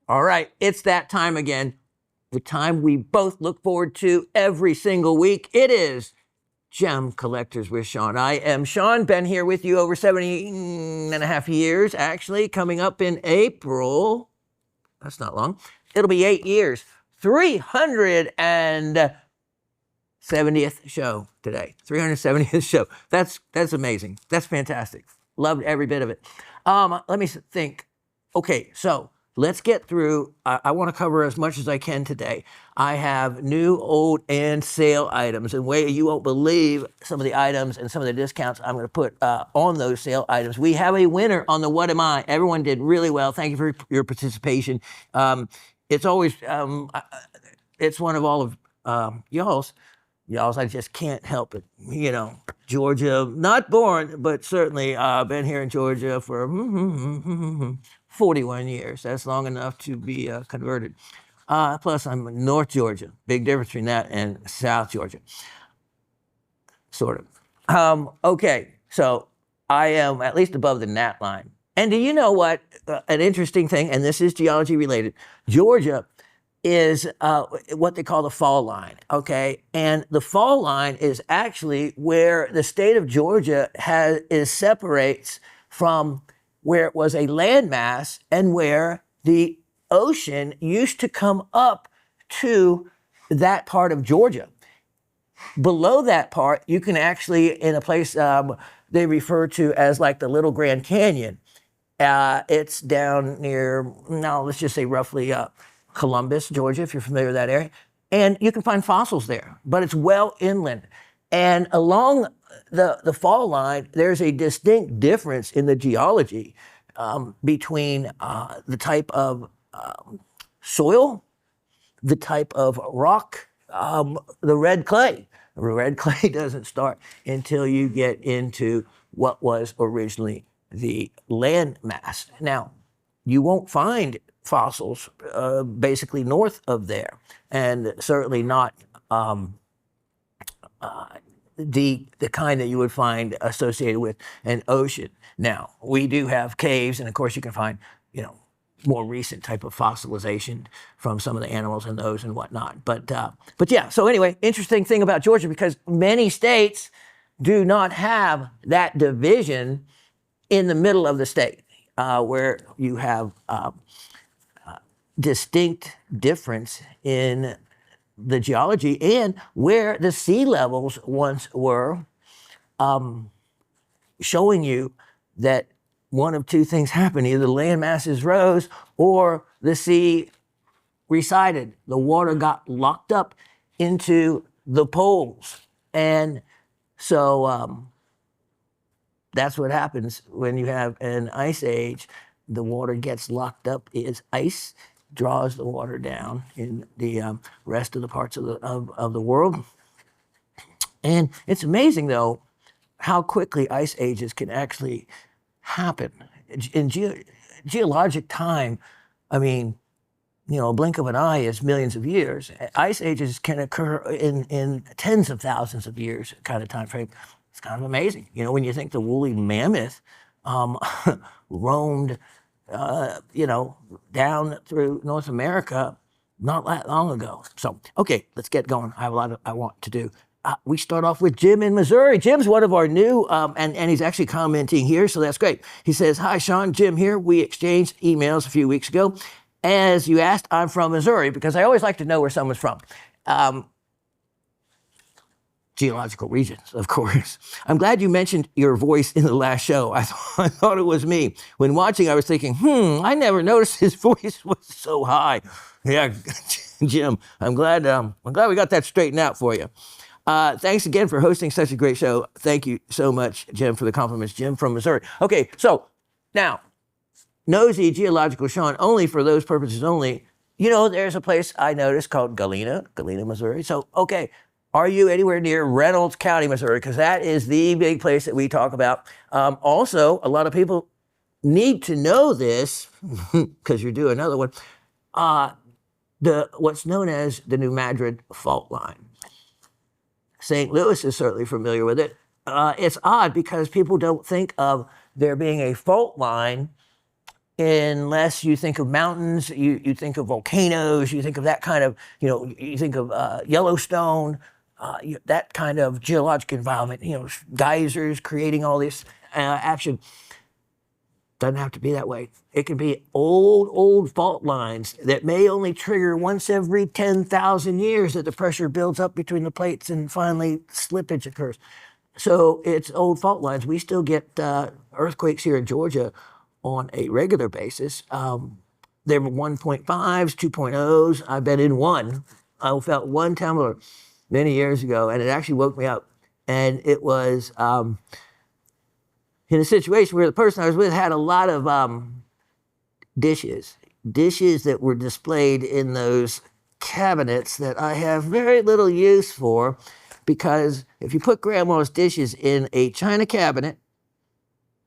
All right, it's that time again. The time we both look forward to every single week. It is Gem Collectors with Shawn. I am Shawn, been here with you over 70 and a half years, actually, coming up in April. That's not long. It'll be 8 years. 370th show today. 370th show. That's amazing. That's fantastic. Loved every bit of it. Let me think. Okay, so let's get through. I want to cover as much as I can today. I have new, old, and sale items. And you won't believe some of the items and some of the discounts I'm going to put on those sale items. We have a winner on the What Am I? Everyone did really well. Thank you for your participation. It's always, it's one of all of y'all's. I just can't help it. You know, Georgia, not born, but certainly been here in Georgia for 41 years. That's long enough to be converted. Plus, I'm in North Georgia. Big difference between that and South Georgia. Sort of. Okay, so I am at least above the gnat line. And do you know what? An interesting thing, and this is geology related. Georgia is what they call the fall line, okay? And the fall line is actually where the state of Georgia separates from where it was a landmass and where the ocean used to come up to that part of Georgia. Below that part, you can actually, in a place they refer to as like the Little Grand Canyon, it's down near, let's just say roughly Columbus, Georgia, if you're familiar with that area. And you can find fossils there, but it's well inland. And along the fall line, there's a distinct difference in the geology between the type of soil, the type of rock, the red clay. The red clay doesn't start until you get into what was originally the land mass. Now, you won't find fossils basically north of there, and certainly not the kind that you would find associated with an ocean. Now, we do have caves, and of course you can find, more recent type of fossilization from some of the animals and those and whatnot. But yeah, so anyway, interesting thing about Georgia, because many states do not have that division in the middle of the state, where you have distinct difference in the geology and where the sea levels once were, showing you that one of two things happened. Either the land masses rose or the sea receded. The water got locked up into the poles. And so that's what happens when you have an ice age. The water gets locked up as ice, draws the water down in the rest of the parts of the world. And it's amazing, though, how quickly ice ages can actually happen. In geologic time, I mean, a blink of an eye is millions of years. Ice ages can occur in tens of thousands of years kind of time frame. It's kind of amazing. When you think the woolly mammoth roamed down through North America not that long ago. So, okay, let's get going. I have a lot I want to do. We start off with Jim in Missouri. Jim's one of our new, and he's actually commenting here, so that's great. He says, "Hi, Shawn, Jim here. We exchanged emails a few weeks ago. As you asked, I'm from Missouri," because I always like to know where someone's from. Geological regions, of course. "I'm glad you mentioned your voice in the last show. I thought it was me. When watching, I was thinking, I never noticed his voice was so high." Yeah, Jim, I'm glad we got that straightened out for you. Thanks again for hosting such a great show. Thank you so much, Jim, for the compliments. Jim from Missouri. Okay, so now, nosy geological Shawn, only for those purposes only. There's a place I noticed called Galena, Missouri. So, okay, are you anywhere near Reynolds County, Missouri? Because that is the big place that we talk about. Also, a lot of people need to know this, because you're doing another one, what's known as the New Madrid Fault Line. St. Louis is certainly familiar with it. It's odd because people don't think of there being a fault line unless you think of mountains, you think of volcanoes, you think of that kind of, you think of Yellowstone, that kind of geologic environment, geysers creating all this action. Doesn't have to be that way. It can be old fault lines that may only trigger once every 10,000 years that the pressure builds up between the plates and finally slippage occurs. So it's old fault lines. We still get earthquakes here in Georgia on a regular basis. There were 1.5s, 2.0s. I've been in one. I felt one tremor many years ago, and it actually woke me up. And it was in a situation where the person I was with had a lot of dishes that were displayed in those cabinets that I have very little use for, because if you put grandma's dishes in a china cabinet,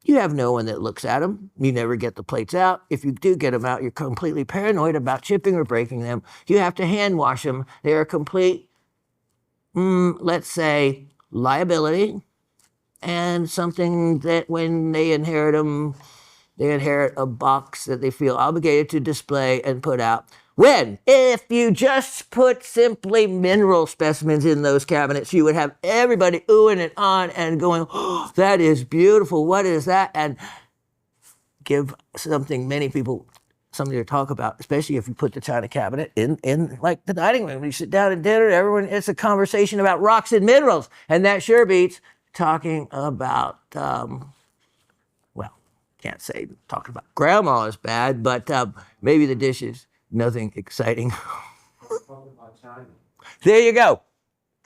you have no one that looks at them. You never get the plates out. If you do get them out, you're completely paranoid about chipping or breaking them. You have to hand wash them. They're a complete, let's say, liability, and something that when they inherit them, they inherit a box that they feel obligated to display and put out. If you just put simply mineral specimens in those cabinets, you would have everybody oohing and on and going, oh, that is beautiful, what is that? And give many people something to talk about, especially if you put the china cabinet in like the dining room. When you sit down at dinner, it's a conversation about rocks and minerals. And that sure beats talking about, can't say talking about grandma is bad, but maybe the dishes. Nothing exciting. There you go.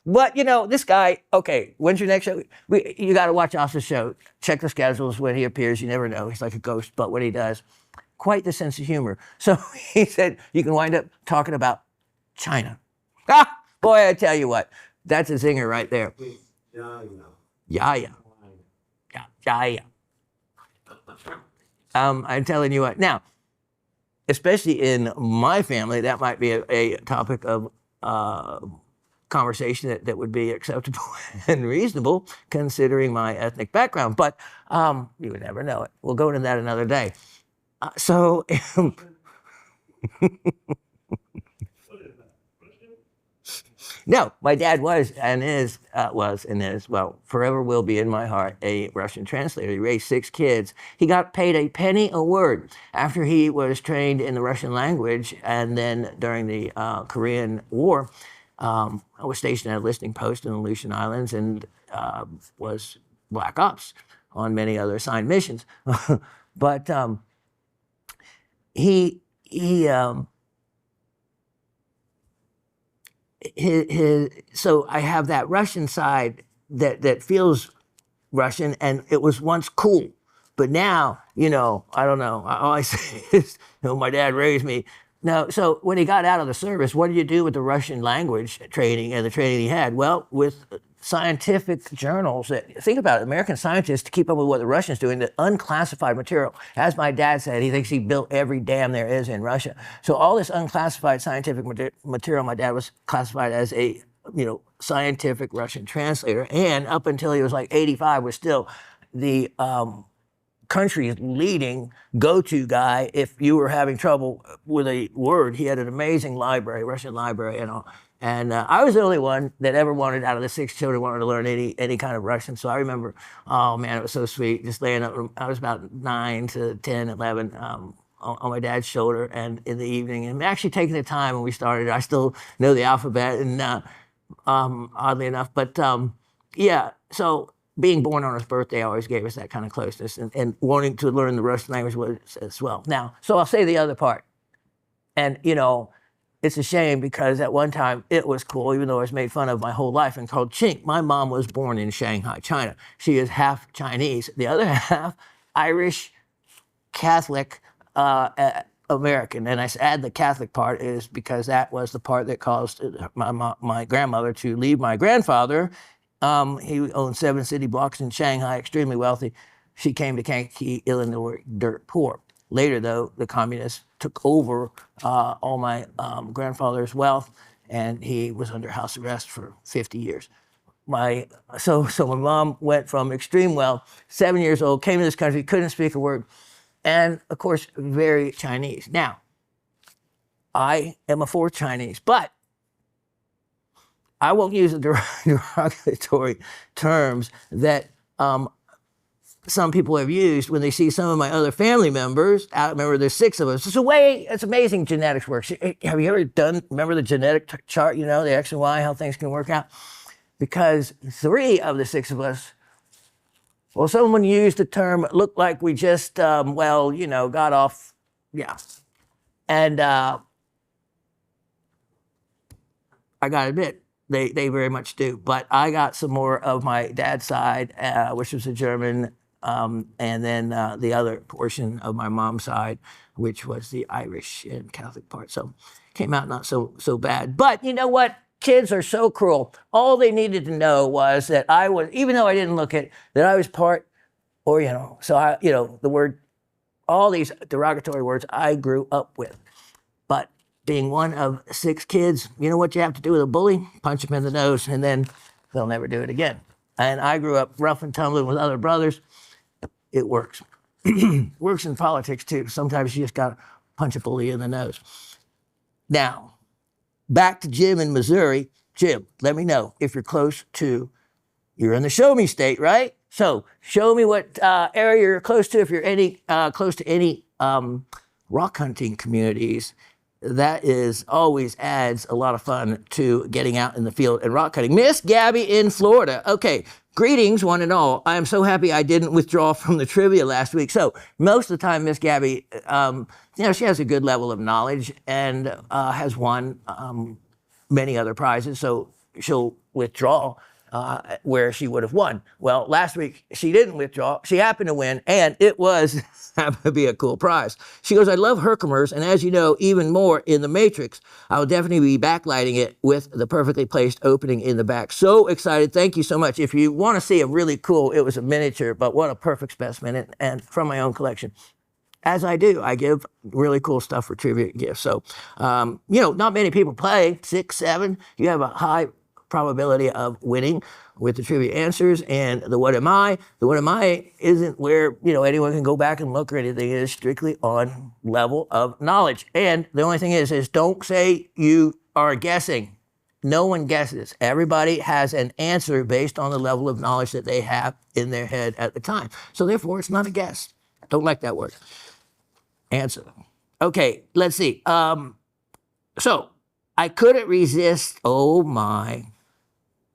But, this guy, okay, when's your next show? You got to watch Oscar's show. Check the schedules when he appears. You never know. He's like a ghost, but when he does, quite the sense of humor. So he said, you can wind up talking about China. Boy, I tell you what, that's a zinger right there. Yeah. I'm telling you what. Now, especially in my family, that might be a topic of conversation that would be acceptable and reasonable considering my ethnic background. But you would never know it. We'll go into that another day. No, my dad was and is, forever will be in my heart, a Russian translator. He raised 6 kids. He got paid a penny a word after he was trained in the Russian language. And then during the Korean War, I was stationed at a listening post in the Aleutian Islands and was Black Ops on many other assigned missions. But so I have that Russian side that feels Russian, and it was once cool. But now, I don't know. All I say is, my dad raised me. Now, so when he got out of the service, what did you do with the Russian language training and the training he had? Well, with scientific journals think about it, American scientists, to keep up with what the Russians doing, the unclassified material. As my dad said, he thinks he built every dam there is in Russia. So all this unclassified scientific material, my dad was classified as a, scientific Russian translator. And up until he was like 85, was still the country's leading go-to guy if you were having trouble with a word. He had an amazing library, Russian library and all. And I was the only one that ever wanted, out of the 6 children, wanted to learn any kind of Russian. So I remember, oh man, it was so sweet, just laying up. I was about 9 to 10, 11, on my dad's shoulder, and in the evening, and actually taking the time when we started. I still know the alphabet, and oddly enough, but yeah. So being born on his birthday always gave us that kind of closeness, and wanting to learn the Russian language was as well. Now, so I'll say the other part, and it's a shame because at one time it was cool, even though I was made fun of my whole life and called chink. My mom was born in Shanghai, China. She is half Chinese, the other half Irish, Catholic, American. And I add the Catholic part is because that was the part that caused my grandmother to leave my grandfather. He owned 7 city blocks in Shanghai, extremely wealthy. She came to Kankakee, Illinois, dirt poor. Later, though, the communists took over all my grandfather's wealth, and he was under house arrest for 50 years. So my mom went from extreme wealth, 7 years old, came to this country, couldn't speak a word, and of course, very Chinese. Now, I am a fourth Chinese, but I won't use the derogatory terms that some people have used when they see some of my other family members. Remember, there's 6 of us. It's amazing genetics works. Have you ever remember the genetic chart, the X and Y, how things can work out? Because 3 of the 6 of us, well, someone used the term, looked like we just, got off, yeah. And I got to admit, they very much do. But I got some more of my dad's side, which was a German, and then the other portion of my mom's side, which was the Irish and Catholic part. So came out not so bad. But you know what? Kids are so cruel. All they needed to know was that I was, even though I didn't look it, that I was part, or, so I, the word, all these derogatory words I grew up with. But being one of 6 kids, you know what you have to do with a bully? Punch him in the nose, and then they'll never do it again. And I grew up rough and tumbling with other brothers. It works. Works in politics, too. Sometimes you just got to punch a bully in the nose. Now, back to Jim in Missouri. Jim, let me know if you're you're in the show me state, right? So show me what area you're close to, if you're close to any rock hunting communities. That always adds a lot of fun to getting out in the field and rock hunting. Miss Gabby in Florida. Okay, greetings, one and all. I am so happy I didn't withdraw from the trivia last week. So most of the time, Miss Gabby, she has a good level of knowledge and has won many other prizes. So she'll withdraw where she would have won. Well, last week she didn't withdraw. She happened to win, and it happened to be a cool prize. She goes, I love Herkimers, and as you know, even more in the Matrix. I will definitely be backlighting it with the perfectly placed opening in the back. So excited. Thank you so much. If you want to see a really cool, it was a miniature, but what a perfect specimen, and from my own collection. As I do, I give really cool stuff for trivia gifts. So, not many people play, 6, 7. You have a high probability of winning with the trivia answers. And the what am I isn't where anyone can go back and look or anything. It is strictly on level of knowledge. And the only thing is don't say you are guessing. No one guesses. Everybody has an answer based on the level of knowledge that they have in their head at the time. So therefore, it's not a guess. Don't like that word. Answer. Okay, let's see. So I couldn't resist. Oh my.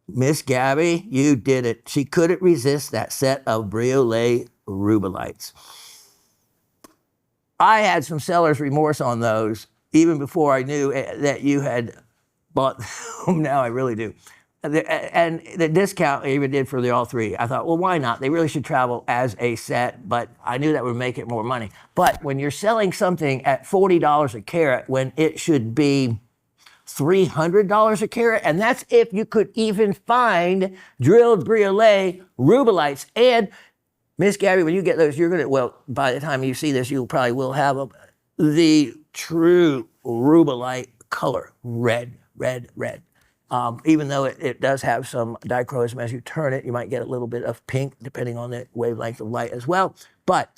Miss Gabby, you did it. She couldn't resist that set of Briolet rubelites. I had some seller's remorse on those even before I knew that you had bought them. Now I really do. And the discount I even did for the all 3. I thought, well, why not? They really should travel as a set, but I knew that would make it more money. But when you're selling something at $40 a carat when it should be $300 a carat, and that's if you could even find drilled Briolet rubelites. And Miss Gabby, when you get those, by the time you see this, you probably will have them. The true rubelite color, red. Even though it does have some dichroism, as you turn it, you might get a little bit of pink, depending on the wavelength of light as well. But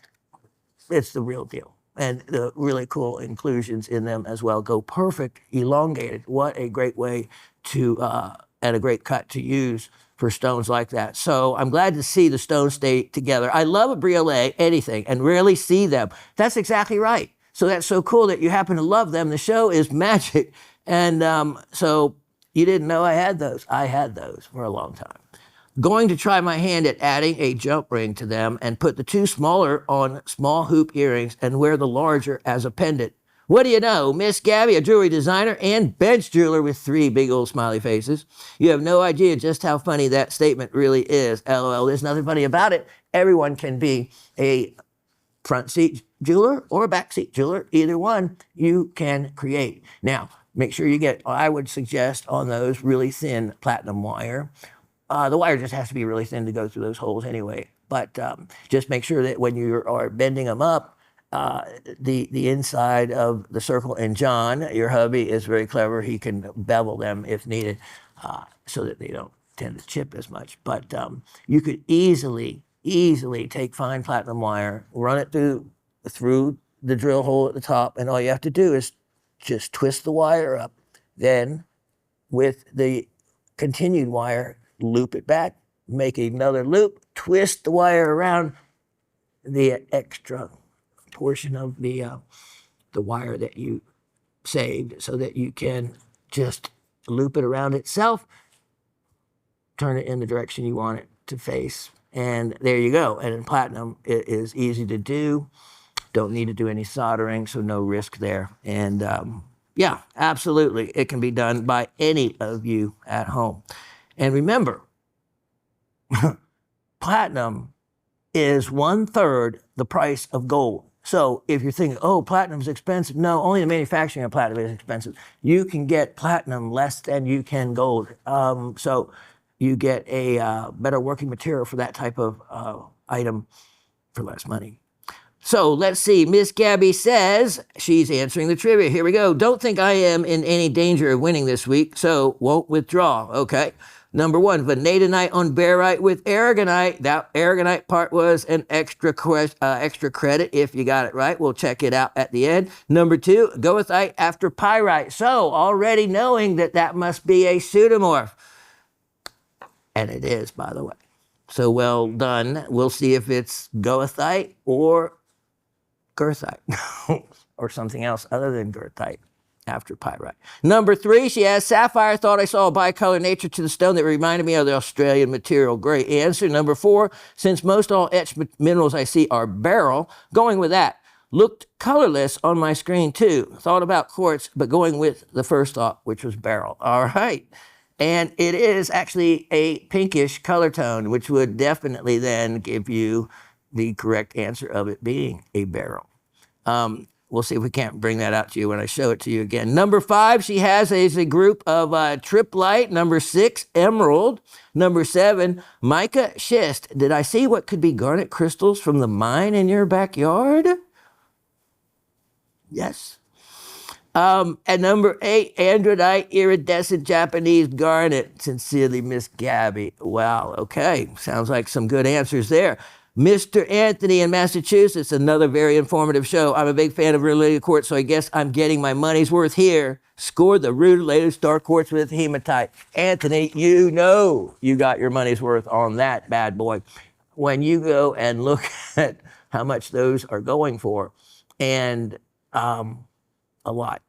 it's the real deal. And the really cool inclusions in them as well go perfect, elongated. What a great way to, and a great cut to use for stones like that. So I'm glad to see the stones stay together. I love a Briolet, anything, and rarely see them. That's exactly right. So that's so cool that you happen to love them. The show is magic. And so you didn't know I had those. I had those for a long time. Going to try my hand at adding a jump ring to them and put the 2 smaller on small hoop earrings and wear the larger as a pendant. What do you know? Miss Gabby, a jewelry designer and bench jeweler with 3 big old smiley faces. You have no idea just how funny that statement really is. LOL, there's nothing funny about it. Everyone can be a front seat jeweler or a back seat jeweler. Either one you can create. Now, make sure you get, I would suggest on those, really thin platinum wire. The wire just has to be really thin to go through those holes anyway. But just make sure that when you are bending them up, the inside of the circle, and John, your hubby, is very clever. He can bevel them if needed so that they don't tend to chip as much. But you could easily take fine platinum wire, run it through through the drill hole at the top, and all you have to do is just twist the wire up. Then with the continued wire, loop it back, make another loop, twist the wire around the extra portion of the wire that you saved, so that you can just loop it around itself, turn it in the direction you want it to face, and there you go. And in platinum, it is easy to do. Don't need to do any soldering, so no risk there. And yeah, absolutely, it can be done by any of you at home. And remember, platinum is 1/3 the price of gold. So if you're thinking, oh, platinum's expensive, no, only the manufacturing of platinum is expensive. You can get platinum less than you can gold. So you get a better working material for that type of item for less money. So let's see. Miss Gabby says she's answering the trivia. Here we go. Don't think I am in any danger of winning this week, so won't withdraw. Okay. Number 1, vanadinite on barite with aragonite. That aragonite part was an extra credit if you got it right. We'll check it out at the end. Number 2, goethite after pyrite. So already knowing that that must be a pseudomorph. And it is, by the way. So well done. We'll see if it's goethite or goethite or something else other than goethite after pyrite. Number 3, she has sapphire. Thought I saw a bicolor nature to the stone that reminded me of the Australian material. Great answer. Number 4, since most all etched minerals I see are beryl, going with that. Looked colorless on my screen too. Thought about quartz, but going with the first thought, which was beryl. All right. And it is actually a pinkish color tone, which would definitely then give you the correct answer of it being a beryl. We'll see if we can't bring that out to you when I show it to you again. Number 5, she has is a group of triplite. Number 6, emerald. Number 7, mica schist. Did I see what could be garnet crystals from the mine in your backyard? Yes. And number 8, andradite, iridescent Japanese garnet. Sincerely, Miss Gabby. Wow, okay. Sounds like some good answers there. Mr. Anthony in Massachusetts, another very informative show. I'm a big fan of related quartz, so I guess I'm getting my money's worth here. Scored the rutilated star quartz with hematite. Anthony, you know you got your money's worth on that bad boy. When you go and look at how much those are going for, and a lot.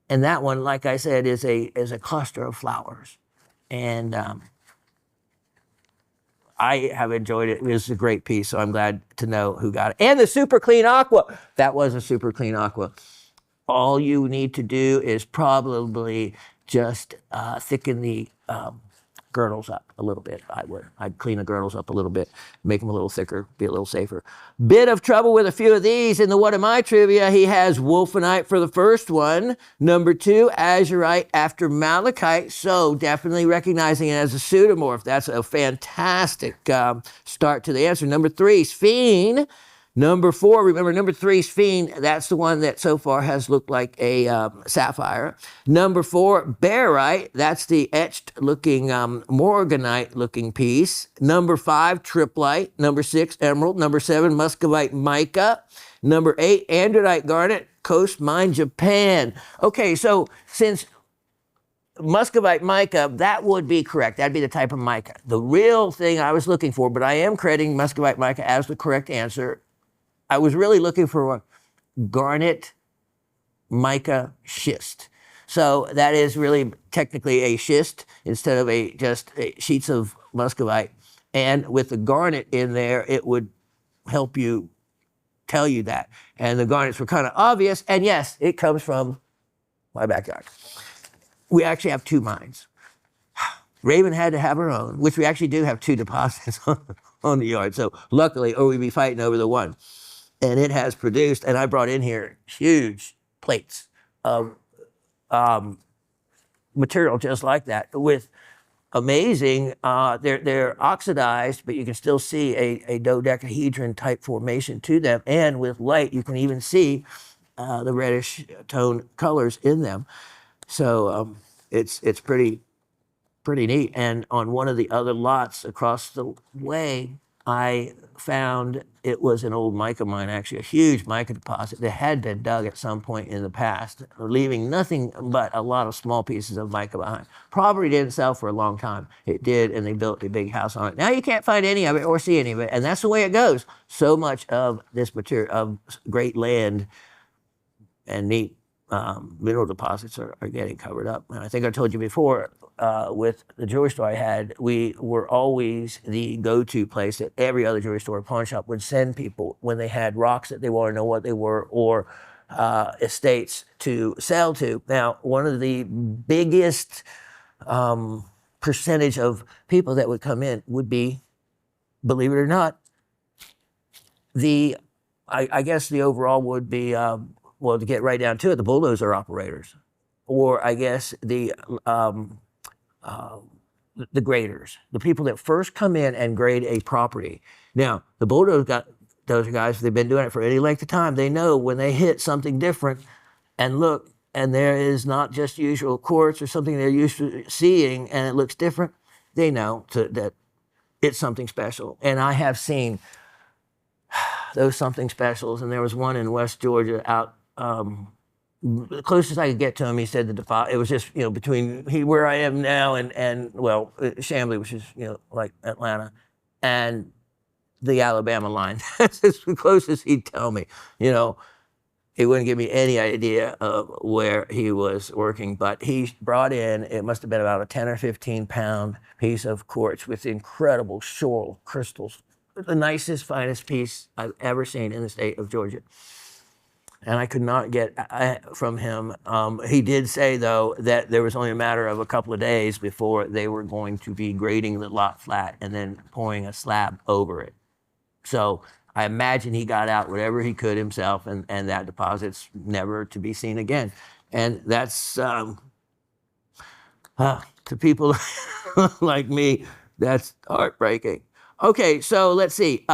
And that one, like I said, is a cluster of flowers. And I have enjoyed it. It was a great piece, so I'm glad to know who got it. And the super clean aqua. That was a super clean aqua. All you need to do is probably just thicken the girdles up a little bit. I'd clean the girdles up a little bit, make them a little thicker, be a little safer. Bit of trouble with a few of these in the What Am I trivia. He has wolfenite for the first one. Number 2, azurite after malachite. So definitely recognizing it as a pseudomorph. That's a fantastic start to the answer. Number 3, sphene. Number 4, remember number 3, sphene, that's the one that so far has looked like a sapphire. Number 4, barite, that's the etched looking, morganite looking piece. Number 5, triplite. Number 6, emerald. Number 7, muscovite mica. Number 8, andradite garnet, Coast Mine, Japan. Okay, so since muscovite mica, that would be correct. That'd be the type of mica. The real thing I was looking for, but I am crediting muscovite mica as the correct answer. I was really looking for a garnet mica schist. So that is really technically a schist instead of just sheets of muscovite. And with the garnet in there, it would help you tell you that. And the garnets were kind of obvious. And yes, it comes from my backyard. We actually have 2 mines. Raven had to have her own, which we actually do have 2 deposits on the yard. So luckily, or we'd be fighting over the one. And it has produced, and I brought in here huge plates of material just like that with amazing, they're oxidized, but you can still see a dodecahedron type formation to them. And with light, you can even see the reddish tone colors in them. So it's pretty neat. And on one of the other lots across the way, I found it was an old mica mine, actually, a huge mica deposit that had been dug at some point in the past, leaving nothing but a lot of small pieces of mica behind. Property didn't sell for a long time. It did, and they built a big house on it. Now you can't find any of it or see any of it, and that's the way it goes. So much of this material, of great land and neat mineral deposits are getting covered up. And I think I told you before, with the jewelry store I had, we were always the go-to place that every other jewelry store or pawn shop would send people when they had rocks that they want to know what they were, or estates to sell to. Now, one of the biggest percentage of people that would come in would be, believe it or not, I guess the overall would be, well, to get right down to it, the bulldozer operators, or I guess the graders, the people that first come in and grade a property. Now, the bulldozer guys, they've been doing it for any length of time. They know when they hit something different and look, and there is not just usual quartz or something they're used to seeing, and it looks different, they know that it's something special. And I have seen those something specials, and there was one in West Georgia out, the closest I could get to him, he said it was just, between where I am now and Chamblee, which is, like Atlanta, and the Alabama line. That's the closest he'd tell me. He wouldn't give me any idea of where he was working, but he brought in, it must have been about a 10 or 15 pound piece of quartz with incredible shoral crystals. The nicest, finest piece I've ever seen in the state of Georgia. And I could not get from him. He did say, though, that there was only a matter of a couple of days before they were going to be grading the lot flat and then pouring a slab over it. So I imagine he got out whatever he could himself, and that deposit's never to be seen again. And that's, to people like me, that's heartbreaking. Okay, so let's see.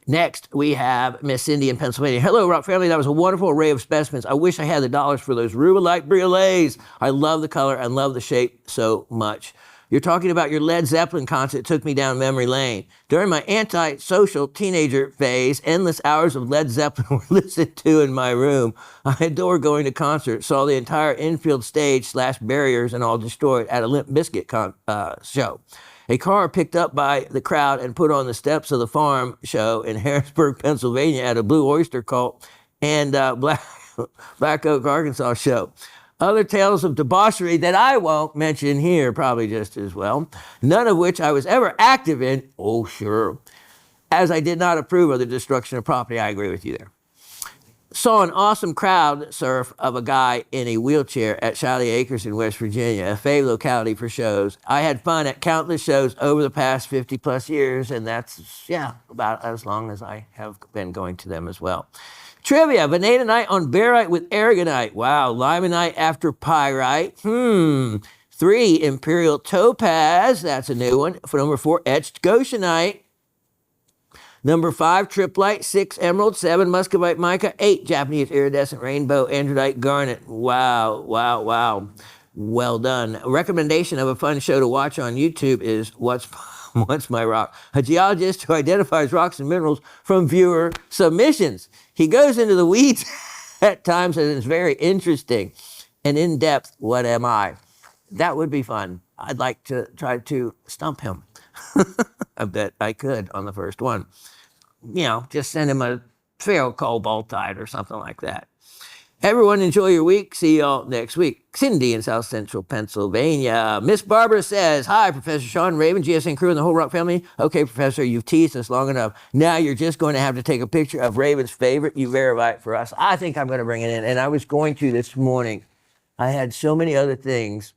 Next, we have Miss Cindy in Pennsylvania. Hello, Rock family. That was a wonderful array of specimens. I wish I had the dollars for those rubellite brioles. I love the color and love the shape so much. You're talking about your Led Zeppelin concert. It took me down memory lane. During my anti-social teenager phase, endless hours of Led Zeppelin were listened to in my room. I adore going to concerts. Saw the entire infield stage / barriers and all destroyed at a Limp Bizkit show. A car picked up by the crowd and put on the steps of the farm show in Harrisburg, Pennsylvania at a Blue Oyster Cult and Black Oak, Arkansas show. Other tales of debauchery that I won't mention here, probably just as well, none of which I was ever active in, oh sure, as I did not approve of the destruction of property. I agree with you there. Saw an awesome crowd surf of a guy in a wheelchair at Shiley Acres in West Virginia, a fave locality for shows. I had fun at countless shows over the past 50 plus years, and that's, about as long as I have been going to them as well. Trivia, vanadinite on barite with aragonite. Wow, limonite after pyrite. 3, imperial topaz. That's a new one. For number 4, etched goshenite. Number 5, triplite. 6, emerald. 7, muscovite mica. 8, Japanese iridescent rainbow androdite garnet. Wow, wow, wow. Well done. A recommendation of a fun show to watch on YouTube is What's My Rock? A geologist who identifies rocks and minerals from viewer submissions. He goes into the weeds at times, and it's very interesting and in-depth. What am I? That would be fun. I'd like to try to stump him. I bet I could on the first one. Just send him a ferrocobaltite or something like that. Everyone enjoy your week. See y'all next week. Cindy in South Central Pennsylvania. Miss Barbara says, hi, Professor Shawn, Raven, GSN crew, and the whole Rock family. Okay, Professor, you've teased us long enough. Now you're just going to have to take a picture of Raven's favorite Uvarovite for us. I think I'm going to bring it in, and I was going to this morning. I had so many other things.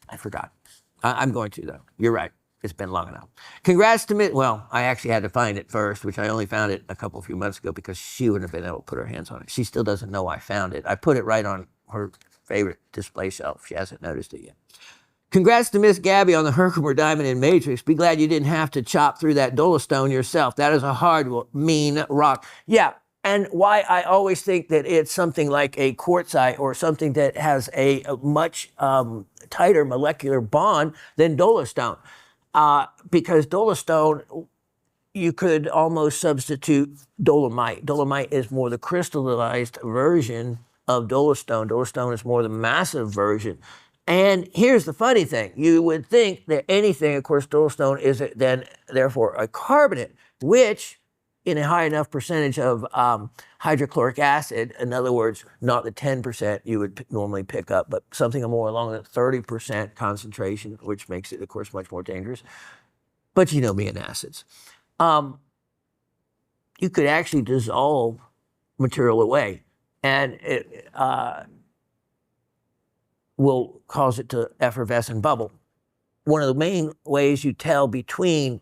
I forgot. I'm going to, though. You're right. It's been long enough. Congrats to me. Well, I actually had to find it first, which I only found it a few months ago because she wouldn't have been able to put her hands on it. She still doesn't know I found it. I put it right on her favorite display shelf. She hasn't noticed it yet. Congrats to Miss Gabby on the Herkimer Diamond in Matrix. Be glad you didn't have to chop through that dolostone yourself. That is a hard, mean rock. Yeah, and why I always think that it's something like a quartzite or something that has a much tighter molecular bond than dolostone. because dolostone, you could almost substitute dolomite. Dolomite is more the crystallized version of dolostone. Dolostone is more the massive version. And here's the funny thing. You would think that anything, of course, dolostone is then therefore a carbonate, which in a high enough percentage of hydrochloric acid, in other words, not the 10% you would normally pick up, but something more along the 30% concentration, which makes it, of course, much more dangerous. But you know me and acids. You could actually dissolve material away, and it will cause it to effervesce and bubble. One of the main ways you tell between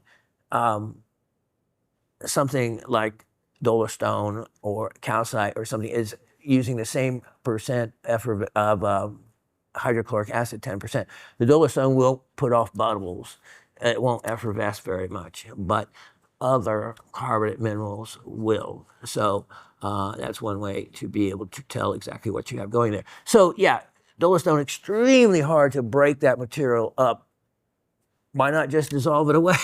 something like dolostone or calcite or something is using the same percent of hydrochloric acid, 10%. The dolostone will put off bubbles. It won't effervesce very much, but other carbonate minerals will. So that's one way to be able to tell exactly what you have going there. So yeah, dolostone, extremely hard to break that material up. Why not just dissolve it away?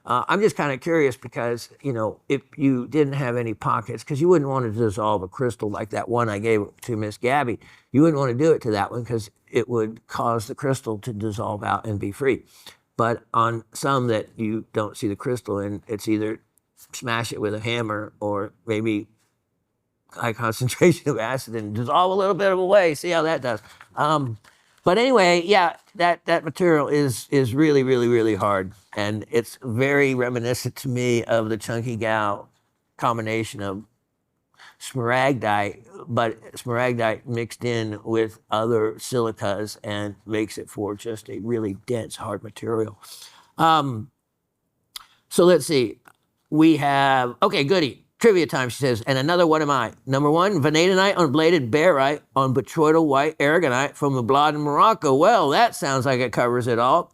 I'm just kind of curious because, you know, if you didn't have any pockets, because you wouldn't want to dissolve a crystal like that one I gave to Miss Gabby. You wouldn't want to do it to that one because it would cause the crystal to dissolve out and be free. But on some that you don't see the crystal in, it's either smash it with a hammer or maybe high concentration of acid and dissolve a little bit of away. See how that does. But anyway, yeah, that material is really, really, really hard. And it's very reminiscent to me of the chunky gal combination of smaragdite, but smaragdite mixed in with other silicas and makes it for just a really dense, hard material. So let's see. We have, okay, goody. Trivia time, she says, and another one am I. Number one, vanadinite on bladed barite on botryoidal white aragonite from the Blad in Morocco. Well, that sounds like it covers it all.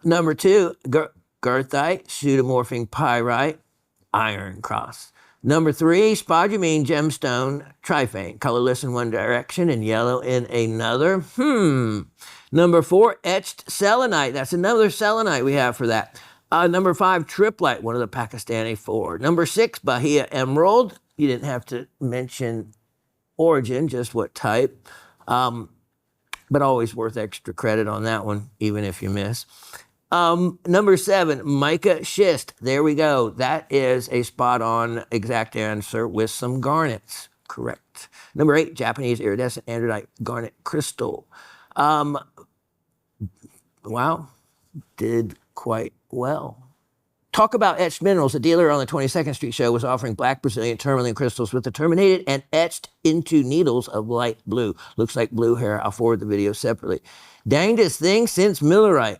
Number two, goethite, pseudomorphing pyrite, iron cross. Number three, spodumene gemstone tryphane, colorless in one direction and yellow in another. Number four, etched selenite. That's another selenite we have for that. Number five, triplite, one of the Pakistani four. Number six, Bahia emerald. You didn't have to mention origin, just what type. But always worth extra credit on that one, even if you miss. Number seven, mica schist. There we go. That is a spot-on exact answer with some garnets. Correct. Number eight, Japanese iridescent andradite garnet crystal. Wow, did quite well. Talk about etched minerals. A dealer on the 22nd Street show was offering black Brazilian tourmaline crystals with the terminated and etched into needles of light blue. Looks like blue hair. I'll forward the video separately. Dangest thing since Millerite.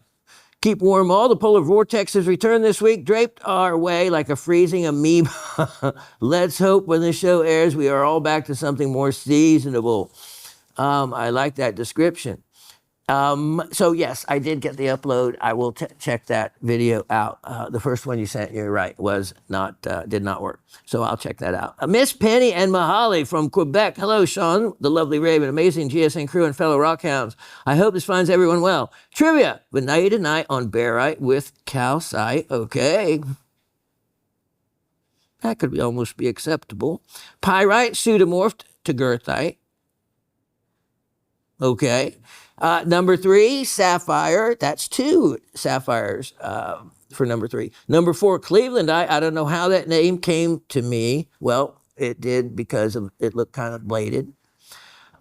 Keep warm all. The polar vortex has returned this week, draped our way like a freezing amoeba. Let's hope when the show airs, we are all back to something more seasonable. I like that description. So yes, I did get the upload. I will check that video out. The first one you sent, you're right, was not, did not work. So I'll check that out. Miss Penny and Mahali from Quebec. Hello, Shawn, the lovely Raven, amazing GSN crew and fellow rockhounds. I hope this finds everyone well. Trivia, vanadinite on barite with calcite. Okay. That could almost be acceptable. Pyrite pseudomorphed to goethite. Okay. Number three, sapphire. That's two sapphires for number three. Number four, Clevelandite. I don't know how that name came to me. Well, it did because it looked kind of bladed.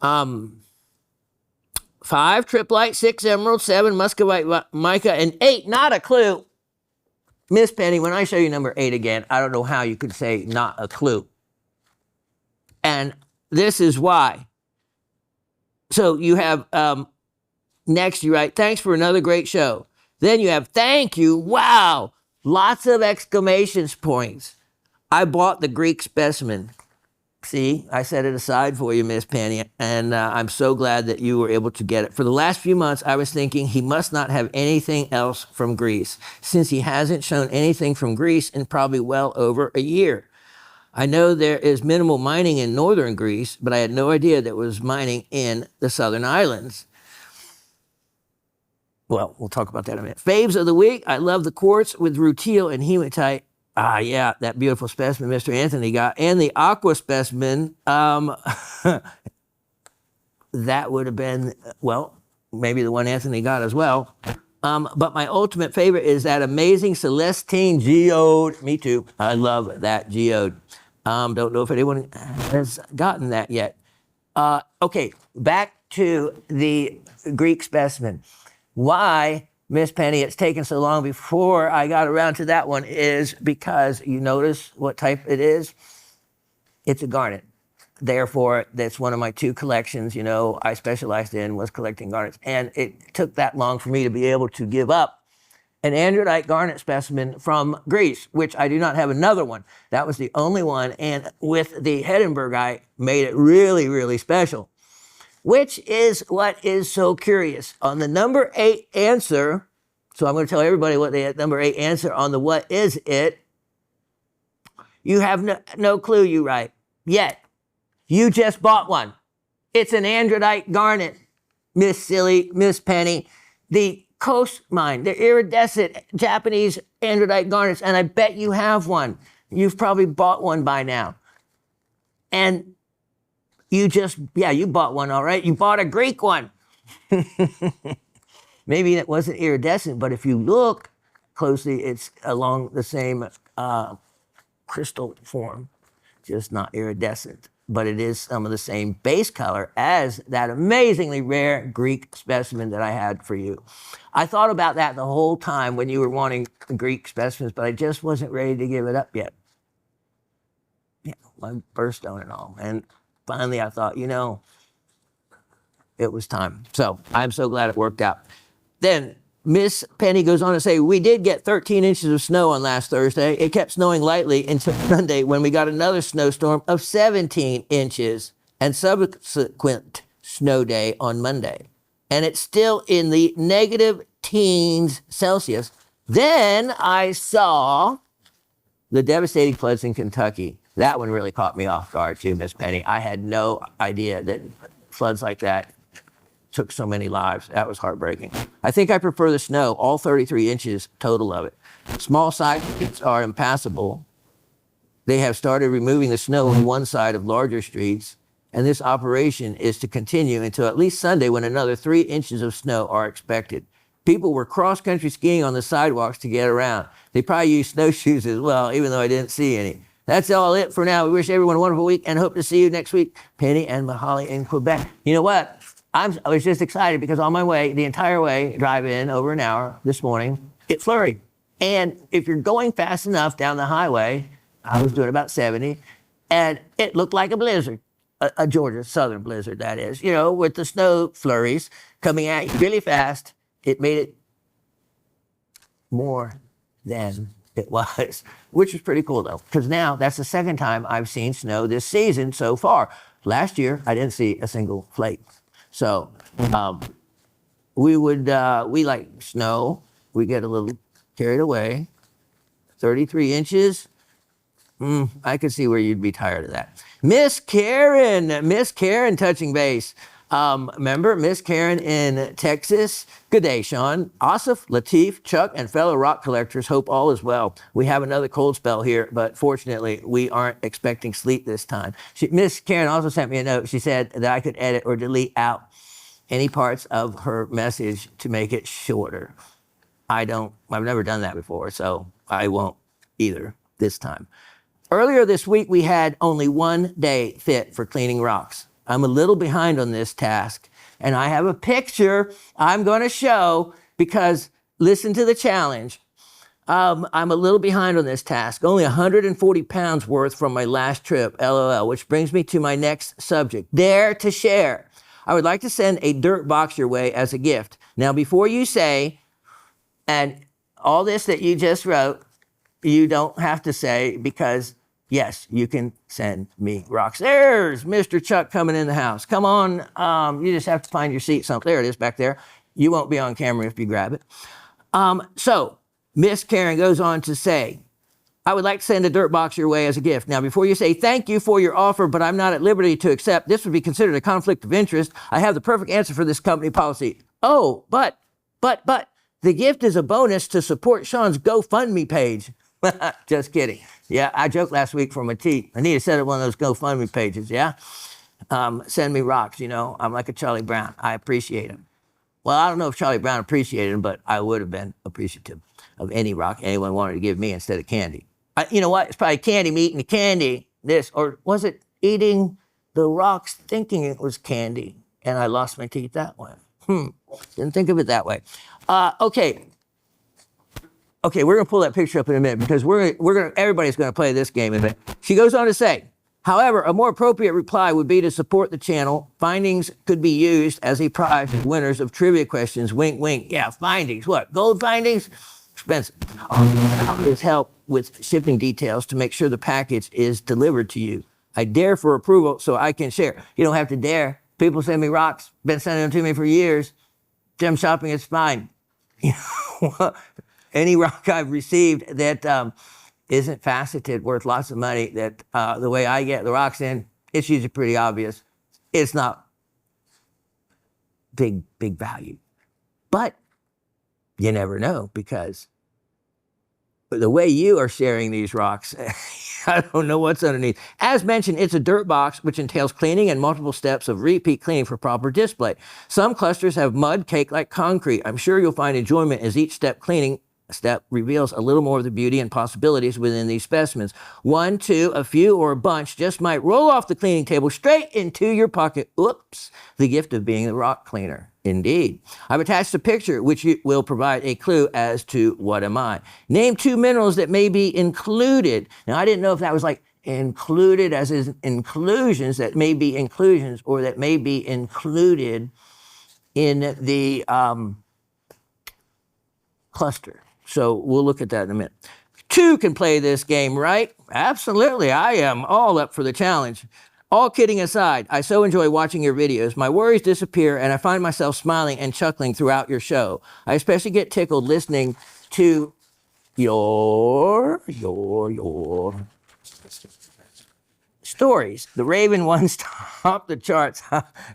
5, triplite. 6, emerald. 7, muscovite mica. And 8, not a clue. Miss Penny, when I show you number 8 again, I don't know how you could say not a clue. And this is why. So you have, next you write, thanks for another great show. Then you have, thank you, wow, lots of exclamation points. I bought the Greek specimen. See, I set it aside for you, Miss Penny, and I'm so glad that you were able to get it. For the last few months, I was thinking he must not have anything else from Greece, since he hasn't shown anything from Greece in probably well over a year. I know there is minimal mining in northern Greece, but I had no idea there was mining in the southern islands. Well, we'll talk about that in a minute. Faves of the week. I love the quartz with rutile and hematite. Ah, yeah, that beautiful specimen Mr. Anthony got. And the aqua specimen. That would have been, well, maybe the one Anthony got as well. But my ultimate favorite is that amazing Celestine geode. Me too. I love that geode. Don't know if anyone has gotten that yet. Okay, back to the Greek specimen. Why, Miss Penny, it's taken so long before I got around to that one is because you notice what type it is? It's a garnet. Therefore, that's one of my 2 collections, I specialized in was collecting garnets. And it took that long for me to be able to give up an androdite garnet specimen from Greece, which I do not have another one. That was the only one. And with the Heddenberg, I made it really, really special, which is what is so curious. On the number 8 answer, so I'm going to tell everybody what the number 8 answer on the what is it, you have no clue you right yet. You just bought one. It's an androdite garnet, Miss Penny. The coast mine, the iridescent Japanese androdite garnets, and I bet you have one. You've probably bought one by now. And you bought one, all right. You bought a Greek one. Maybe it wasn't iridescent, but if you look closely, it's along the same crystal form, just not iridescent. But it is some of the same base color as that amazingly rare Greek specimen that I had for you. I thought about that the whole time when you were wanting Greek specimens, but I just wasn't ready to give it up yet. Yeah, my birthstone and all. And finally I thought, it was time. So I'm so glad it worked out. Then Miss Penny goes on to say, we did get 13 inches of snow on last Thursday. It kept snowing lightly until Sunday when we got another snowstorm of 17 inches and subsequent snow day on Monday. And it's still in the negative teens Celsius. Then I saw the devastating floods in Kentucky. That one really caught me off guard too, Miss Penny. I had no idea that floods like that took so many lives. That was heartbreaking. I think I prefer the snow, all 33 inches total of it. Small sidewalks are impassable. They have started removing the snow on one side of larger streets, and this operation is to continue until at least Sunday when another 3 inches of snow are expected. People were cross-country skiing on the sidewalks to get around. They probably used snowshoes as well, even though I didn't see any. That's all it for now. We wish everyone a wonderful week and hope to see you next week. Penny and Mahali in Quebec. You know what? I was just excited because on my way, the entire way, drive in over an hour this morning, it flurried. And if you're going fast enough down the highway, I was doing about 70, and it looked like a blizzard, a Georgia southern blizzard, that is, with the snow flurries coming at you really fast. It made it more than it was, which was pretty cool though, because now that's the second time I've seen snow this season so far. Last year, I didn't see a single flake. So we like snow. We get a little carried away. 33 inches. I could see where you'd be tired of that. Miss Karen touching base. Remember Miss Karen in Texas? Good day, Shawn. Asif, Latif, Chuck, and fellow rock collectors, hope all is well. We have another cold spell here, but fortunately, we aren't expecting sleet this time. Miss Karen also sent me a note. She said that I could edit or delete out any parts of her message to make it shorter. I've never done that before, so I won't either this time. Earlier this week, we had only one day fit for cleaning rocks. I'm a little behind on this task, and I have a picture I'm going to show because listen to the challenge. I'm a little behind on this task, only 140 pounds worth from my last trip, LOL, which brings me to my next subject, dare to share. I would like to send a dirt box your way as a gift. Now, before you say, and all this that you just wrote, you don't have to say because yes, you can send me rocks. There's Mr. Chuck coming in the house. Come on, you just have to find your seat. There it is back there. You won't be on camera if you grab it. So Miss Karen goes on to say, I would like to send a dirt box your way as a gift. Now, before you say thank you for your offer, but I'm not at liberty to accept, this would be considered a conflict of interest. I have the perfect answer for this company policy. Oh, but But the gift is a bonus to support Shawn's GoFundMe page. Just kidding. Yeah, I joked last week from a T. I need to set up one of those GoFundMe pages, yeah? Send me rocks, you know. I'm like a Charlie Brown. I appreciate him. Well, I don't know if Charlie Brown appreciated him, but I would have been appreciative of any rock anyone wanted to give me instead of candy. You know what? It's probably candy, me eating the candy, this, or was it eating the rocks thinking it was candy, and I lost my teeth that way? Didn't think of it that way. Okay, we're gonna pull that picture up in a minute because everybody's gonna play this game in a minute. She goes on to say, however, a more appropriate reply would be to support the channel. Findings could be used as a prize for winners of trivia questions. Wink, wink. Yeah, findings. What? Gold findings? Expensive. Is help with shipping details to make sure the package is delivered to you. I dare for approval so I can share. You don't have to dare. People send me rocks. Been sending them to me for years. Gem shopping is fine. You know, any rock I've received that isn't faceted, worth lots of money, that the way I get the rocks in, it's usually pretty obvious. It's not big value. But you never know, because the way you are sharing these rocks, I don't know what's underneath. As mentioned, it's a dirt box, which entails cleaning and multiple steps of repeat cleaning for proper display. Some clusters have mud caked like concrete. I'm sure you'll find enjoyment as each cleaning step reveals a little more of the beauty and possibilities within these specimens. One, two, a few, or a bunch just might roll off the cleaning table straight into your pocket. Oops, the gift of being the rock cleaner. Indeed. I've attached a picture which will provide a clue as to what am I. Name 2 minerals that may be included. Now, I didn't know if that was like included as in inclusions, that may be inclusions, or that may be included in the cluster. So we'll look at that in a minute. 2 can play this game, right? Absolutely. I am all up for the challenge. All kidding aside, I so enjoy watching your videos. My worries disappear, and I find myself smiling and chuckling throughout your show. I especially get tickled listening to your stories. The Raven ones top the charts.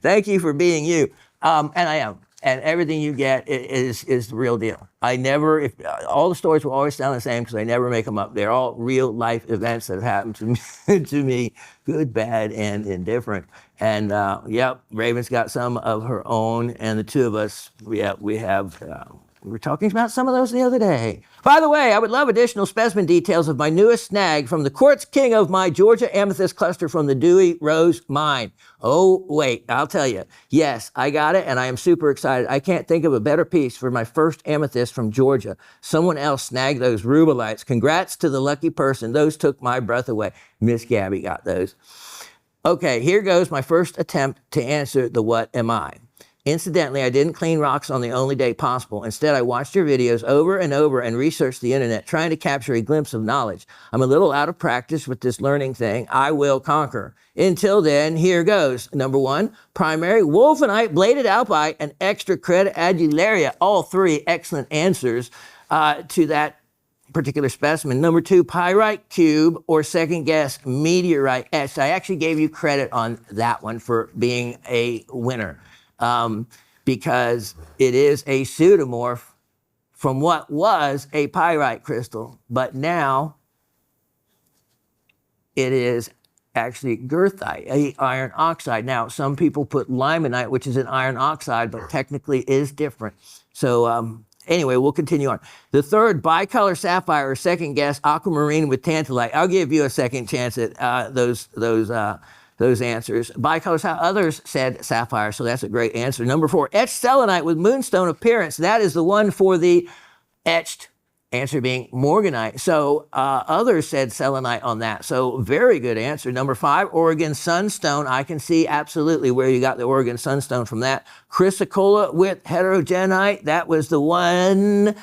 Thank you for being you. And I am. And everything you get is the real deal. All the stories will always sound the same because I never make them up. They're all real life events that have happened to me, good, bad, and indifferent. And Raven's got some of her own, and the two of us, we were talking about some of those the other day. By the way, I would love additional specimen details of my newest snag from the quartz king of my Georgia amethyst cluster from the Dewey Rose mine. Oh, wait, I'll tell you. Yes, I got it, and I am super excited. I can't think of a better piece for my first amethyst from Georgia. Someone else snagged those rubelites. Congrats to the lucky person. Those took my breath away. Miss Gabby got those. Okay, here goes my first attempt to answer the what am I. Incidentally, I didn't clean rocks on the only day possible. Instead, I watched your videos over and over and researched the internet, trying to capture a glimpse of knowledge. I'm a little out of practice with this learning thing. I will conquer. Until then, here goes. Number 1, primary wolfenite, bladed alpite, and extra credit adularia. All 3 excellent answers to that particular specimen. Number 2, pyrite cube, or second guess, meteorite etched. I actually gave you credit on that one for being a winner. Because it is a pseudomorph from what was a pyrite crystal, but now it is actually goethite, a iron oxide. Now, some people put limonite, which is an iron oxide, but technically is different. So anyway, we'll continue on. The 3rd, bicolor sapphire, or second guess, aquamarine with tantalite. I'll give you a second chance at those answers. Bicolors, how others said sapphire, so that's a great answer. Number 4, etched selenite with moonstone appearance. That is the one for the etched, answer being morganite. So others said selenite on that. So very good answer. Number 5, Oregon sunstone. I can see absolutely where you got the Oregon sunstone from that. Chrysocolla with heterogenite. That was the one.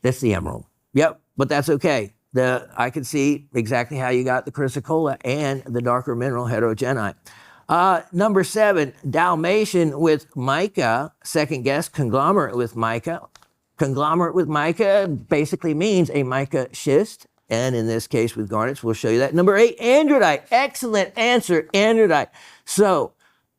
That's the emerald. Yep, but that's okay. I can see exactly how you got the chrysocolla and the darker mineral heterogenite. Number 7, Dalmatian with mica. Second guess, conglomerate with mica. Conglomerate with mica basically means a mica schist. And in this case with garnets, we'll show you that. Number 8, andradite. Excellent answer, andradite. So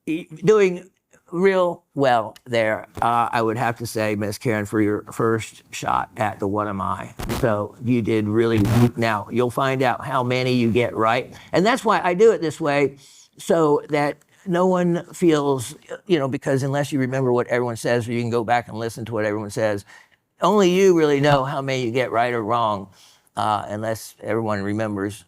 doing real well there, I would have to say, Miss Karen, for your first shot at the what am I. So you did really well. Now, you'll find out how many you get right. And that's why I do it this way, so that no one feels, because unless you remember what everyone says, or you can go back and listen to what everyone says, only you really know how many you get right or wrong, unless everyone remembers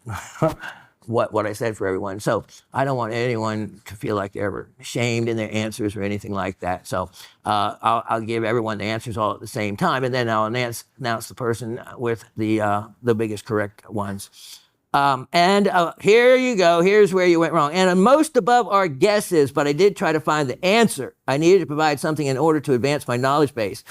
what I said for everyone. So I don't want anyone to feel like they're ever shamed in their answers or anything like that. So I'll give everyone the answers all at the same time, and then I'll announce the person with the biggest correct ones. And here you go. Here's where you went wrong. And most above are guesses, but I did try to find the answer. I needed to provide something in order to advance my knowledge base.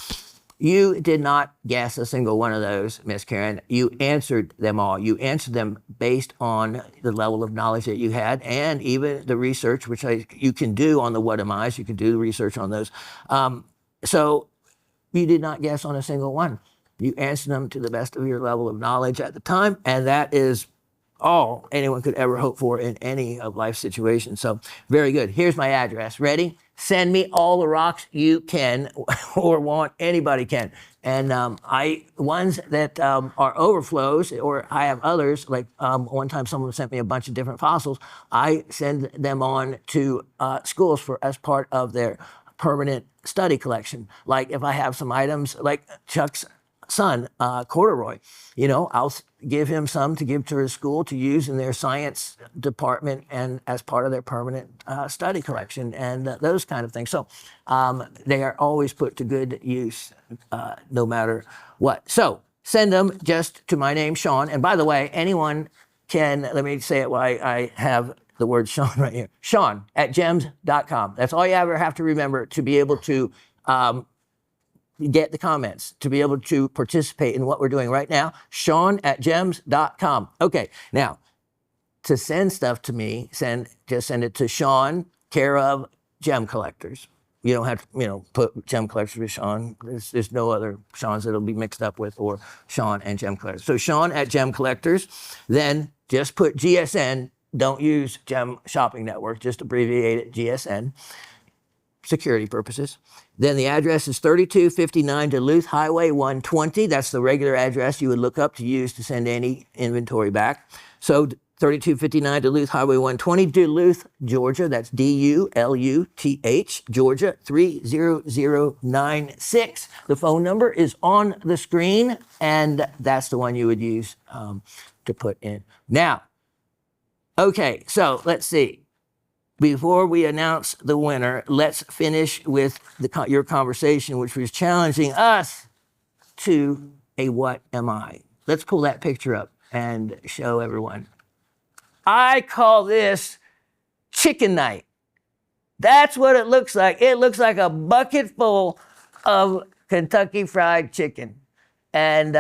You did not guess a single one of those, Miss Karen. You answered them all. You answered them based on the level of knowledge that you had, and even the research, which you can do on the what am I's. You can do the research on those. So you did not guess on a single one. You answered them to the best of your level of knowledge at the time, and that is all anyone could ever hope for in any of life's situations. So very good. Here's my address. Ready? Send me all the rocks you can or want. Anybody can. And ones that are overflows, or I have others, like one time someone sent me a bunch of different fossils, I send them on to schools as part of their permanent study collection. Like if I have some items, like Chuck's son, Corduroy, I'll give him some to give to his school to use in their science department and as part of their permanent study collection and those kind of things. So they are always put to good use, no matter what. So send them just to my name, Shawn. And by the way, anyone can, let me say it while I have the word Shawn right here, Shawn at gems.com. That's all you ever have to remember to be able to get the comments, to be able to participate in what we're doing right now. Shawn at gems.com. Okay, now to send stuff to me, just send it to Shawn, care of Gem Collectors. You don't have to, put Gem Collectors with Shawn. There's no other Shawns that'll be mixed up with, or Shawn and Gem Collectors. So Shawn at Gem Collectors. Then just put GSN. Don't use Gem Shopping Network. Just abbreviate it GSN. Security purposes. Then the address is 3259 Duluth Highway 120. That's the regular address you would look up to use to send any inventory back. So 3259 Duluth Highway 120, Duluth, Georgia. That's D-U-L-U-T-H, Georgia 30096. The phone number is on the screen, and that's the one you would use to put in. Now, okay, so let's see. Before we announce the winner, let's finish with your conversation, which was challenging us to a what am I? Let's pull that picture up and show everyone. I call this chicken night. That's what it looks like. It looks like a bucket full of Kentucky Fried Chicken. And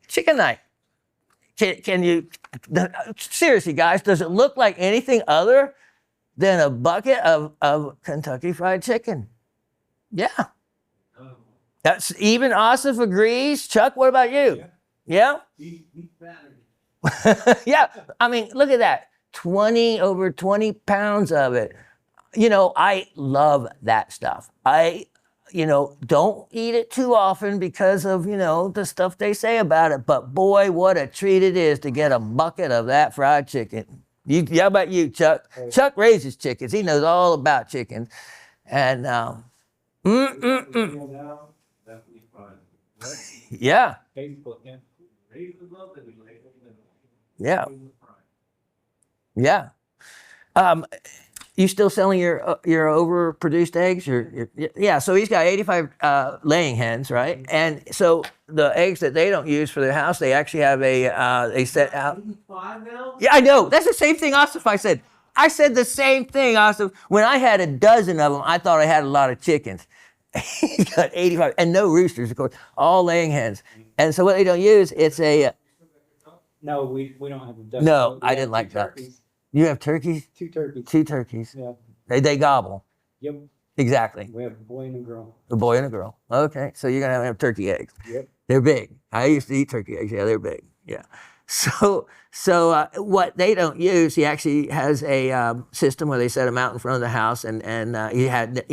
chicken night. Can you, seriously guys, does it look like anything other than a bucket of Kentucky Fried Chicken? Yeah. That's even Asif agrees. Chuck, what about you? Yeah? Yeah, I mean, look at that. Over 20 pounds of it. I love that stuff. Don't eat it too often because of, the stuff they say about it. But boy, what a treat it is to get a bucket of that fried chicken. How about you, Chuck? Hey. Chuck raises chickens. He knows all about chickens. And, yeah. Yeah. Yeah. You still selling your overproduced eggs? Yeah, so he's got 85 laying hens, right? And so the eggs that they don't use for their house, they actually have they set out. 85 now? Yeah, I know. That's the same thing Asif said. I said the same thing, Asif. When I had a dozen of them, I thought I had a lot of chickens. He's got 85, and no roosters, of course, all laying hens. And so what they don't use, it's a... No, we don't have a duck. No, I didn't like ducks. You have turkeys? 2 turkeys. 2 turkeys. Yeah. They gobble. Yep. Exactly. We have a boy and a girl. A boy and a girl. Okay, so you're gonna have turkey eggs. Yep. They're big. I used to eat turkey eggs. Yeah, they're big. Yeah. So what they don't use, he actually has a system where they set them out in front of the house, and he had,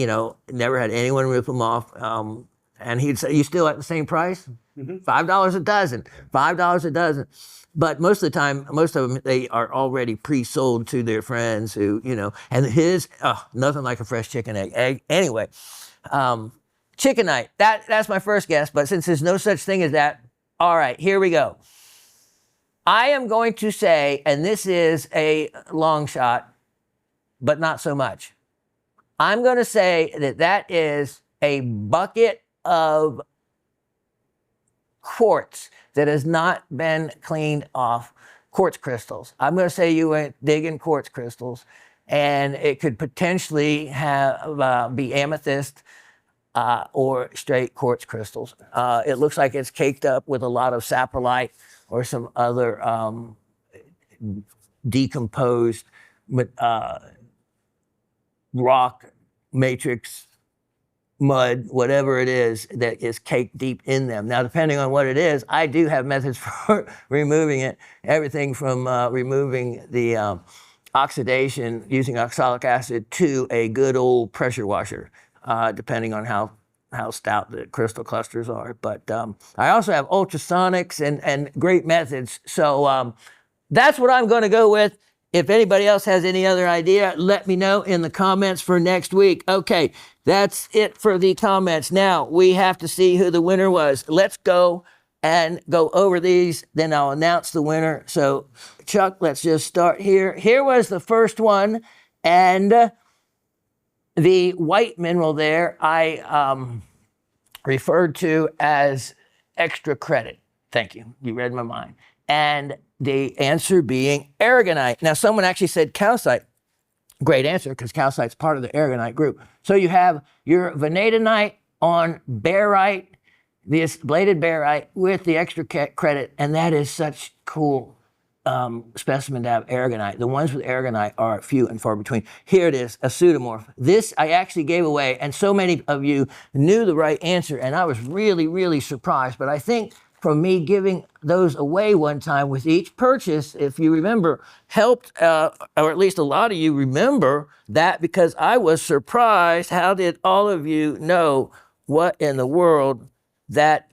never had anyone rip them off. And he'd say, "You still at the same price? $5 a dozen. $5 a dozen." But most of the time, most of them, they are already pre-sold to their friends who, and his, nothing like a fresh chicken egg. Anyway, chicken night, that's my first guess, but since there's no such thing as that, all right, here we go. I am going to say, and this is a long shot, but not so much. I'm going to say that is a bucket of quartz that has not been cleaned off, quartz crystals. I'm going to say you went digging quartz crystals, and it could potentially have be amethyst or straight quartz crystals. It looks like it's caked up with a lot of saprolite or some other decomposed rock, matrix, mud, whatever it is that is caked deep in them. Now, depending on what it is, I do have methods for removing it. Everything from removing the oxidation using oxalic acid to a good old pressure washer, depending on how stout the crystal clusters are. But I also have ultrasonics and great methods. So that's what I'm going to go with. If anybody else has any other idea, let me know in the comments for next week. Okay, that's it for the comments. Now, we have to see who the winner was. Let's go and go over these, then I'll announce the winner. So, Chuck, let's just start here. Here was the first one, and the white mineral there I referred to as extra credit. Thank you. You read my mind. And the answer being aragonite. Now, someone actually said calcite. Great answer, because calcite's part of the aragonite group. So you have your vanadinite on barite, this bladed barite with the extra credit, and that is such cool specimen to have aragonite. The ones with aragonite are few and far between. Here it is, a pseudomorph. This I actually gave away, and so many of you knew the right answer, and I was really, really surprised. But I think from me giving those away one time with each purchase, if you remember, helped, or at least a lot of you remember that, because I was surprised. How did all of you know what in the world that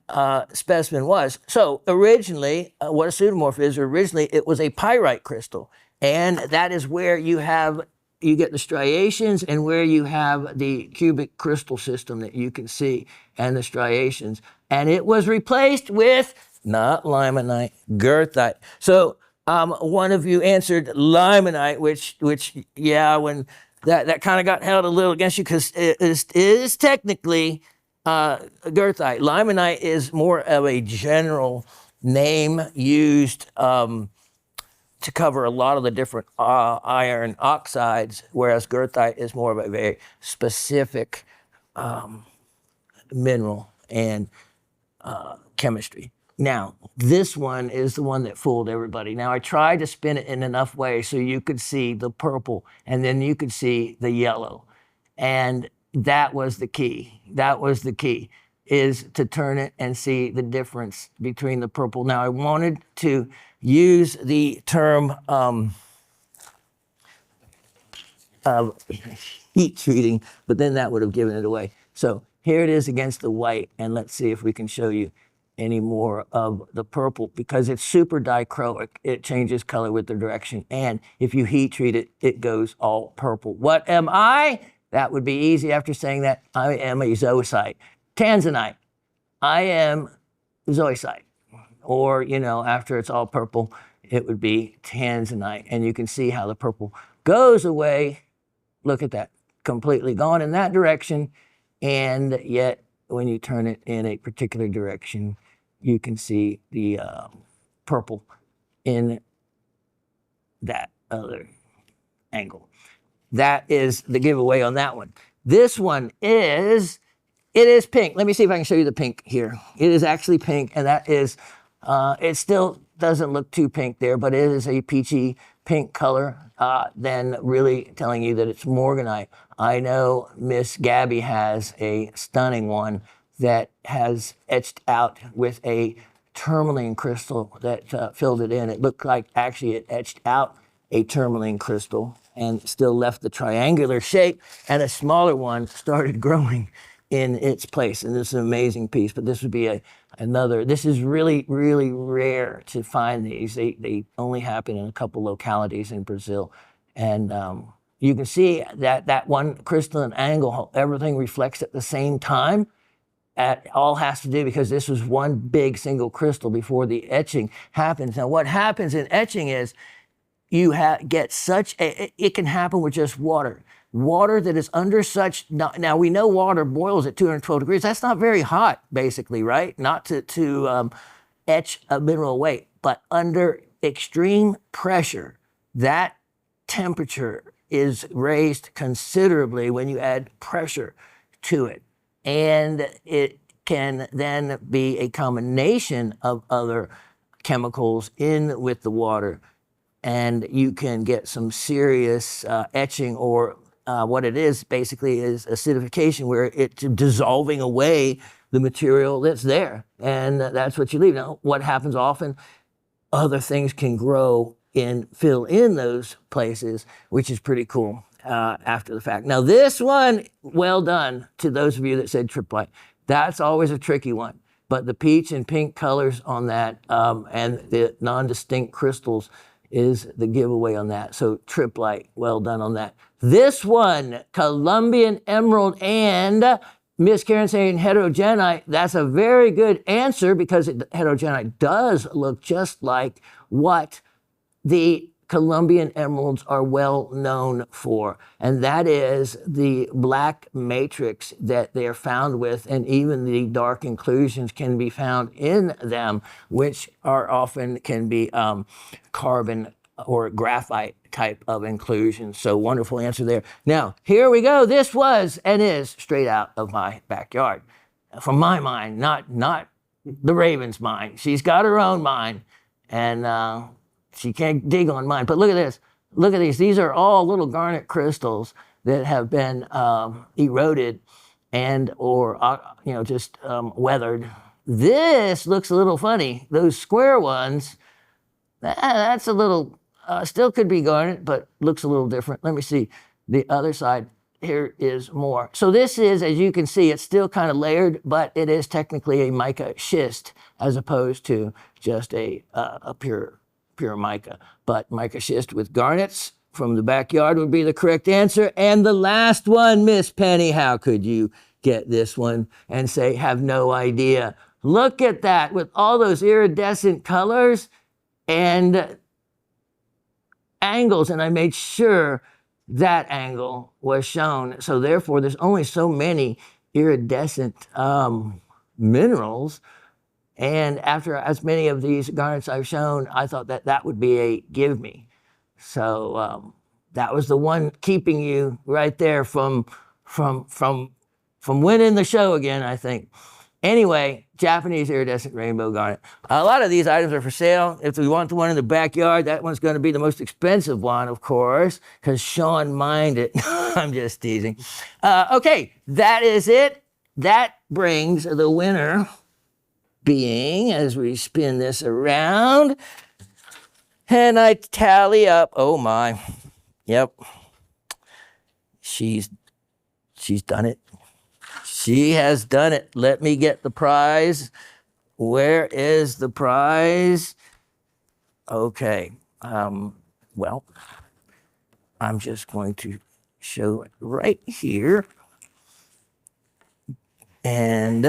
specimen was? So originally, what a pseudomorph is, originally it was a pyrite crystal. And that is where you get the striations, and where you have the cubic crystal system that you can see, and the striations. And it was replaced with, not limonite, goethite. So one of you answered limonite, which yeah, when that kind of got held a little against you, because it is technically goethite. Limonite is more of a general name used to cover a lot of the different iron oxides, whereas goethite is more of a very specific mineral and chemistry. Now, this one is the one that fooled everybody. Now, I tried to spin it in enough ways so you could see the purple, and then you could see the yellow. And that was the key. That was the key, is to turn it and see the difference between the purple. Now, I wanted to use the term heat treating, but then that would have given it away. So here it is against the white, and let's see if we can show you any more of the purple, because it's super dichroic. It changes color with the direction, and if you heat treat it, it goes all purple. What am I? That would be easy after saying that. I am a zoisite. Tanzanite. I am zoisite. Or, after it's all purple, it would be tanzanite. And you can see how the purple goes away. Look at that. Completely gone in that direction. And yet, when you turn it in a particular direction, you can see the purple in that other angle. That is the giveaway on that one. This one is, it is pink. Let me see if I can show you the pink here. It is actually pink, and that is, it still doesn't look too pink there, but it is a peachy pink color, then really telling you that it's morganite. I know Miss Gabby has a stunning one that has etched out with a tourmaline crystal that filled it in. It looked like actually it etched out a tourmaline crystal and still left the triangular shape, and a smaller one started growing in its place. And this is an amazing piece, but this would be another. This is really, really rare to find these. They only happen in a couple localities in Brazil. And you can see that one crystalline angle, how everything reflects at the same time. It all has to do because this was one big single crystal before the etching happens. Now, what happens in etching is you get it can happen with just water. Water that is under such, now we know water boils at 212 degrees. That's not very hot, basically, right? Not to etch a mineral away, but under extreme pressure, that temperature is raised considerably when you add pressure to it. And it can then be a combination of other chemicals in with the water, and you can get some serious etching, or what it is basically is acidification, where it's dissolving away the material that's there, and that's what you leave. Now, what happens often, other things can grow and fill in those places, which is pretty cool after the fact. Now, this one, well done to those of you that said triplite. That's always a tricky one, but the peach and pink colors on that and the non-distinct crystals is the giveaway on that. So triplite, well done on that. This one, Colombian emerald and Miss Karen saying heterogenite. That's a very good answer because heterogenite does look just like what the Colombian emeralds are well known for, and that is the black matrix that they are found with, and even the dark inclusions can be found in them, which are often can be carbon or graphite type of inclusions. So wonderful answer there. Now, here we go. This was and is straight out of my backyard. From my mind, not the Raven's mind. She's got her own mind, and she can't dig on mine. But look at this. Look at these. These are all little garnet crystals that have been eroded and or just weathered. This looks a little funny. Those square ones, that's a little, still could be garnet, but looks a little different. Let me see the other side. Here is more. So this is, as you can see, it's still kind of layered, but it is technically a mica schist as opposed to just a pure mica. But mica schist with garnets from the backyard would be the correct answer. And the last one, Miss Penny, how could you get this one and say, have no idea? Look at that with all those iridescent colors and angles. And I made sure that angle was shown. So therefore, there's only so many iridescent minerals. And after as many of these garnets I've shown, I thought that would be a give me. So that was the one keeping you right there from winning the show again, I think. Anyway, Japanese iridescent rainbow garnet. A lot of these items are for sale. If we want the one in the backyard, that one's going to be the most expensive one, of course, because Shawn mined it. I'm just teasing. Okay, that is it. That brings the winner being, as we spin this around, and I tally up. Oh my, yep, she's done it. She has done it. Let me get the prize. Where is the prize? Okay, well, I'm just going to show it right here, and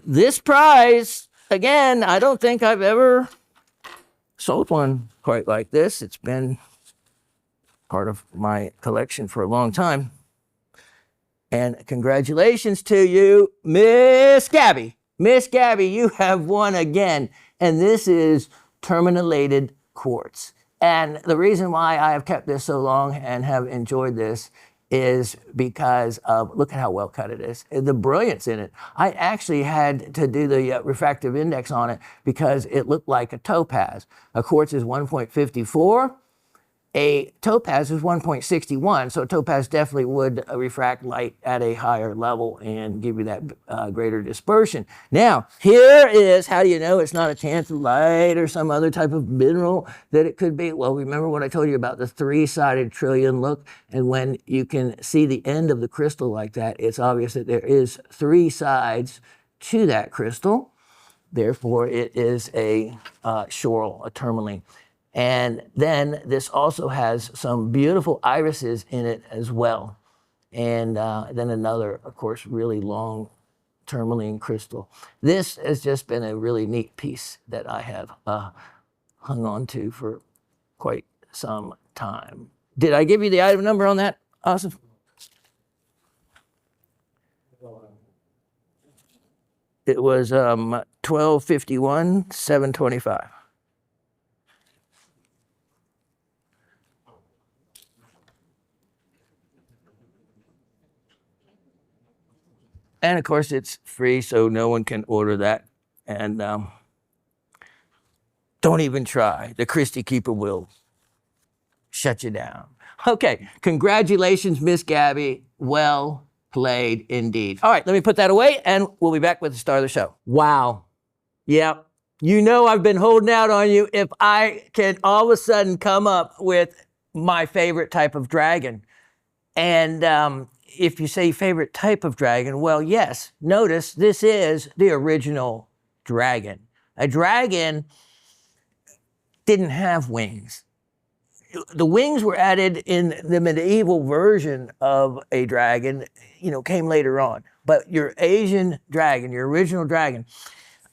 this prize, again, I don't think I've ever sold one quite like this. It's been part of my collection for a long time. And congratulations to you, Miss Gabby. Miss Gabby, you have won again. And this is terminated quartz. And the reason why I have kept this so long and have enjoyed this is because of, look at how well cut it is, the brilliance in it. I actually had to do the refractive index on it because it looked like a topaz. A quartz is 1.54, A topaz is 1.61, so a topaz definitely would refract light at a higher level and give you that greater dispersion. Now, here is how do you know it's not a tantalite or some other type of mineral that it could be? Well, remember what I told you about the three-sided trillion look, and when you can see the end of the crystal like that, it's obvious that there is three sides to that crystal. Therefore, it is a shoral, a tourmaline. And then this also has some beautiful irises in it as well. And then another, of course, really long tourmaline crystal. This has just been a really neat piece that I have hung on to for quite some time. Did I give you the item number on that, Asif? It was 1251 725. And of course, it's free, so no one can order that. And don't even try. The Christie Keeper will shut you down. Okay, congratulations, Miss Gabby. Well played indeed. All right, let me put that away, and we'll be back with the star of the show. Wow. Yep. You know I've been holding out on you if I can all of a sudden come up with my favorite type of dragon. And if you say favorite type of dragon, well, yes, notice this is the original dragon. A dragon didn't have wings. The wings were added in the medieval version of a dragon, came later on. But your Asian dragon, your original dragon,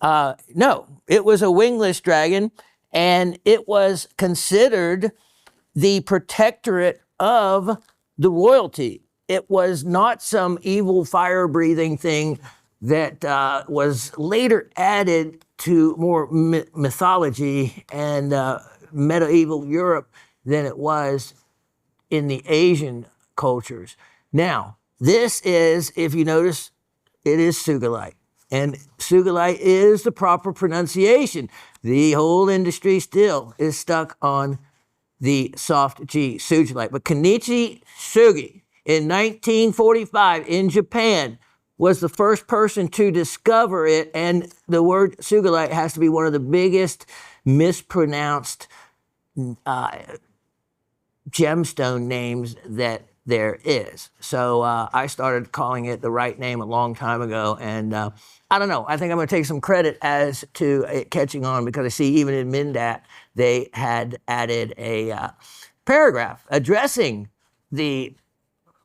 no, it was a wingless dragon, and it was considered the protectorate of the royalty. It was not some evil fire-breathing thing that was later added to more mythology and medieval Europe than it was in the Asian cultures. Now, this is, if you notice, it is Sugilite. And Sugilite is the proper pronunciation. The whole industry still is stuck on the soft G, Sugilite. But Kenichi Sugi in 1945 in Japan was the first person to discover it, and the word Sugilite has to be one of the biggest mispronounced gemstone names that there is. So I started calling it the right name a long time ago, and I don't know, I think I'm going to take some credit as to it catching on, because I see even in Mindat they had added a paragraph addressing the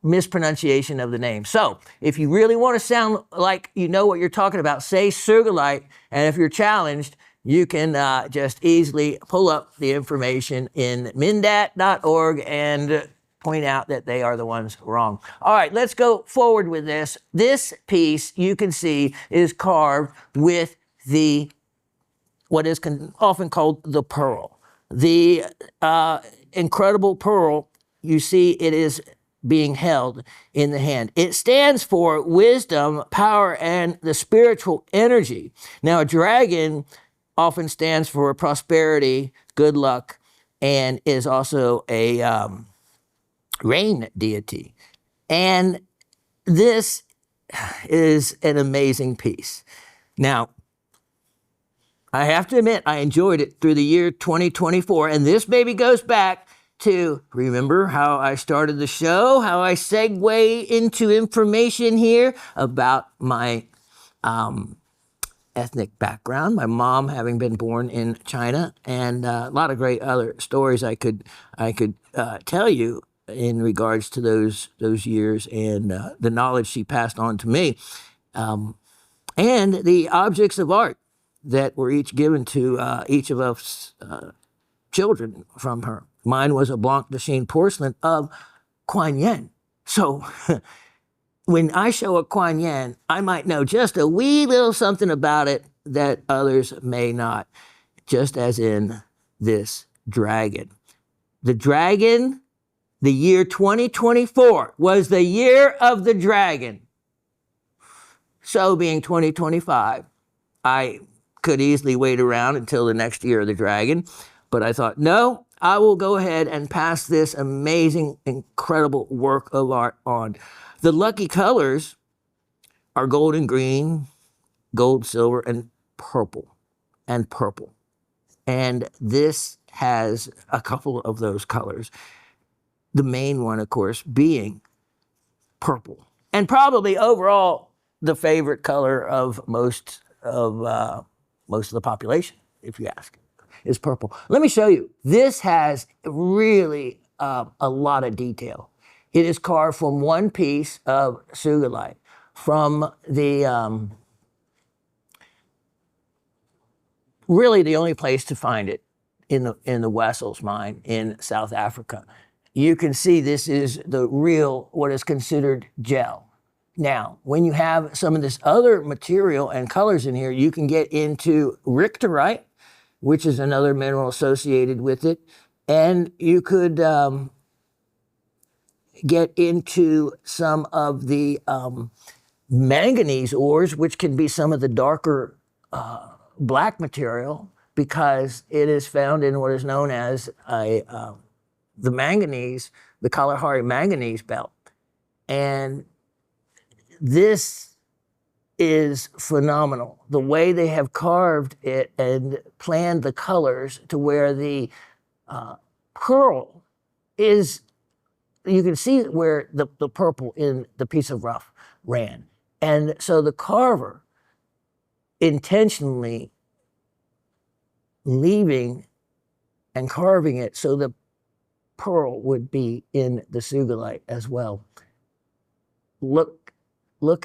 mispronunciation of the name. So if you really want to sound like you know what you're talking about, say Sugilite, and if you're challenged, you can just easily pull up the information in mindat.org and point out that they are the ones wrong. All right, let's go forward with this. This piece, you can see, is carved with the what is often called the pearl. The incredible pearl, you see it is being held in the hand. It stands for wisdom, power, and the spiritual energy. Now, a dragon often stands for prosperity, good luck, and is also a rain deity. And this is an amazing piece. Now, I have to admit, I enjoyed it through the year 2024, and this baby goes back to, remember how I started the show, how I segue into information here about my ethnic background, my mom having been born in China, and a lot of great other stories I could tell you in regards to those years and the knowledge she passed on to me, and the objects of art that were each given to each of us children from her. Mine was a Blanc de Chine porcelain of Kuan Yin. So when I show a Kuan Yin, I might know just a wee little something about it that others may not, just as in this dragon. The dragon, the year 2024, was the year of the dragon. So being 2025, I could easily wait around until the next year of the dragon, but I thought, no, I will go ahead and pass this amazing, incredible work of art on. The lucky colors are gold and green, gold, silver, and purple, and purple. And this has a couple of those colors. The main one, of course, being purple, and probably overall the favorite color of most of the population, if you ask, is purple. Let me show you. This has really a lot of detail. It is carved from one piece of sugilite from the really the only place to find it in the Wessels mine in South Africa. You can see this is the real, what is considered gel. Now, when you have some of this other material and colors in here, you can get into richterite, which is another mineral associated with it, and you could get into some of the manganese ores, which can be some of the darker black material, because it is found in what is known as the manganese, the Kalahari manganese belt. And this is phenomenal. The way they have carved it and planned the colors to where the pearl is, you can see where the purple in the piece of rough ran. And so the carver intentionally leaving and carving it so the pearl would be in the sugilite as well. Look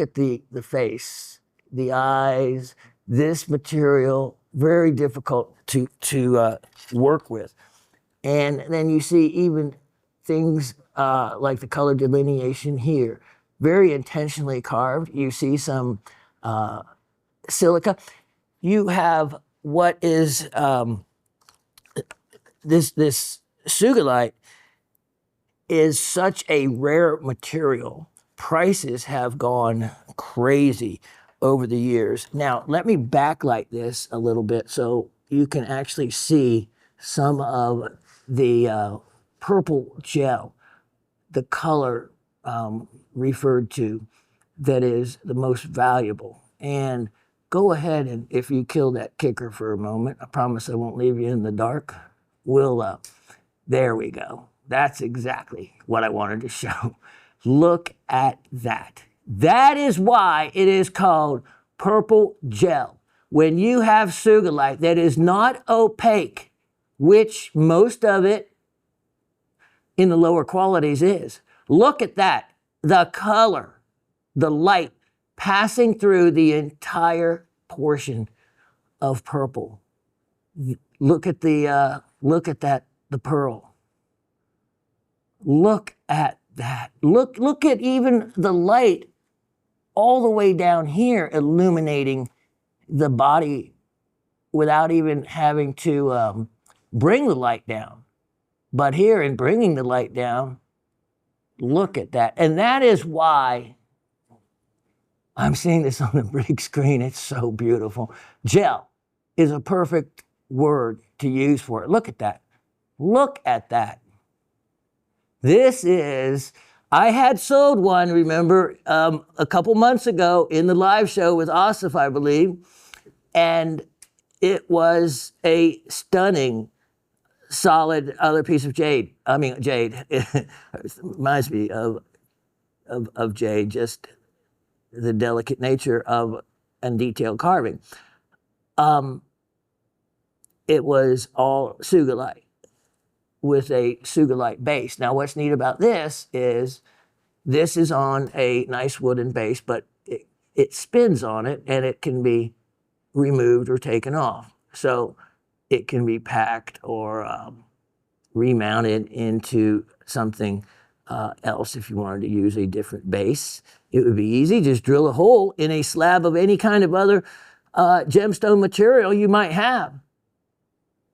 at the face, the eyes. This material, very difficult to work with. And then you see even things like the color delineation here, very intentionally carved. You see some silica. You have what is this sugilite is such a rare material. Prices have gone crazy over the years. Now, let me backlight this a little bit so you can actually see some of the purple gel, the color referred to that is the most valuable. And go ahead, and if you kill that kicker for a moment, I promise I won't leave you in the dark. There we go. That's exactly what I wanted to show. Look at that. That is why it is called purple gel. When you have sugilite that is not opaque, which most of it in the lower qualities is, look at that. The color, the light passing through the entire portion of purple. Look at that, the pearl. Look at that. Look at even the light all the way down here illuminating the body without even having to bring the light down. But here, in bringing the light down, look at that. And that is why I'm seeing this on the big screen. It's so beautiful. Gel is a perfect word to use for it. Look at that. Look at that. This is, I had sold one, remember, a couple months ago in the live show with Asif, I believe, and it was a stunning, solid other piece of jade. I mean, jade. It reminds me of jade, just the delicate nature of and detailed carving. It was all sugilite with a sugilite base. Now, what's neat about this is on a nice wooden base, but it spins on it and it can be removed or taken off. So it can be packed or remounted into something else if you wanted to use a different base. It would be easy. Just drill a hole in a slab of any kind of other gemstone material you might have.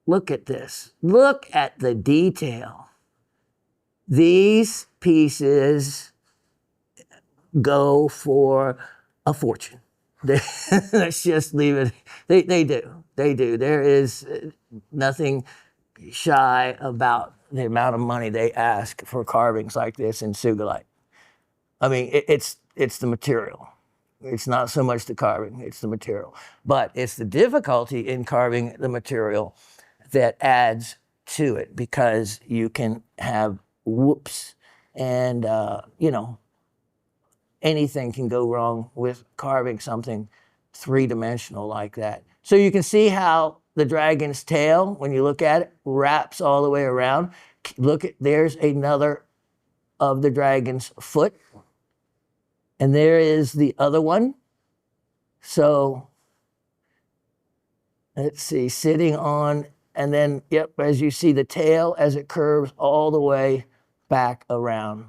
Look at this. Look at the detail. These pieces go for a fortune. Let's just leave it. They do. There is nothing shy about the amount of money they ask for carvings like this in Sugilite. I mean, it's the material. It's not so much the carving, it's the material. But it's the difficulty in carving the material that adds to it, because you can have whoops and, anything can go wrong with carving something three-dimensional like that. So you can see how the dragon's tail, when you look at it, wraps all the way around. Look at, there's another of the dragon's foot. And there is the other one. So let's see, sitting on, and then, yep, as you see the tail as it curves all the way back around.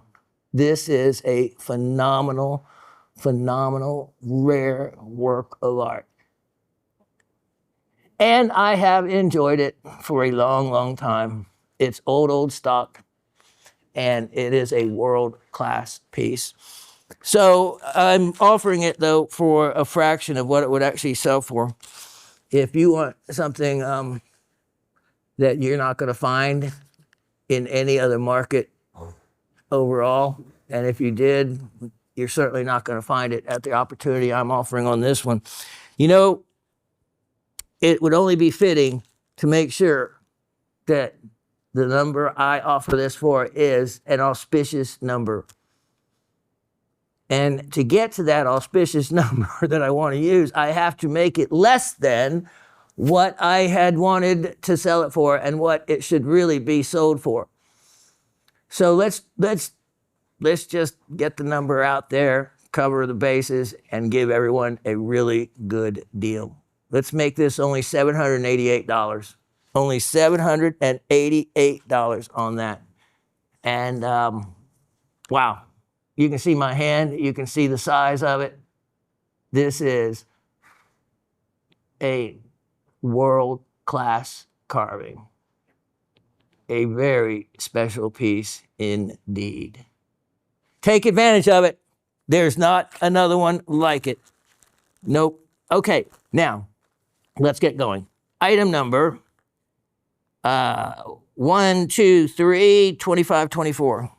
This is a phenomenal, phenomenal, rare work of art. And I have enjoyed it for a long, long time. It's old stock, and it is a world-class piece. So I'm offering it, though, for a fraction of what it would actually sell for. If you want something that you're not going to find in any other market overall, and if you did, you're certainly not going to find it at the opportunity I'm offering on this one. You know, it would only be fitting to make sure that the number I offer this for is an auspicious number. And to get to that auspicious number that I want to use, I have to make it less than what I had wanted to sell it for and what it should really be sold for. So let's just get the number out there, cover the bases, and give everyone a really good deal. Let's make this only $788. Only $788 on that. And wow, you can see my hand, you can see the size of it. This is a world-class carving. A very special piece indeed. Take advantage of it. There's not another one like it. Nope. Okay, now let's get going. Item number 1, 2, 3, 25, 24.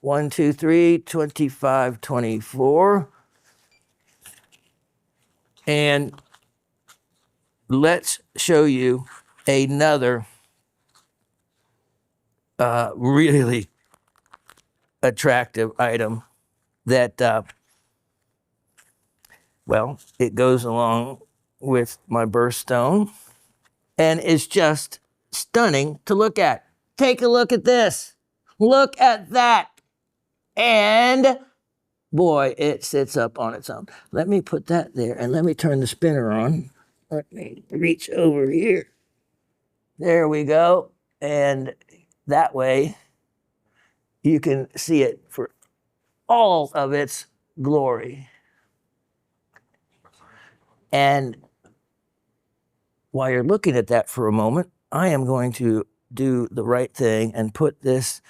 1, 2, 3, 25, 24. And let's show you another really attractive item that, well, it goes along with my birthstone and is just stunning to look at. Take a look at this. Look at that. And boy, it sits up on its own. Let me put that there and let me turn the spinner on. Let me reach over here. There we go. And that way you can see it for all of its glory. And while you're looking at that for a moment, I am going to do the right thing and put this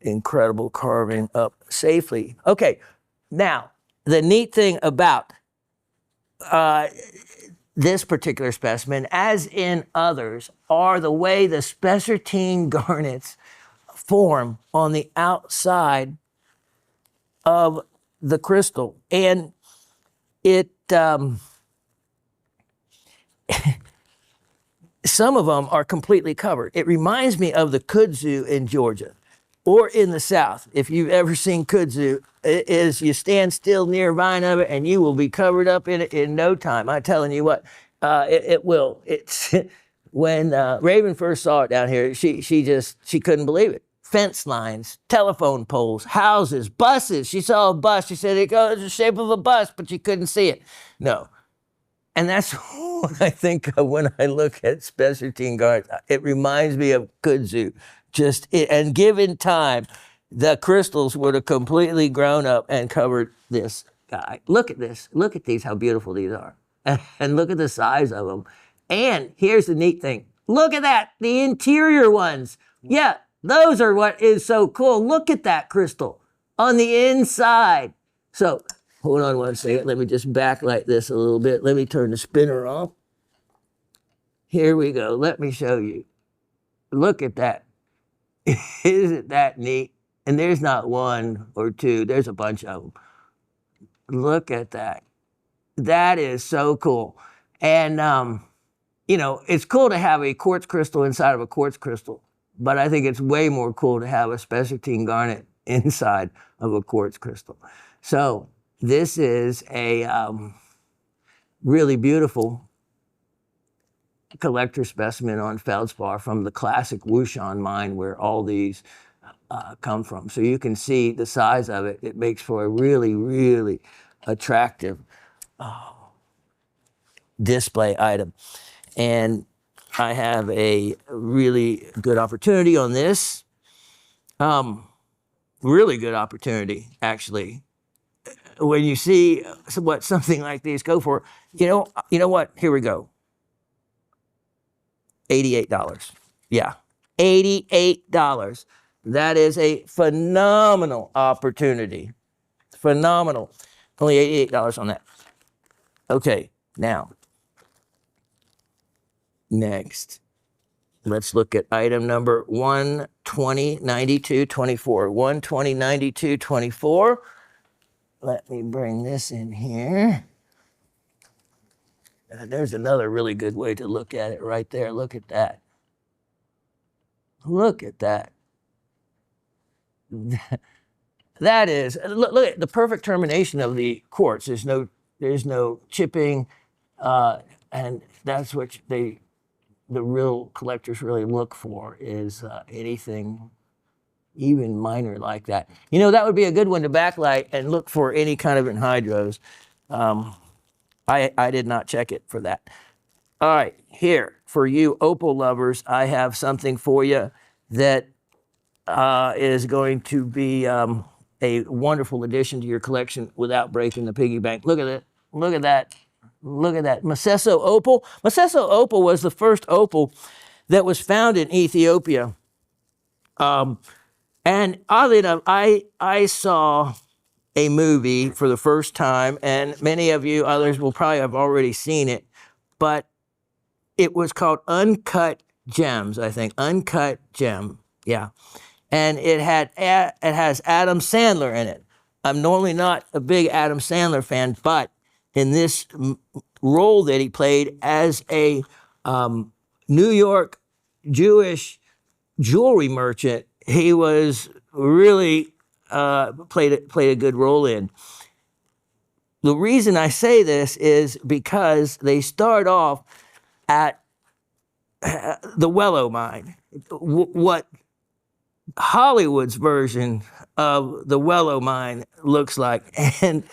incredible carving up safely. Okay, now, the neat thing about this particular specimen, as in others, are the way the spessartine garnets form on the outside of the crystal. And it, some of them are completely covered. It reminds me of the kudzu in Georgia or in the South. If you've ever seen kudzu, it is you stand still near a vine of it and you will be covered up in it in no time. I'm telling you what, it will. It's when Raven first saw it down here, she couldn't believe it. Fence lines, telephone poles, houses, buses. She saw a bus. She said it goes the shape of a bus, but she couldn't see it. No. And that's what I think of when I look at spessartine garnets. It reminds me of kudzu. And given time, the crystals would have completely grown up and covered this guy. Look at this. Look at these, how beautiful these are. And look at the size of them. And here's the neat thing. Look at that, the interior ones. Yeah, those are what is so cool. Look at that crystal on the inside. So hold on one second. Let me just backlight this a little bit. Let me turn the spinner off. Here we go. Let me show you. look at that. Isn't that neat? And there's not one or two, there's a bunch of them. Look at that. That is so cool. And, you know, it's cool to have a quartz crystal inside of a quartz crystal, but I think it's way more cool to have a spessartine garnet inside of a quartz crystal. So this is a really beautiful collector specimen on feldspar from the classic Wushan mine where all these come from. So you can see the size of it. It makes for a really, really attractive display item. And I have a really good opportunity on this. Really good opportunity, actually. When you see what something like these go for, you know what? Here we go. $88. Yeah, $88. That is a phenomenal opportunity. Phenomenal. Only $88 on that. Okay, now, next, let's look at item number 1209224. 1209224. Let me bring this in here. There's another really good way to look at it right there. Look at that. Look at that. That is, look at the perfect termination of the quartz. There's no chipping, and that's what the real collectors really look for is anything even minor like that. You know, that would be a good one to backlight and look for any kind of anhydrous. I did not check it for that. All right, here, for you opal lovers, I have something for you that is going to be a wonderful addition to your collection without breaking the piggy bank. Look at it. Look at that. Look at that. Macesso opal. Macesso opal was the first opal that was found in Ethiopia. And oddly enough, I saw a movie for the first time, and many of you others will probably have already seen it, but it was called Uncut Gems, I think. Uncut Gem, yeah. And it has Adam Sandler in it. I'm normally not a big Adam Sandler fan, but in this role that he played as a New York Jewish jewelry merchant, he was really played a good role in. The reason I say this is because they start off at the Wellow mine. What Hollywood's version of the Wellow mine looks like. And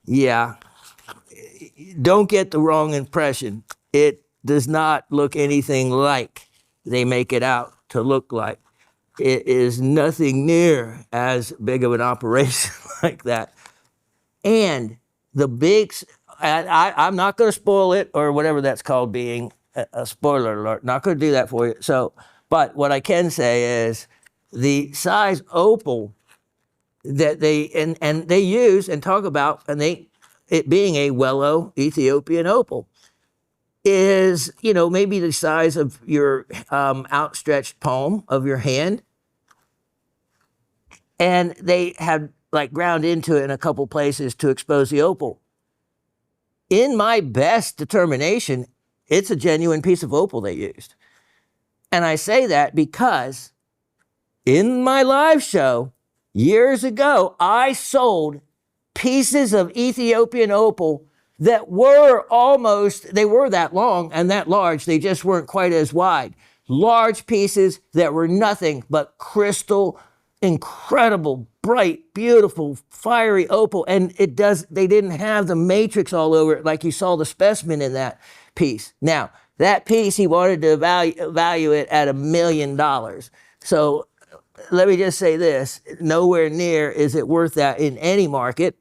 yeah, don't get the wrong impression. It does not look anything like they make it out to look like. It is nothing near as big of an operation like that. And the big, I'm not going to spoil it or whatever that's called, being a spoiler alert. Not going to do that for you. So, but what I can say is the size opal that they and they use and talk about, and it being a Wellow Ethiopian opal, is, you know, maybe the size of your outstretched palm of your hand. And they had like ground into it in a couple places to expose the opal. In my best determination, it's a genuine piece of opal they used. And I say that because in my live show years ago, I sold pieces of Ethiopian opal that were they were that long and that large, they just weren't quite as wide. Large pieces that were nothing but crystal, incredible, bright, beautiful, fiery opal. And they didn't have the matrix all over it like you saw the specimen in that piece. Now, that piece, he wanted to value it at $1 million. So let me just say this, nowhere near is it worth that in any market.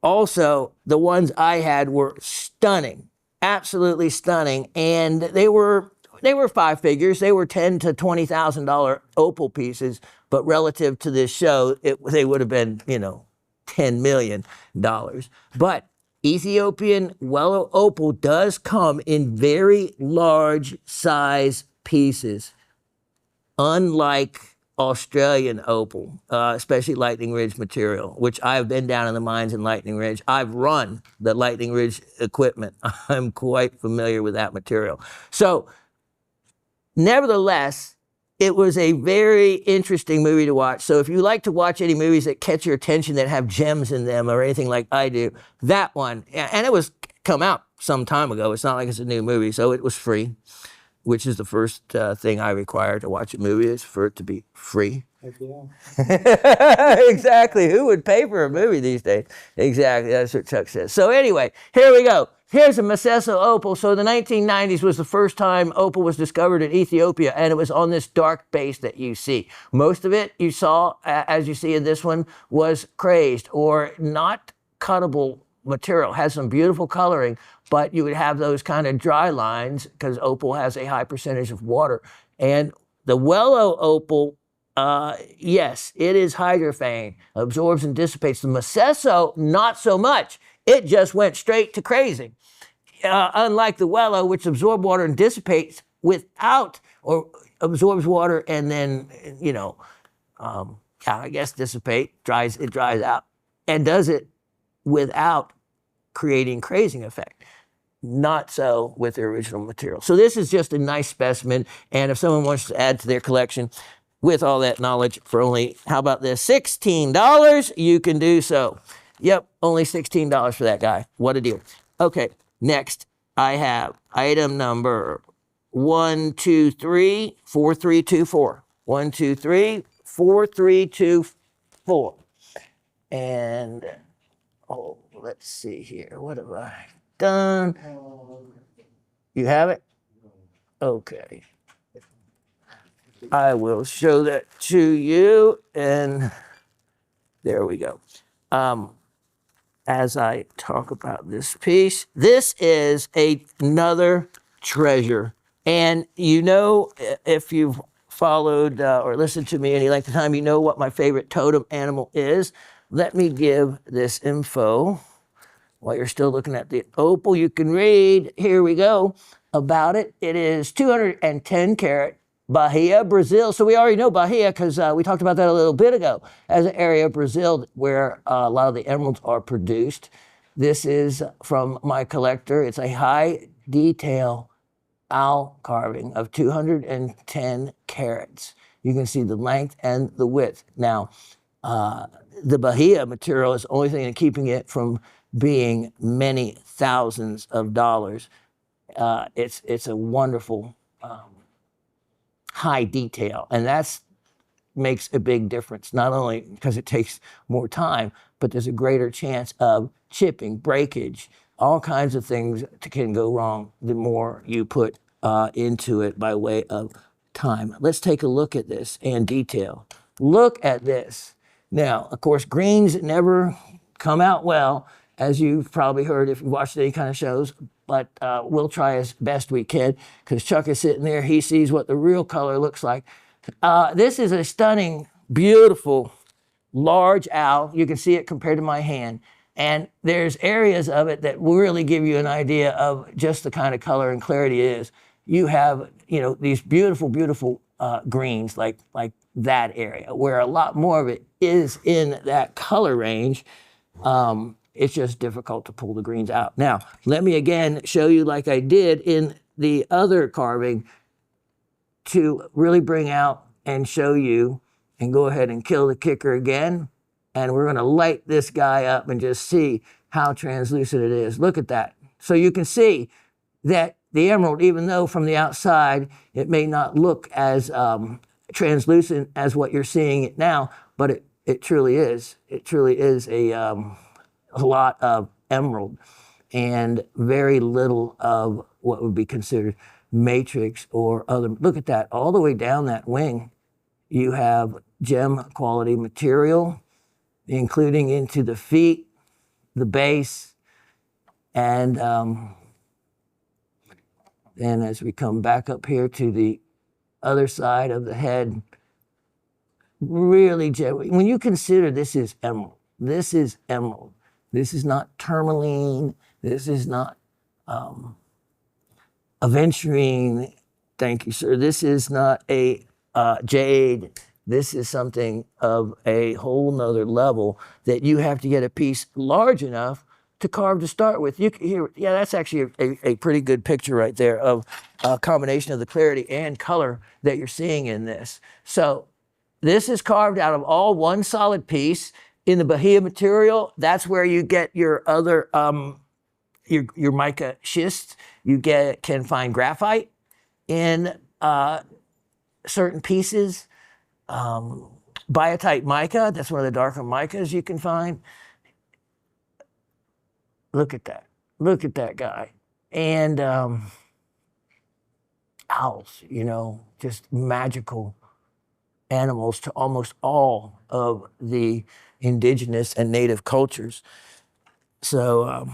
Also, the ones I had were stunning, absolutely stunning, and they were five figures. They were $10,000 to $20,000 opal pieces, but relative to this show, they would have been, $10 million. But Ethiopian Wellow Opal does come in very large size pieces, unlike Australian opal, especially Lightning Ridge material, which I've been down in the mines in Lightning Ridge. I've run the Lightning Ridge equipment. I'm quite familiar with that material. So, nevertheless, it was a very interesting movie to watch. So if you like to watch any movies that catch your attention that have gems in them or anything like I do, that one, and it was come out some time ago. It's not like it's a new movie, so it was free, which is the first thing I require to watch a movie is for it to be free. Heck yeah. Exactly. Who would pay for a movie these days? Exactly. That's what Chuck says. So anyway, here we go. Here's a Maseso opal. So the 1990s was the first time opal was discovered in Ethiopia, and it was on this dark base that you see. Most of it you saw, as you see in this one, was crazed or not cuttable material. Has some beautiful coloring, but you would have those kind of dry lines because opal has a high percentage of water. And the Wellow opal, yes, it is hydrophane, absorbs and dissipates. The Maseso, not so much. It just went straight to crazy. Unlike the Wellow, which absorbs water and dissipates without, or absorbs water and then, I guess dissipate, it dries out, and does it without creating crazing effect. Not so with the original material. So this is just a nice specimen, and if someone wants to add to their collection with all that knowledge for only, how about this, $16, you can do so. Yep, only $16 for that guy. What a deal. Okay, next I have item number 1234324. 1234324. And let's see here. What have I done? You have it? Okay. I will show that to you, and there we go. As I talk about this piece, this is another treasure. And if you've followed or listened to me any length of time, you know what my favorite totem animal is. Let me give this info. While you're still looking at the opal, you can read, here we go, about it. It is 210 carat, Bahia, Brazil. So we already know Bahia because we talked about that a little bit ago as an area of Brazil where a lot of the emeralds are produced. This is from my collector. It's a high detail owl carving of 210 carats. You can see the length and the width. Now, the Bahia material is the only thing keeping it from being many thousands of dollars. It's a wonderful high detail, and that's makes a big difference, not only because it takes more time, but there's a greater chance of chipping, breakage, all kinds of things can go wrong the more you put into it by way of time. Let's take a look at this in detail. Look at this. Now, of course, greens never come out well, as you've probably heard if you watched any kind of shows, but we'll try as best we can because Chuck is sitting there. He sees what the real color looks like. This is a stunning, beautiful, large owl. You can see it compared to my hand. And there's areas of it that will really give you an idea of just the kind of color and clarity it is. You have, these beautiful, beautiful greens like that area, where a lot more of it is in that color range. It's just difficult to pull the greens out. Now, let me again show you like I did in the other carving to really bring out and show you, and go ahead and kill the kicker again. And we're gonna light this guy up and just see how translucent it is. Look at that. So you can see that the emerald, even though from the outside it may not look as translucent as what you're seeing it now, but it truly is. It truly is a lot of emerald and very little of what would be considered matrix or other. Look at that, all the way down that wing. You have gem quality material, including into the feet, the base, and then as we come back up here to the other side of the head, really gem. When you consider this is emerald, This is not tourmaline. This is not aventurine. Thank you, sir. This is not a jade. This is something of a whole nother level that you have to get a piece large enough to carve to start with. You can hear, yeah, that's actually a pretty good picture right there of a combination of the clarity and color that you're seeing in this. So this is carved out of all one solid piece in the Bahia material. That's where you get your other your mica schist. You can find graphite in certain pieces. Biotite mica, that's one of the darker micas you can find. Look at that. Look at that guy. And owls, you know, just magical animals to almost all of the indigenous and native cultures. So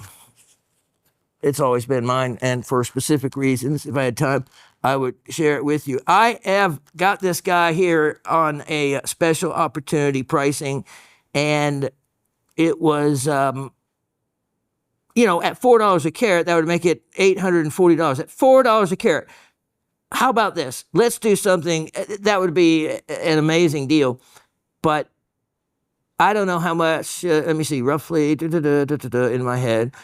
it's always been mine, and for specific reasons, if I had time, I would share it with you. I have got this guy here on a special opportunity pricing, and it was, you know, at $4 a carat, that would make it $840. At $4 a carat. How about this? Let's do something, that would be an amazing deal, but I don't know how much, let me see, roughly in my head.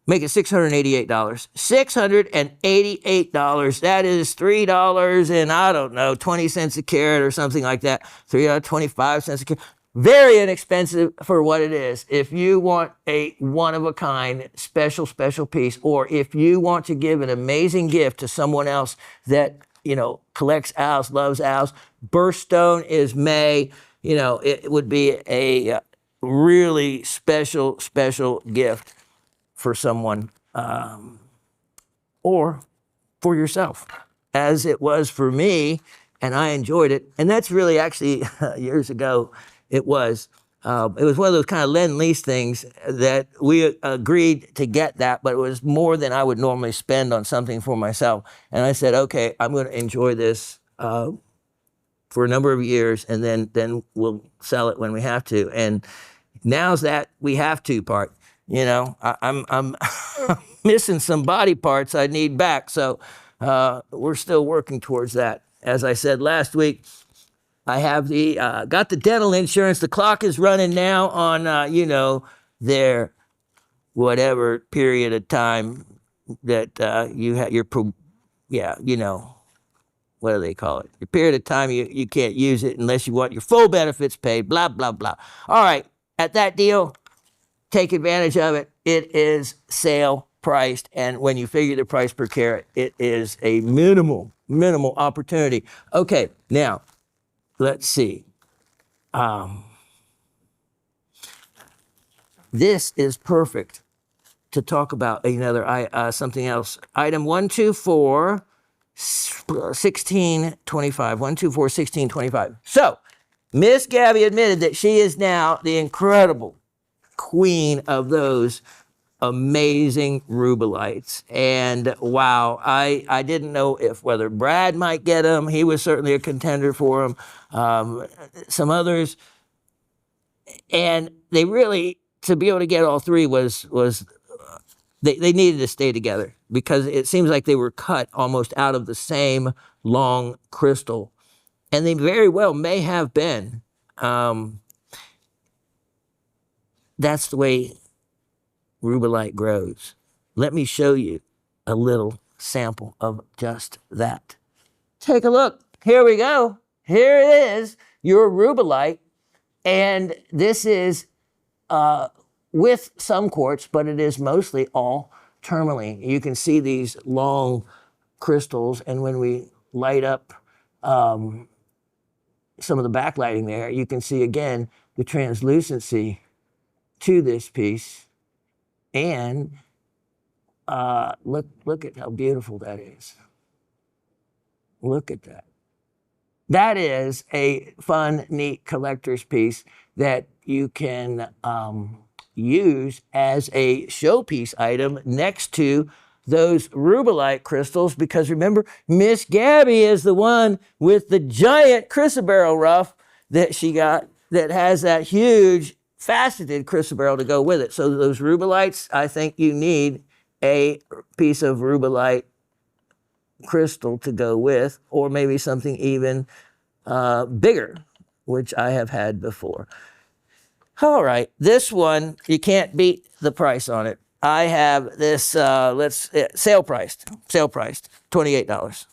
Make it $688. $688. That is $3 and I don't know, 20 cents a carat or something like that. $3.25 a carat. Very inexpensive for what it is. If you want a one-of-a-kind, special piece, or if you want to give an amazing gift to someone else that, you know, collects owls, loves owls, birthstone is May. You know, it would be a really special gift for someone, or for yourself, as it was for me, and I enjoyed it. And that's really actually years ago. It was one of those kind of lend-lease things that we agreed to get that, but it was more than I would normally spend on something for myself. And I said, okay, I'm going to enjoy this for a number of years, and then we'll sell it when we have to. And now's that we have to part. You know, I'm missing some body parts I need back, so we're still working towards that. As I said last week, I have got the dental insurance. The clock is running now on you know, their whatever period of time that you have you know, what do they call it? Your period of time you can't use it unless you want your full benefits paid. Blah blah blah. All right, at that deal. Take advantage of it. It is sale priced, and when you figure the price per carat, it is a minimal opportunity. Okay, now let's see. This is perfect to talk about another something else. Item 124 1625. 124 1625. So, Miss Gabby admitted that she is now the incredible queen of those amazing rubelites. And wow, I didn't know whether Brad might get them. He was certainly a contender for them. Some others, and they really, to be able to get all three was they needed to stay together, because it seems like they were cut almost out of the same long crystal, and they very well may have been. That's the way rubelite grows. Let me show you a little sample of just that. Take a look. Here we go. Here it is, your rubelite. And this is with some quartz, but it is mostly all tourmaline. You can see these long crystals, and when we light up some of the backlighting there, you can see again the translucency to this piece. And look at how beautiful that is. Look at that. That is a fun, neat collector's piece that you can use as a showpiece item next to those rubelite crystals, because remember, Miss Gabby is the one with the giant chrysoberyl ruff that she got that has that huge faceted chrysoberyl to go with it. So those rubellites, I think you need a piece of rubellite crystal to go with, or maybe something even bigger, which I have had before. All right, this one, you can't beat the price on it. I have this, sale priced, $28.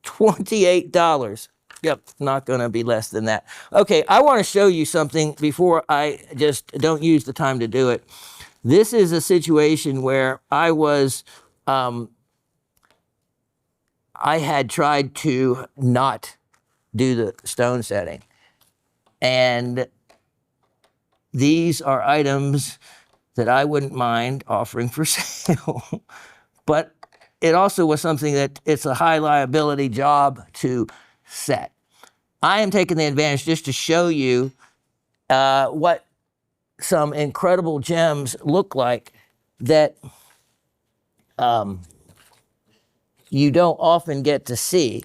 $28. Yep, not gonna be less than that. Okay, I wanna show you something before I just don't use the time to do it. This is a situation where I had tried to not do the stone setting. And these are items that I wouldn't mind offering for sale. But it also was something that it's a high liability job to set. I am taking the advantage just to show you what some incredible gems look like that you don't often get to see.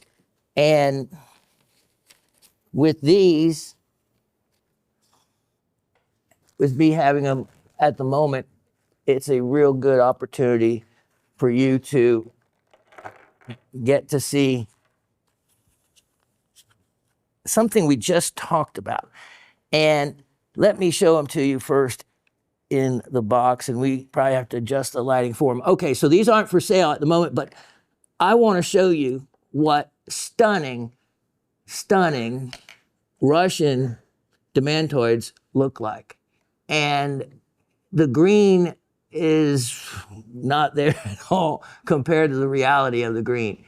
And with these, with me having them at the moment, it's a real good opportunity for you to get to see something we just talked about. And let me show them to you first in the box, and we probably have to adjust the lighting for them. Okay, so these aren't for sale at the moment, but I want to show you what stunning Russian demantoids look like. And the green is not there at all compared to the reality of the green.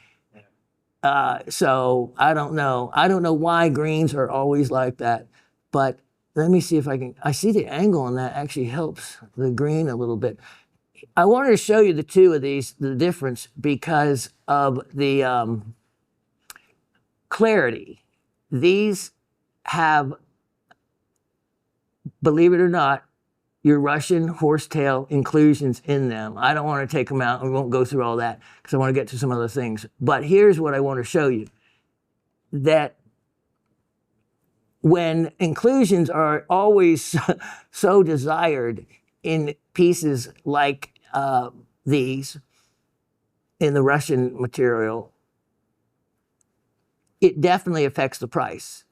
So I don't know. I don't know why greens are always like that, but let me see if I see the angle on that actually helps the green a little bit. I wanted to show you the two of these, the difference, because of the clarity. These have, believe it or not, your Russian horsetail inclusions in them. I don't want to take them out. We won't go through all that because I want to get to some other things. But here's what I want to show you. That when inclusions are always so desired in pieces like these, in the Russian material, it definitely affects the price.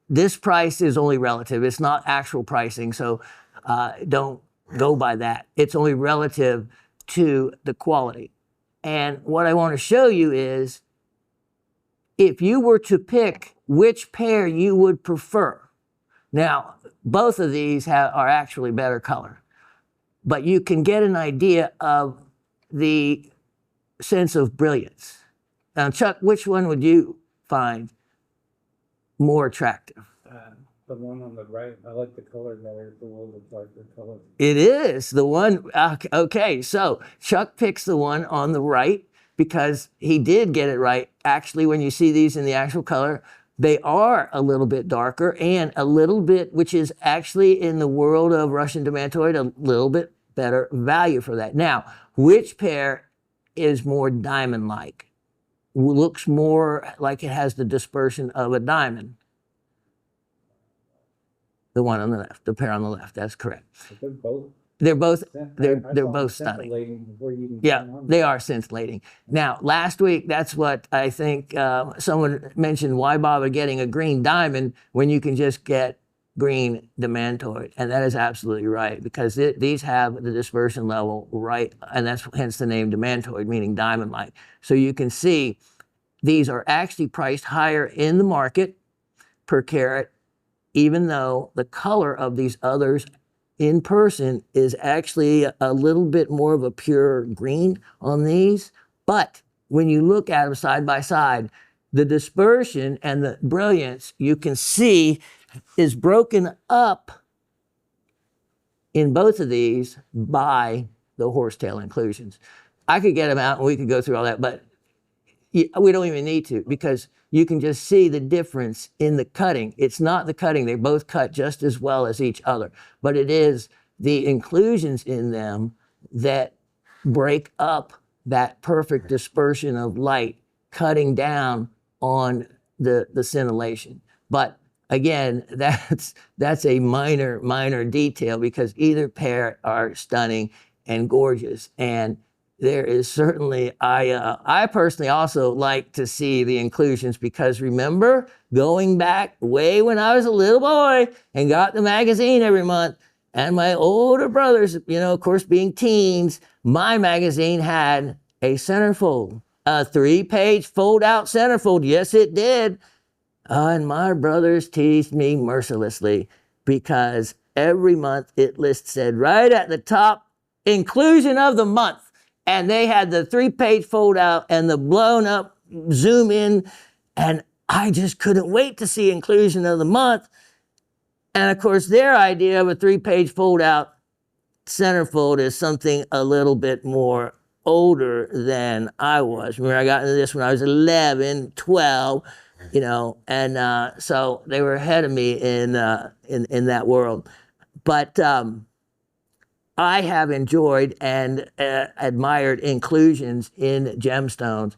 This price is only relative. It's not actual pricing, so don't go by that. It's only relative to the quality. And what I want to show you is, if you were to pick which pair you would prefer. Now, both of these are actually better color, but you can get an idea of the sense of brilliance. Now, Chuck, which one would you find more attractive? The one on the right, I like the color better, the one with darker color. It is the one. Okay, so Chuck picks the one on the right because he did get it right. Actually, when you see these in the actual color, they are a little bit darker and a little bit, which is actually in the world of Russian demantoid, a little bit better value for that. Now, which pair is more diamond-like? Looks more like it has the dispersion of a diamond. The one on the left, the pair on the left, that's correct. They're both. They're both stunning. Yeah, they are scintillating. Now, last week, that's what I think someone mentioned, why bother getting a green diamond when you can just get green demantoid? And that is absolutely right, because these have the dispersion level right, and that's hence the name demantoid, meaning diamond-like. So you can see these are actually priced higher in the market per carat, even though the color of these others in person is actually a little bit more of a pure green on these. But when you look at them side by side, the dispersion and the brilliance you can see is broken up in both of these by the horsetail inclusions. I could get them out and we could go through all that, but we don't even need to, because you can just see the difference in the cutting. It's not the cutting. They both cut just as well as each other, but it is the inclusions in them that break up that perfect dispersion of light, cutting down on the scintillation. But again, that's a minor detail because either pair are stunning and gorgeous. And there is certainly I personally also like to see the inclusions because remember going back way when I was a little boy and got the magazine every month, and my older brothers, of course, being teens, my magazine had a centerfold, a 3-page fold-out centerfold. Yes, it did. And my brothers teased me mercilessly because every month said right at the top, inclusion of the month. And they had the 3-page fold out and the blown up zoom in. And I just couldn't wait to see inclusion of the month. And of course, their idea of a 3-page fold out centerfold is something a little bit more older than I was. Remember, I got into this when I was 11, 12, and so they were ahead of me in that world. But I have enjoyed and admired inclusions in gemstones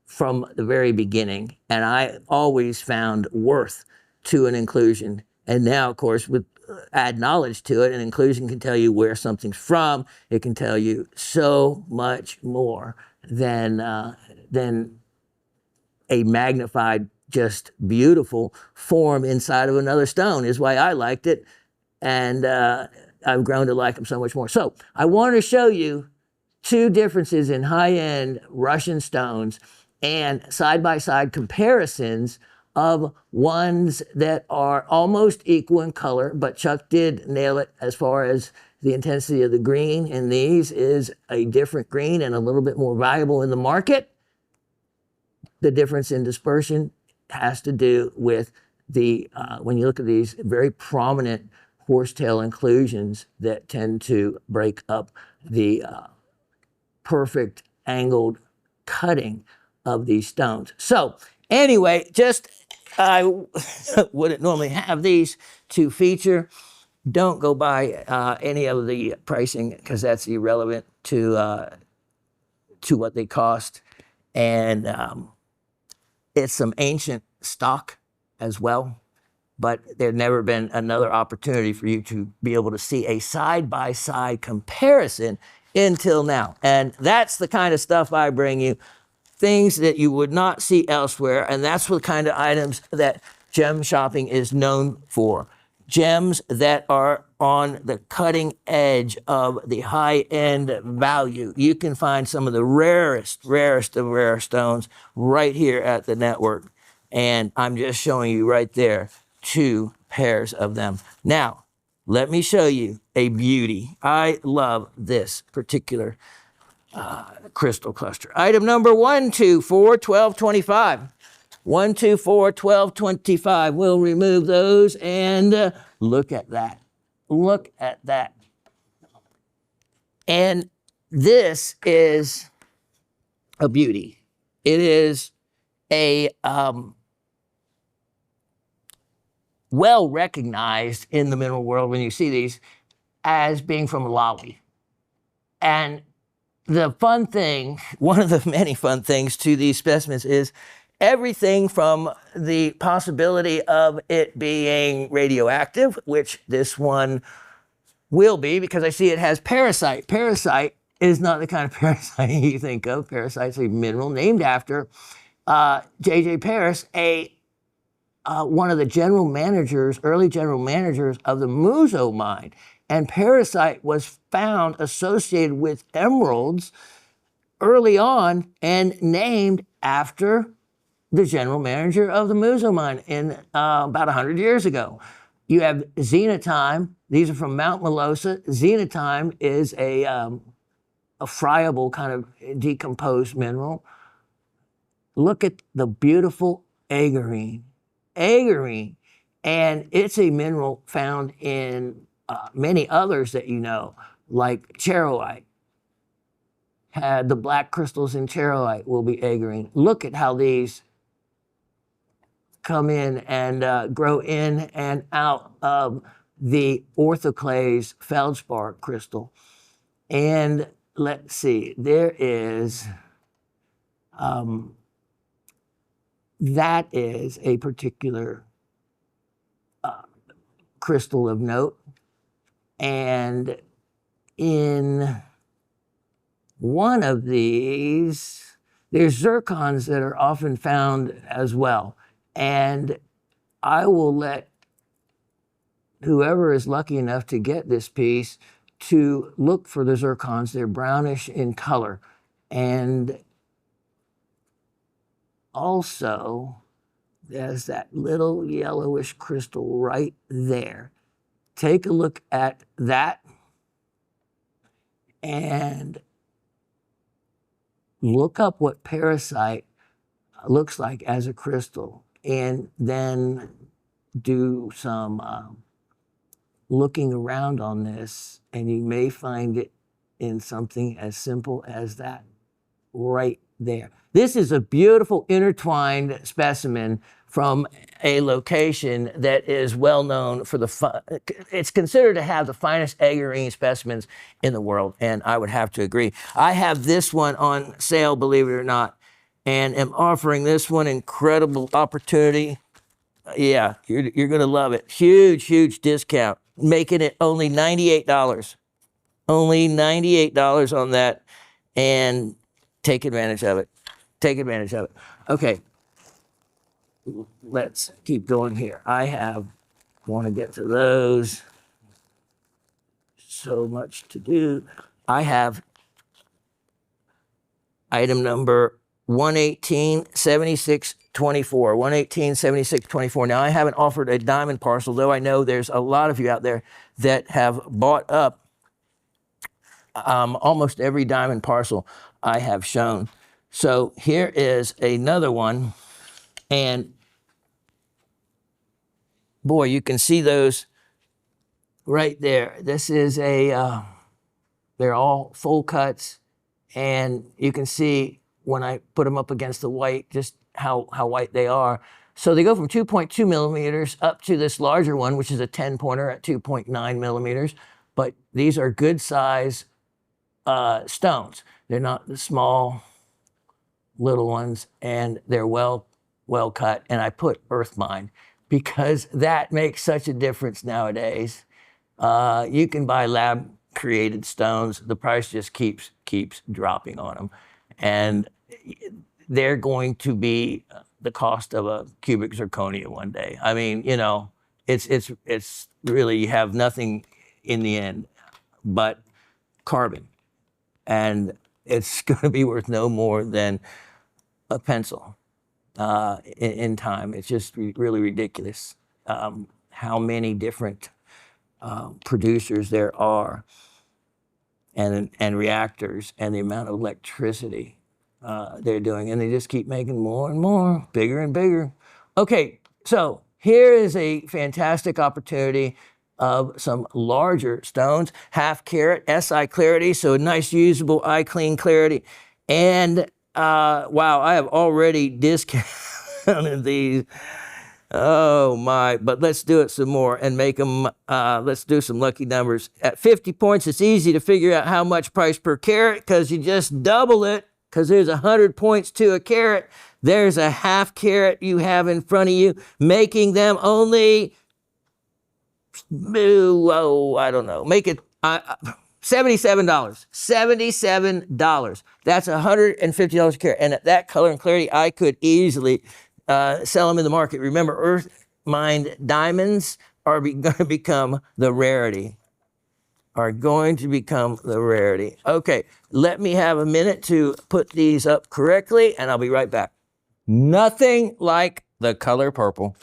from the very beginning, and I always found worth to an inclusion. And now, of course, with add knowledge to it, an inclusion can tell you where something's from. It can tell you so much more than a magnified, just beautiful form inside of another stone. Is why I liked it, and I've grown to like them so much more. So I want to show you two differences in high-end Russian stones and side-by-side comparisons of ones that are almost equal in color, but Chuck did nail it as far as the intensity of the green, and these is a different green and a little bit more valuable in the market. The difference in dispersion has to do with the, when you look at these very prominent horsetail inclusions that tend to break up the perfect angled cutting of these stones. So anyway, I wouldn't normally have these to feature. Don't go by any of the pricing because that's irrelevant to what they cost. And it's some ancient stock as well, but there's never been another opportunity for you to be able to see a side-by-side comparison until now. And that's the kind of stuff I bring you, things that you would not see elsewhere, and that's what kind of items that gem shopping is known for. Gems that are on the cutting edge of the high-end value. You can find some of the rarest of rare stones right here at the network. And I'm just showing you right there 2 pairs of them. Now, let me show you a beauty. I love this particular crystal cluster. Item number 1241225. 1241225. We'll remove those and look at that. Look at that. And this is a beauty. It is a well recognized in the mineral world when you see these as being from Lolly. And the fun thing, one of the many fun things to these specimens is everything from the possibility of it being radioactive, which this one will be because I see it has parasite. Parasite is not the kind of parasite you think of. Parasite's a mineral named after J.J. Paris, one of the early general managers of the Muzo mine. And parasite was found associated with emeralds early on and named after the general manager of the Muzo mine in about 100 years ago. You have xenotime. These are from Mount Melosa. Xenotime is a friable kind of decomposed mineral. Look at the beautiful agarine. Agarine. And it's a mineral found in many others that you know, like charoite. The black crystals in charoite will be agarine. Look at how these come in and grow in and out of the orthoclase feldspar crystal. And let's see, there is, that is a particular crystal of note. And in one of these, there's zircons that are often found as well. And I will let whoever is lucky enough to get this piece to look for the zircons. They're brownish in color. And also, there's that little yellowish crystal right there. Take a look at that and look up what parasite looks like as a crystal, and then do some looking around on this, and you may find it in something as simple as that right there. This is a beautiful intertwined specimen from a location that is well known for it's considered to have the finest agarine specimens in the world, and I would have to agree. I have this one on sale, believe it or not, and am offering this one incredible opportunity. Yeah, you're gonna love it. Huge discount, making it only $98. Only $98 on that, and take advantage of it. Take advantage of it. Okay, let's keep going here. Want to get to those. So much to do. I have item number 1187624. 1187624. Now, I haven't offered a diamond parcel, though I know there's a lot of you out there that have bought up almost every diamond parcel I have shown. So here is another one, and boy, you can see those right there. This is they're all full cuts, and you can see when I put them up against the white, just how white they are. So they go from 2.2 millimeters up to this larger one, which is a 10-pointer at 2.9 millimeters. But these are good size stones. They're not the small little ones, and they're well cut. And I put earth mine because that makes such a difference nowadays. You can buy lab created stones. The price just keeps dropping on them, and they're going to be the cost of a cubic zirconia one day. I mean, it's really, you have nothing in the end but carbon, and it's going to be worth no more than a pencil in time. It's just really ridiculous how many different producers there are, and reactors, and the amount of electricity they're doing, and they just keep making more and more, bigger and bigger. Okay, so here is a fantastic opportunity of some larger stones, 1/2 carat SI clarity, so a nice usable eye clean clarity. And wow, I have already discounted these. Oh my, but let's do it some more and make them, let's do some lucky numbers. At 50 points, it's easy to figure out how much price per carat because you just double it, because there's 100 points to a carat. There's a 1/2 carat you have in front of you, making them only, I don't know, make it $77. $77. That's $150 a carat. And at that color and clarity, I could easily sell them in the market. Remember, earth mined diamonds are going to become the rarity. Okay, let me have a minute to put these up correctly, and I'll be right back. Nothing like the color purple.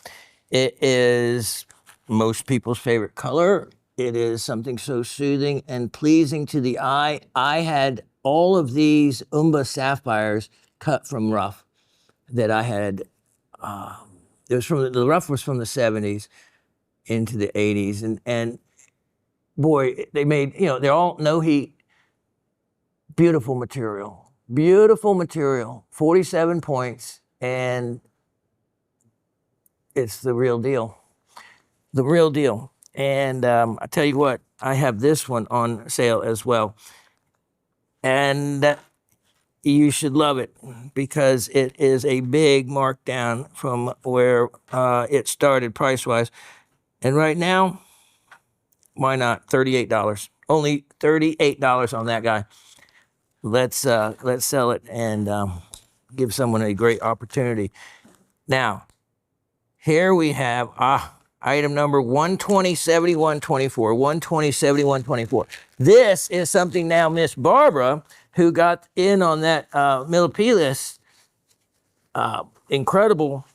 It is most people's favorite color. It is something so soothing and pleasing to the eye. I had all of these Umba sapphires cut from rough that I had. It was from the rough was from the 70s into the 80s, and boy, they made, they're all no heat, beautiful material, 47 points, and it's the real deal. And I tell you what, I have this one on sale as well, and you should love it because it is a big markdown from where it started price-wise. And right now, Why not? $38. Only $38 on that guy. Let's sell it and give someone a great opportunity. Now, here we have item number 1207124. 1207124. This is something now Miss Barbara, who got in on that Millepilus incredible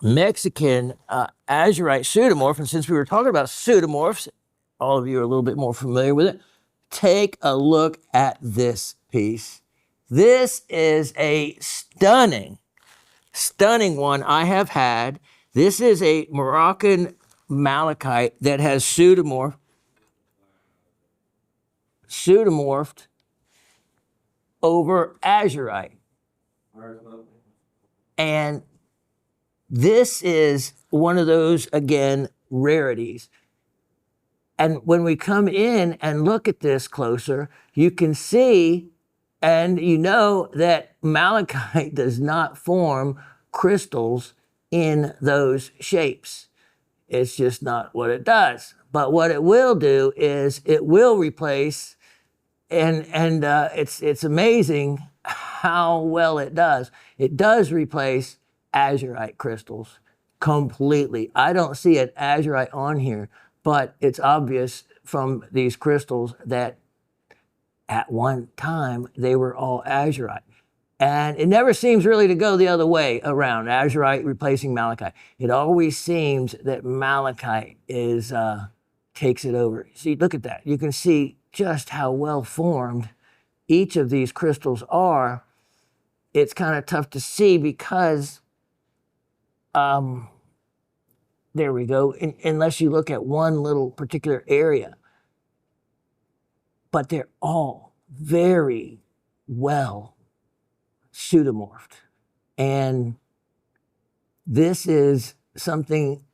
Mexican azurite pseudomorph. And since we were talking about pseudomorphs, all of you are a little bit more familiar with it. Take a look at this piece. This is a stunning one I have had. This is a Moroccan malachite that has pseudomorphed over azurite. And this is one of those, again, rarities. And when we come in and look at this closer, you can see and you know that malachite does not form crystals in those shapes. It's just not what it does. But what it will do is it will replace, and it's amazing how well it does. It does replace azurite crystals completely. I don't see an azurite on here, but it's obvious from these crystals that at one time they were all azurite. And it never seems really to go the other way around, azurite replacing malachite. It always seems that malachite is takes it over. See, look at that. You can see just how well formed each of these crystals are. It's kind of tough to see because there we go, unless you look at one little particular area. But they're all very well pseudomorphed. And this is something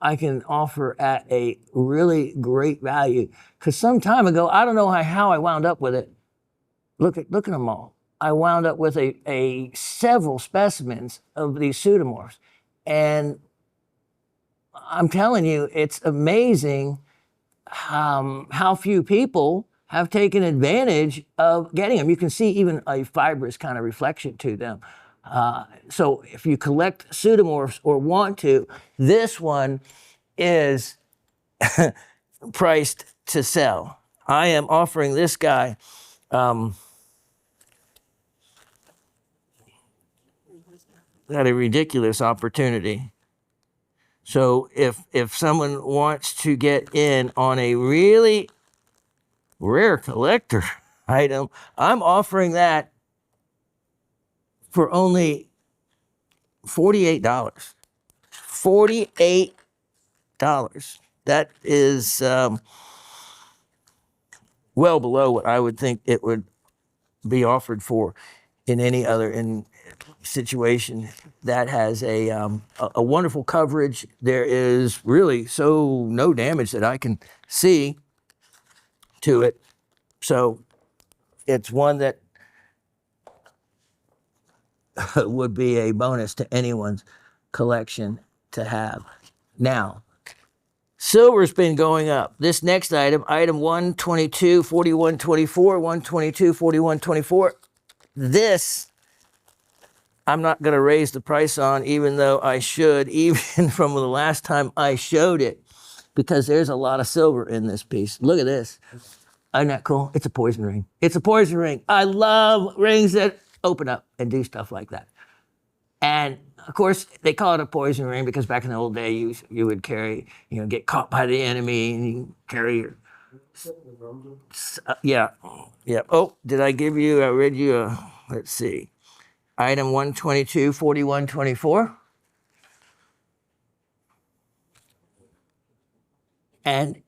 I can offer at a really great value. Because some time ago, I don't know how I wound up with it. Look at them all. I wound up with a several specimens of these pseudomorphs. And I'm telling you, it's amazing how few people have taken advantage of getting them. You can see even a fibrous kind of reflection to them. So if you collect pseudomorphs or want to, this one is priced to sell. I am offering this guy at a ridiculous opportunity. So if someone wants to get in on a really rare collector item, I'm offering that for only $48. $48. That is well below what I would think it would be offered for in any other situation that has a wonderful coverage. There is really no damage that I can see to it. So it's one that would be a bonus to anyone's collection to have. Now, silver's been going up. This next item 1224124, 1224124. This I'm not going to raise the price on, even though I should, even from the last time I showed it, because there's a lot of silver in this piece. Look at this. Isn't that cool? It's a poison ring. It's a poison ring. I love rings that open up and do stuff like that. And of course, they call it a poison ring because back in the old day, you would carry, get caught by the enemy and you carry your. Yeah. Oh, did I give you? I read you. Let's see. Item 1224124. And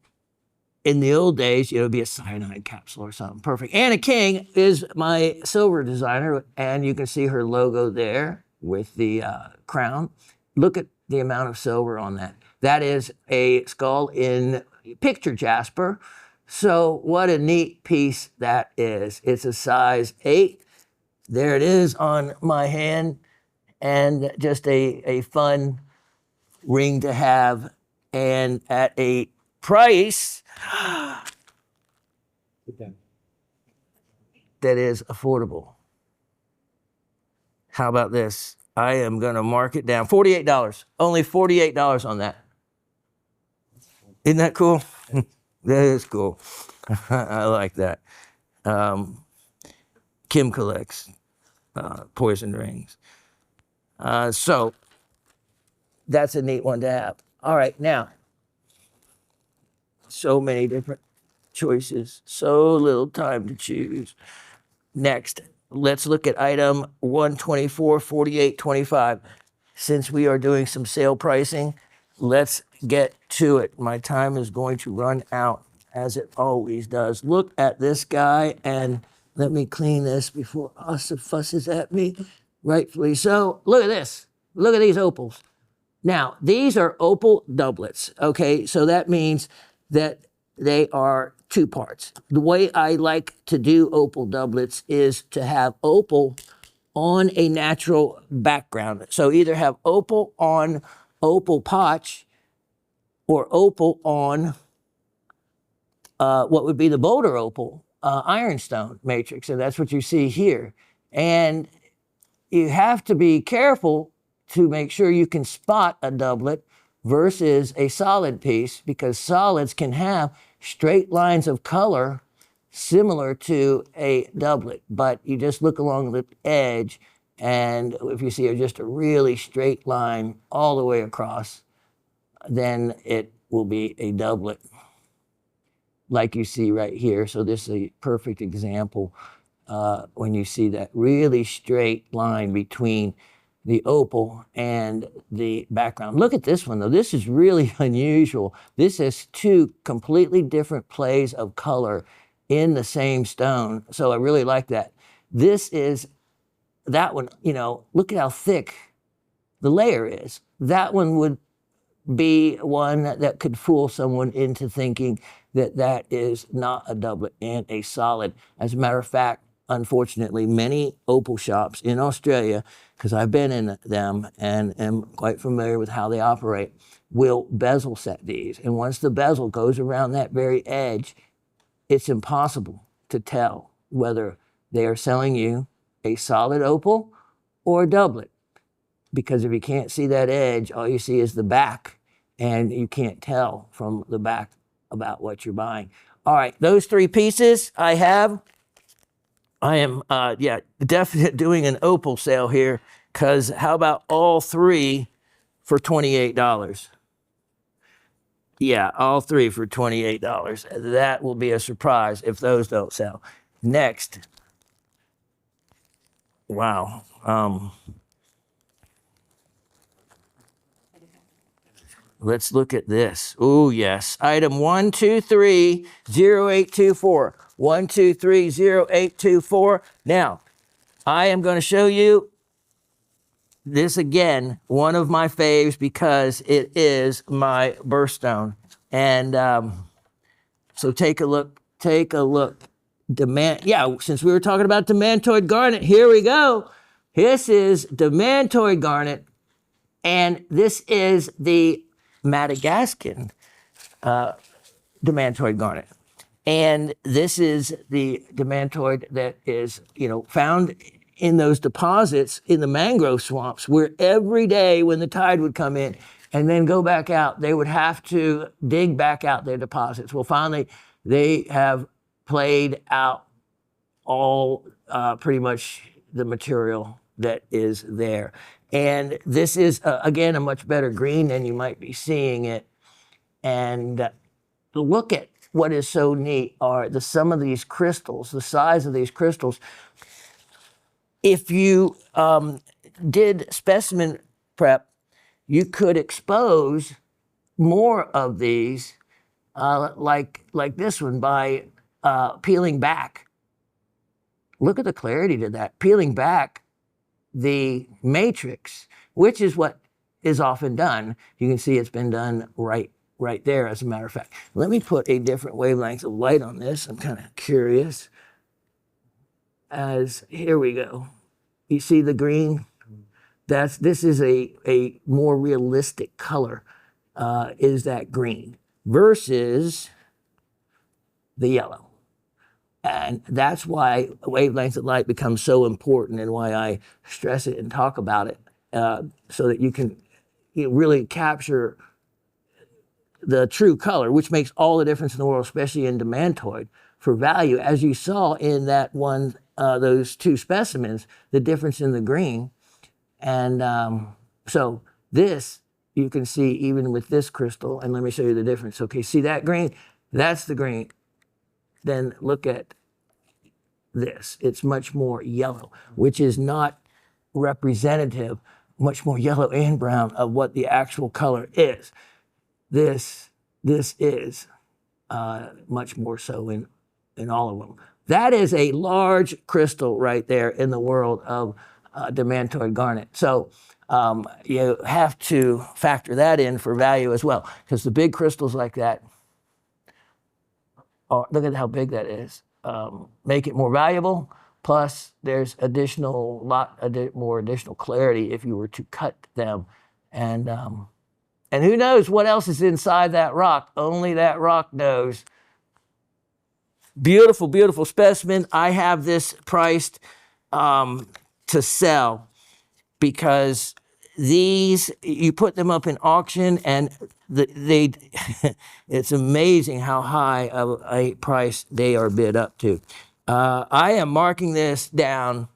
in the old days, it would be a cyanide capsule or something. Perfect. Anna King is my silver designer, and you can see her logo there with the crown. Look at the amount of silver on that. That is a skull in picture jasper. So what a neat piece that is. It's a size 8. There it is on my hand, and just a fun ring to have, and at a price Sit down. that is affordable. How about this? I am going to mark it down. $48. Only $48 on that. Isn't that cool? That is cool. I like that. Kim collects poison rings. So that's a neat one to have. All right, now, so many different choices, so little time to choose. Next, let's look at item 124, 48, 25. Since we are doing some sale pricing, let's get to it. My time is going to run out, as it always does. Look at this guy, and let me clean this before Asa fusses at me, rightfully so. Look at this. Look at these opals. Now, these are opal doublets, okay? So that means that they are two parts. The way I like to do opal doublets is to have opal on a natural background. So either have opal on opal potch or opal on what would be the Boulder opal ironstone matrix, and that's what you see here. And you have to be careful to make sure you can spot a doublet versus a solid piece, because solids can have straight lines of color similar to a doublet, but you just look along the edge, and if you see just a really straight line all the way across, then it will be a doublet like you see right here. So this is a perfect example when you see that really straight line between the opal and the background. Look at this one though. This is really unusual. This has two completely different plays of color in the same stone. So I really like that. This is that one, you know, look at how thick the layer is. That one would be one that could fool someone into thinking that that is not a doublet and a solid. As a matter of fact, unfortunately, many opal shops in Australia, because I've been in them and am quite familiar with how they operate, will bezel set these. And once the bezel goes around that very edge, it's impossible to tell whether they are selling you a solid opal or a doublet. Because if you can't see that edge, all you see is the back, and you can't tell from the back about what you're buying. All right, those three pieces I have. I am, definitely doing an opal sale here, because how about all three for $28? Yeah, all three for $28. That will be a surprise if those don't sell. Next. Wow. Let's look at this. Oh, yes. Item 1230824. 1230824. Now, I am going to show you this again, one of my faves, because it is my birthstone. And so take a look. Take a look. Since we were talking about demantoid garnet, here we go. This is demantoid garnet, and this is the Madagascan demantoid garnet. And this is the demantoid that is, found in those deposits in the mangrove swamps, where every day when the tide would come in and then go back out, they would have to dig back out their deposits. Well, finally, they have played out all pretty much the material that is there. And this is, again, a much better green than you might be seeing it. And look at what is so neat are some of these crystals, the size of these crystals. If you did specimen prep, you could expose more of these, like this one, by peeling back. Look at the clarity to that. Peeling back the matrix, which is what is often done. You can see it's been done right there, as a matter of fact. Let me put a different wavelength of light on this. I'm kind of curious. Here we go. You see the green? This is a more realistic color, is that green. versus the yellow. And that's why wavelength of light becomes so important, and why I stress it and talk about it, so that you can really capture the true color, which makes all the difference in the world, especially in demantoid, for value. As you saw in that one, those two specimens, the difference in the green. And so this, you can see even with this crystal, and let me show you the difference. Okay, see that green? That's the green. Then look at this. It's much more yellow, which is not representative, much more yellow and brown, of what the actual color is. This is much more so in all of them. That is a large crystal right there in the world of demantoid garnet. So you have to factor that in for value as well, because the big crystals like that, look at how big that is, make it more valuable. Plus, there's more additional clarity if you were to cut them, and who knows what else is inside that rock? Only that rock knows. Beautiful, beautiful specimen. I have this priced to sell, because these, you put them up in auction, and they it's amazing how high of a price they are bid up to. I am marking this down.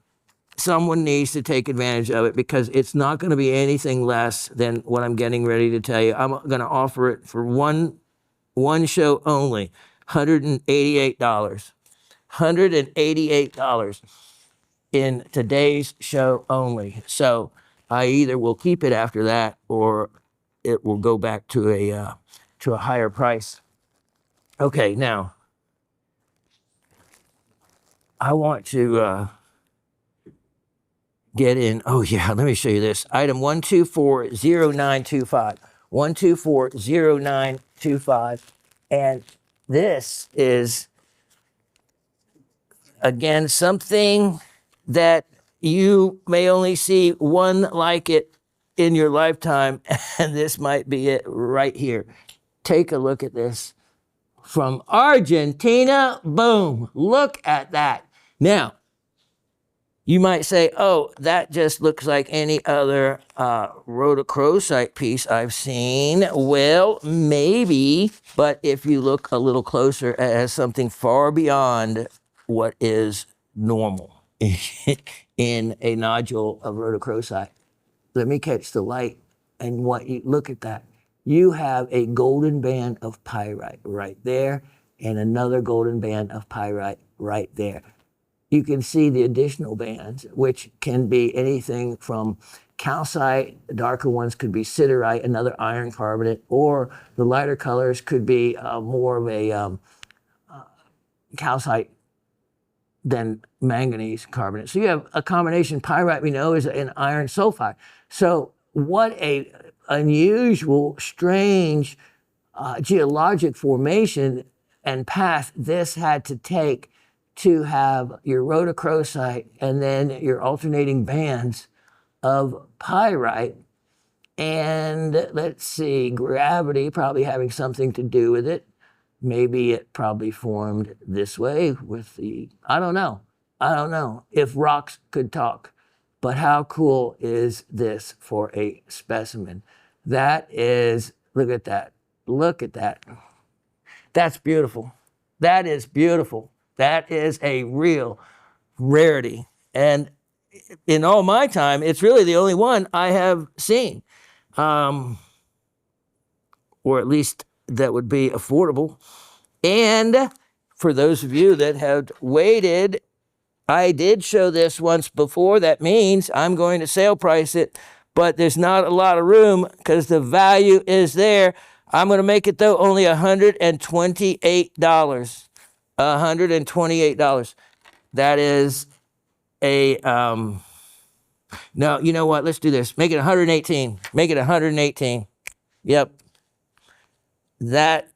Someone needs to take advantage of it, because it's not going to be anything less than what I'm getting ready to tell you. I'm going to offer it for one show only, $188. $188 in today's show only. So I either will keep it after that, or it will go back to a higher price. Okay, now I want to get in. Oh yeah, let me show you this. Item 1240925. 1240925. And this is, again, something that you may only see one like it in your lifetime, and this might be it right here. Take a look at this. From Argentina, boom, look at that. Now, you might say, oh, that just looks like any other rhodochrosite piece I've seen. Well, maybe, but if you look a little closer, it has something far beyond what is normal in a nodule of rhodochrosite. Let me catch the light, and look at that. You have a golden band of pyrite right there, and another golden band of pyrite right there. You can see the additional bands, which can be anything from calcite, the darker ones could be siderite, another iron carbonate, or the lighter colors could be more of a calcite than manganese carbonate. So you have a combination. Pyrite, we know, is an iron sulfide. So what a unusual, strange geologic formation and path this had to take to have your rhodochrosite and then your alternating bands of pyrite. And let's see, gravity probably having something to do with it. Maybe it probably formed this way with I don't know if rocks could talk. But how cool is this for a specimen? That is, look at that. Look at that. That's beautiful. That is beautiful. That is a real rarity. And in all my time, it's really the only one I have seen. Or at least that would be affordable. And for those of you that have waited, I did show this once before. That means I'm going to sale price it, but there's not a lot of room because the value is there. I'm going to make it, though, only $128. $128. That is a, no, you know what? Let's do this. Make it 118. Make it 118. Yep. That,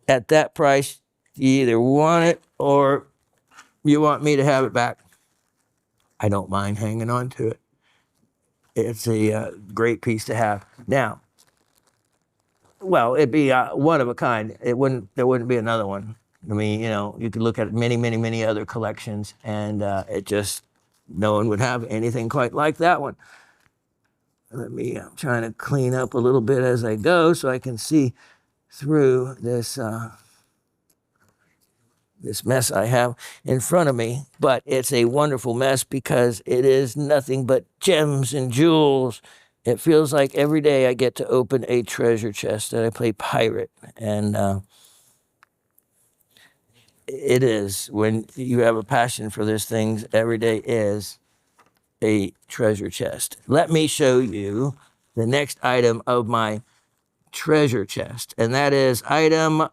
at that price, you either want it or you want me to have it back. I don't mind hanging on to it. It's a great piece to have. Now, well, it'd be one of a kind. There wouldn't be another one. I mean, you know, you could look at many, many, many other collections, and no one would have anything quite like that one. I'm trying to clean up a little bit as I go so I can see through this mess I have in front of me. But it's a wonderful mess because it is nothing but gems and jewels. It feels like every day I get to open a treasure chest that I play pirate. And it is, when you have a passion for these things, every day is a treasure chest. Let me show you the next item of my treasure chest, and that is item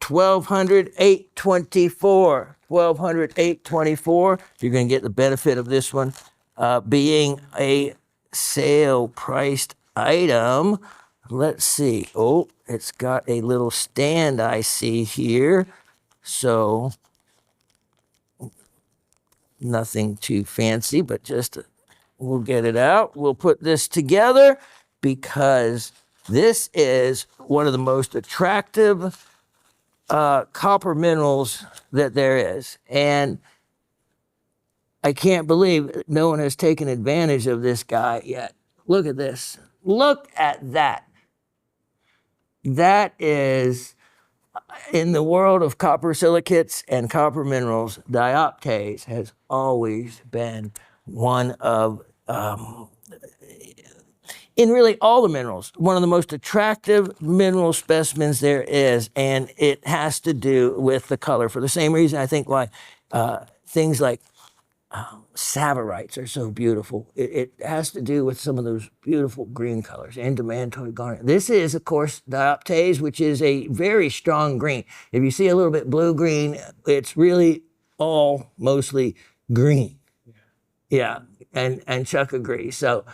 1200-824. 1200-824. You're going to get the benefit of this one being a sale priced item. Let's see. Oh, it's got a little stand I see here. So nothing too fancy, but just we'll get it out. We'll put this together because this is one of the most attractive copper minerals that there is. And I can't believe no one has taken advantage of this guy yet. Look at this. Look at that. That is, in the world of copper silicates and copper minerals, dioptase has always been one of, in really all the minerals, one of the most attractive mineral specimens there is. And it has to do with the color, for the same reason I think why things like Savarites are so beautiful. It has to do with some of those beautiful green colors, endomantoid garnet. This is, of course, dioptase, which is a very strong green. If you see a little bit blue-green, it's really all mostly green. Yeah, and Chuck agrees. So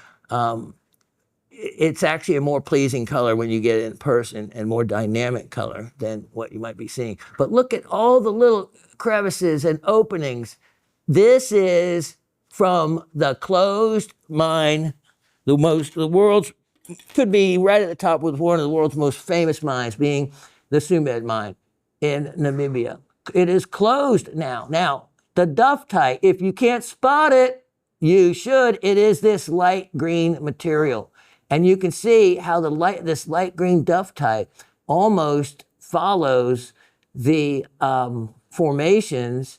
it's actually a more pleasing color when you get it in person, and more dynamic color than what you might be seeing. But look at all the little crevices and openings. This is from the closed mine, the world's, could be right at the top with one of the world's most famous mines, being the Sumed mine in Namibia. It is closed now. Now, the duftite, if you can't spot it, you should. It is this light green material. And you can see how this light green duftite almost follows the formations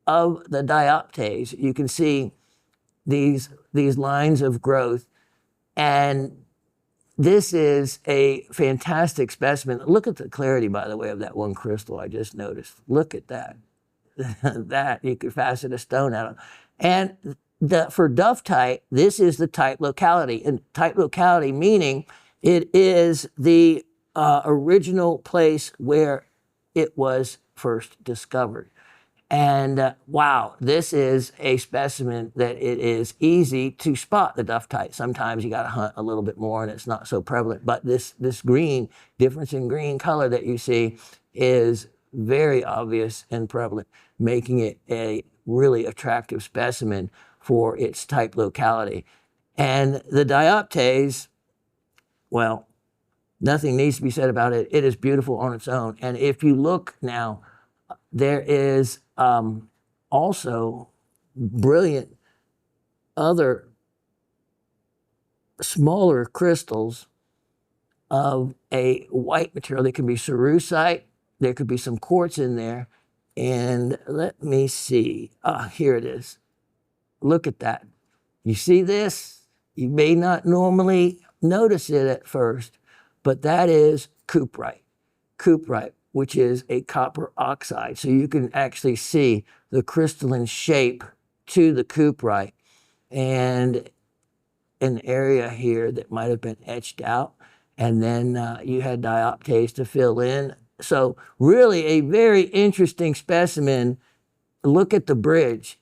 of the dioptase. You can see these lines of growth, and this is a fantastic specimen. Look at the clarity, by the way, of that one crystal I just noticed. Look at that. That you could fasten a stone out of. And for duftite, this is the type locality. And type locality meaning it is the original place where it was first discovered. And wow, this is a specimen that it is easy to spot the duftite. Sometimes you got to hunt a little bit more and it's not so prevalent. But this green, difference in green color that you see is very obvious and prevalent, making it a really attractive specimen for its type locality. And the dioptase, well, nothing needs to be said about it. It is beautiful on its own. And if you look now, there is also brilliant other smaller crystals of a white material. They can be cerussite. There could be some quartz in there. And let me see. Here it is. Look at that. You see this? You may not normally notice it at first, but that is cuprite. Cuprite, which is a copper oxide. So you can actually see the crystalline shape to the cuprite, and an area here that might have been etched out. And then you had dioptase to fill in. So really a very interesting specimen. Look at the bridge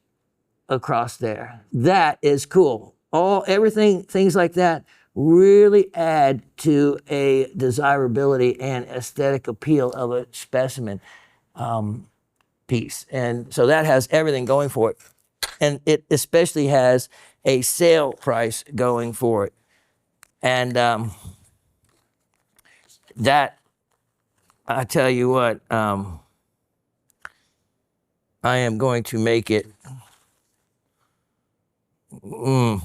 across there. That is cool. Things like that really add to a desirability and aesthetic appeal of a specimen piece. And so that has everything going for it. And it especially has a sale price going for it. And that, I tell you what, I am going to make it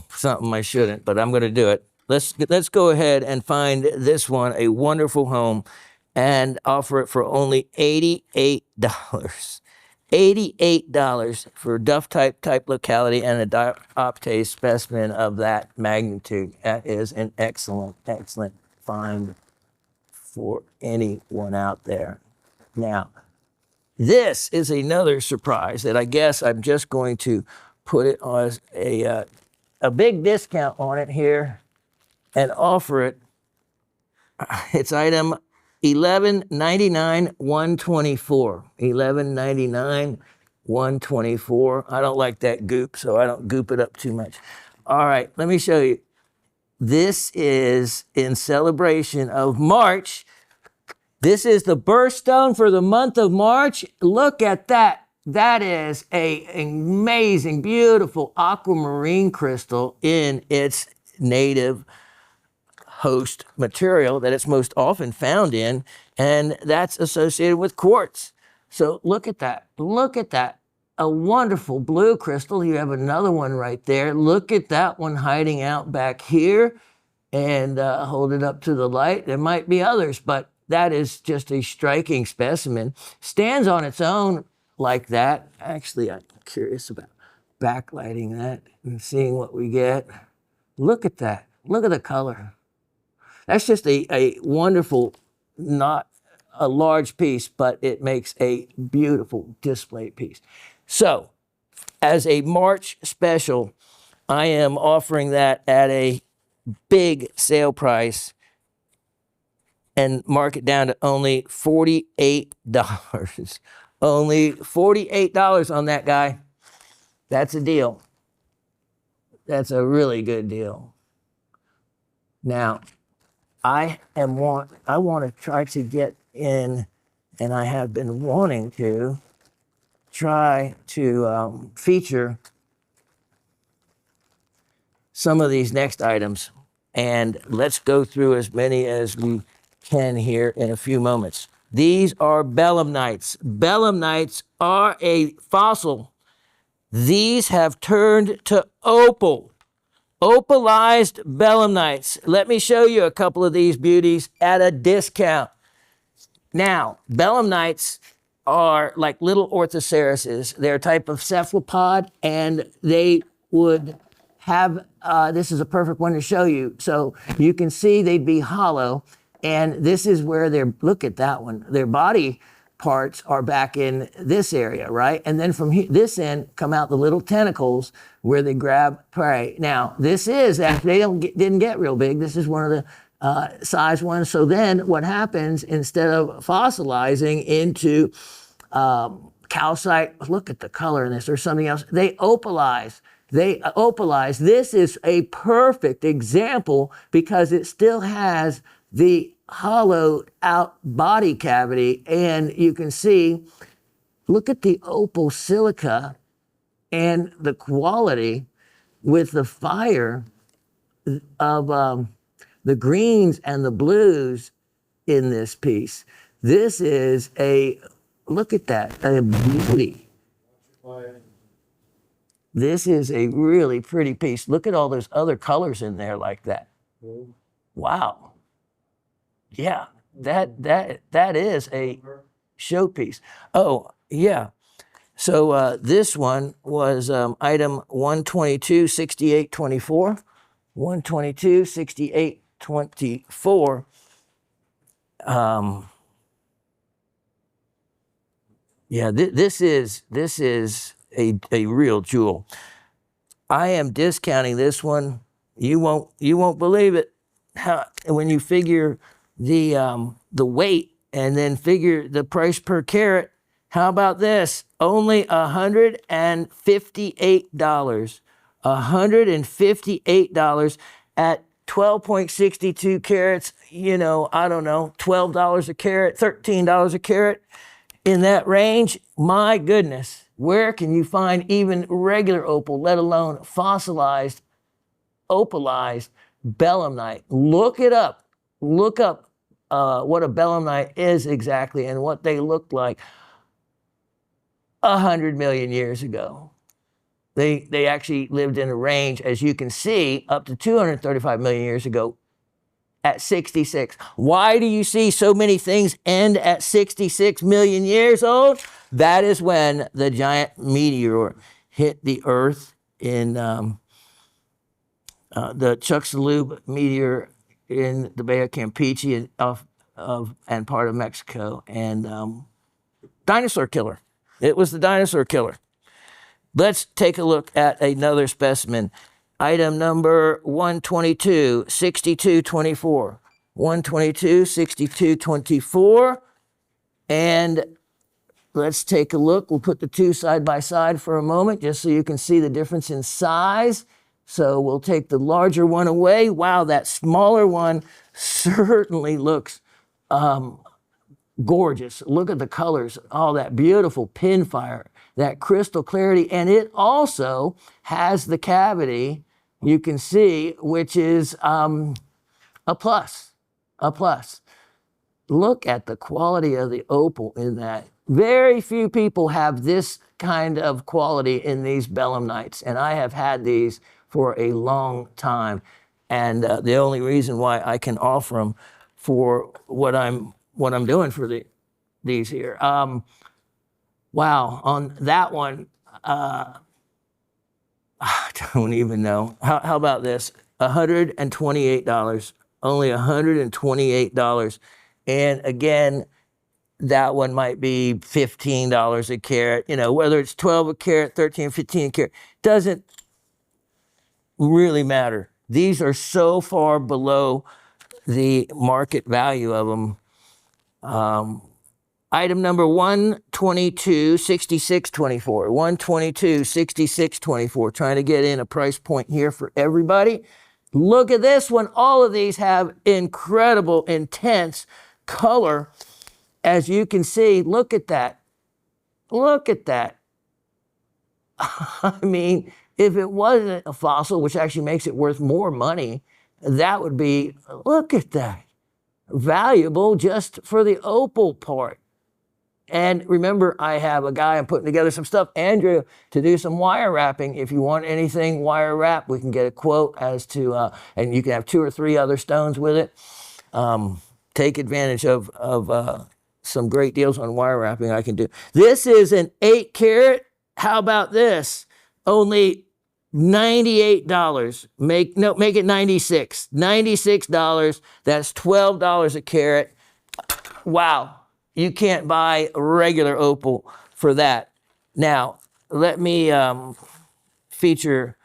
something I shouldn't, but I'm going to do it. Let's go ahead and find this one a wonderful home and offer it for only $88. $88 for a Duff type locality and a dioptase specimen of that magnitude. That is an excellent find for anyone out there. Now, this is another surprise that I guess I'm just going to put it as a big discount on it here and offer it. It's item 1199 124. 1199 124. I don't like that goop, so I don't goop it up too much. All right, let me show you. This is in celebration of March. This is the birthstone for the month of March. Look at that. That is an amazing, beautiful aquamarine crystal in its native host material that it's most often found in, and that's associated with quartz. So look at that. Look at that. A wonderful blue crystal. You have another one right there. Look at that one hiding out back here, and hold it up to the light. There might be others, but that is just a striking specimen. Stands on its own like that. Actually, I'm curious about backlighting that and seeing what we get. Look at that. Look at the color. That's just a wonderful, not a large piece, but it makes a beautiful display piece. So, as a March special, I am offering that at a big sale price and mark it down to only $48. Only $48 on that, guy. That's a deal. That's a really good deal. Now, I want to try to get in, and I have been wanting to try to feature some of these next items, and let's go through as many as we can here in a few moments. These are belemnites. Belemnites are a fossil. These have turned to opal. Opalized belemnites. Let me show you a couple of these beauties at a discount. Now, belemnites are like little orthocerises. They're a type of cephalopod, and they would have, this is a perfect one to show you. So you can see they'd be hollow, and this is where look at that one. Their body parts are back in this area, right? And then from this end come out the little tentacles where they grab prey. Now, this is, after they didn't get real big, this is one of the size ones. So then what happens, instead of fossilizing into calcite, look at the color in this, or something else, they opalize. This is a perfect example because it still has the hollowed out body cavity, and you can see, look at the opal silica and the quality with the fire of the greens and the blues in this piece. This is look at that, a beauty. This is a really pretty piece. Look at all those other colors in there like that. Wow. Yeah, that is a showpiece. Oh, yeah. So this one was item 122 6824. 122 6824. Yeah, this is a real jewel. I am discounting this one. You won't believe it. When you figure the weight and then figure the price per carat. How about this? Only $158. $158 at 12.62 carats. You know, I don't know, $12 a carat, $13 a carat. In that range, my goodness, where can you find even regular opal, let alone fossilized, opalized belemnite? Look it up. Look up what a belemnite is exactly and what they looked like 100 million years ago. They actually lived in a range, as you can see, up to 235 million years ago at 66. Why do you see so many things end at 66 million years old? That is when the giant meteor hit the Earth in the Chicxulub meteor in the Bay of Campeche and part of Mexico, and dinosaur killer. It was the dinosaur killer. Let's take a look at another specimen. Item number 122, 6224. 122, 6224. And let's take a look. We'll put the two side by side for a moment just so you can see the difference in size. So we'll take the larger one away. Wow, that smaller one certainly looks gorgeous. Look at the colors, all that beautiful pinfire, that crystal clarity, and it also has the cavity, you can see, which is a plus, a plus. Look at the quality of the opal in that. Very few people have this kind of quality in these belemnites, and I have had these for a long time, and the only reason why I can offer them for what I'm doing for these here. Wow, on that one, I don't even know. How about this? $128, only $128. And again, that one might be $15 a carat. You know, whether it's 12 a carat, 13, 15 a carat, doesn't really matter. These are so far below the market value of them. Item number 122, 6624. 122, 6624. Trying to get in a price point here for everybody. Look at this one. All of these have incredible, intense color. As you can see, look at that. Look at that. I mean, if it wasn't a fossil, which actually makes it worth more money, that would be, look at that, valuable just for the opal part. And remember, I have a guy, I'm putting together some stuff, Andrew, to do some wire wrapping. If you want anything wire wrap, we can get a quote as to, and you can have 2 or 3 other stones with it. Take advantage of some great deals on wire wrapping I can do. This is an 8 carat. How about this? Only $98. Make it 96. $96. That's $12 a carat. Wow. You can't buy regular opal for that. Now, let me feature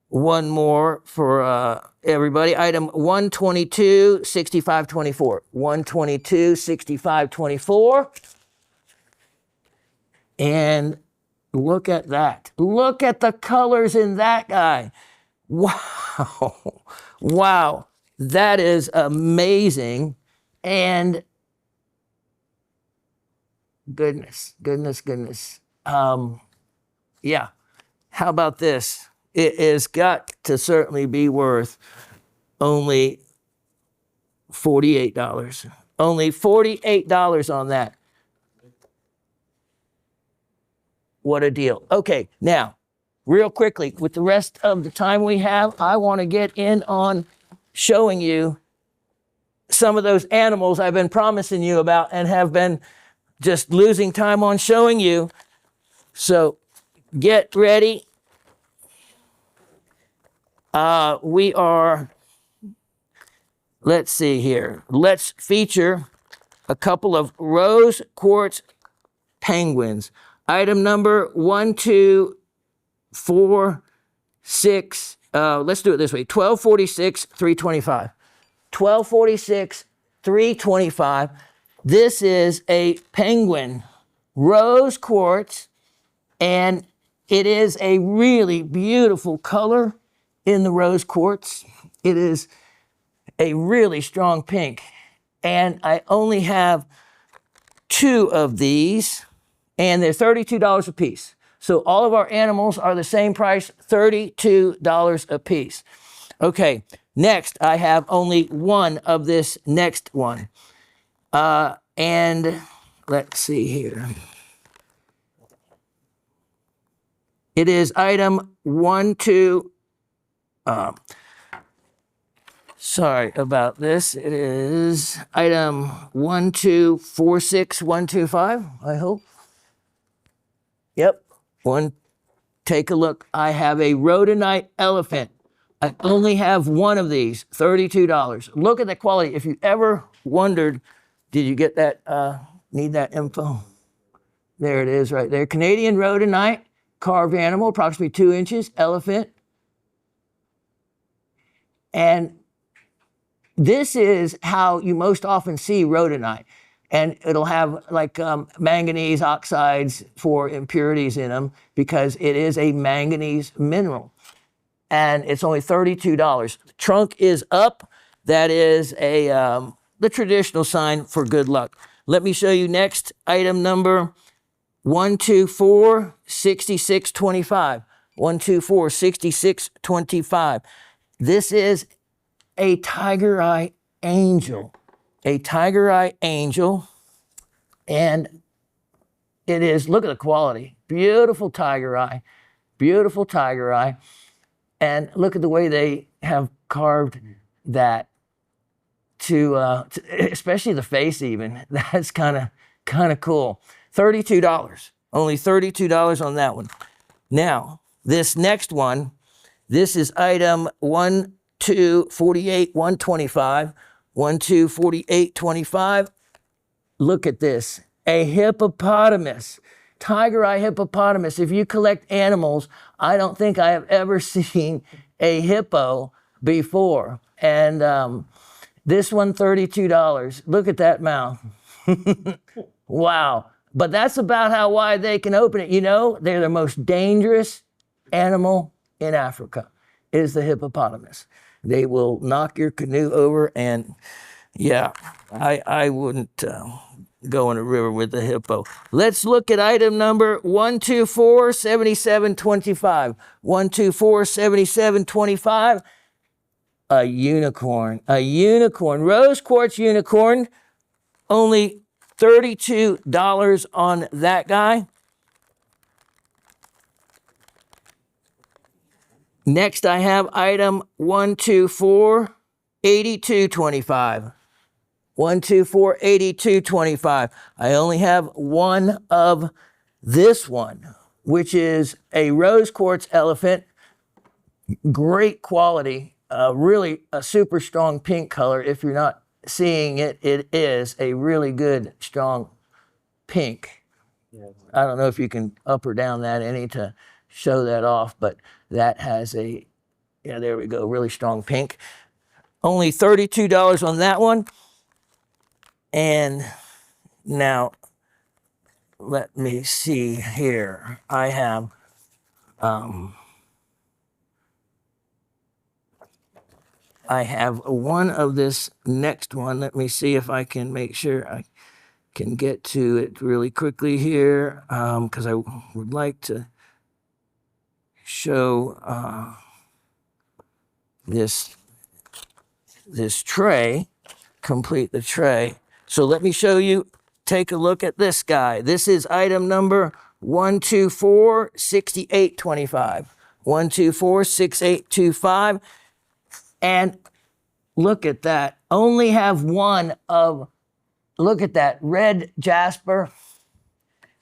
one more for everybody. Item 122, 6524. 122, 6524. And look at that. Look at the colors in that guy. Wow. Wow. That is amazing. And goodness. Yeah. How about this? It has got to certainly be worth only $48. Only $48 on that. What a deal. Okay, now, real quickly, with the rest of the time we have, I want to get in on showing you some of those animals I've been promising you about and have been just losing time on showing you. So get ready. We are, let's see here. Let's feature a couple of rose quartz penguins. Item number 1246. Let's do it this way. 1246, 325. 1246, 325. This is a penguin, rose quartz, and it is a really beautiful color in the rose quartz. It is a really strong pink, and I only have 2 of these, and they're $32 a piece. So all of our animals are the same price, $32 a piece. Okay, Next, I have only one of this next one. And let's see here. It is item 12. Sorry about this. It is item 1246125, I hope. Yep. Take a look. I have a rhodonite elephant. I only have one of these, $32. Look at the quality. If you ever wondered, did you get that, need that info? There it is right there. Canadian rhodonite, carved animal, approximately 2 inches, elephant. And this is how you most often see rhodonite. And it'll have like manganese oxides for impurities in them because it is a manganese mineral. And it's only $32. The trunk is up. That is the traditional sign for good luck. Let me show you next item number 1246625. 1246625. This is a tiger eye angel. A tiger eye angel. And it is, look at the quality. Beautiful tiger eye. Beautiful tiger eye. And look at the way they have carved that to especially the face even. That's kind of cool. $32. Only $32 on that one. Now, this next one, this is item 1248125. 1248125. Look at this. A hippopotamus. Tiger eye hippopotamus. If you collect animals, I don't think I have ever seen a hippo before. And this one, $32. Look at that mouth. Wow. But that's about how wide they can open it. You know, they're the most dangerous animal in Africa, is the hippopotamus. They will knock your canoe over, and yeah, I wouldn't go in a river with the hippo. Let's look at item number 1247725. 1247725. A unicorn. A unicorn. Rose quartz unicorn. Only $32 on that guy. Next, I have item 1248225. 1248225. I only have one of this one, which is a rose quartz elephant. Great quality, really a super strong pink color. If you're not seeing it, it is a really good, strong pink. I don't know if you can up or down that any to show that off, but that has a, yeah, there we go, really strong pink. Only $32 on that one. And now, let me see here. I have one of this next one. Let me see if I can make sure I can get to it really quickly here, because I would like to show this tray, complete the tray. So let me show you, take a look at this guy. This is item number 1246825. 1246825. And look at that. Only have one of, look at that, red jasper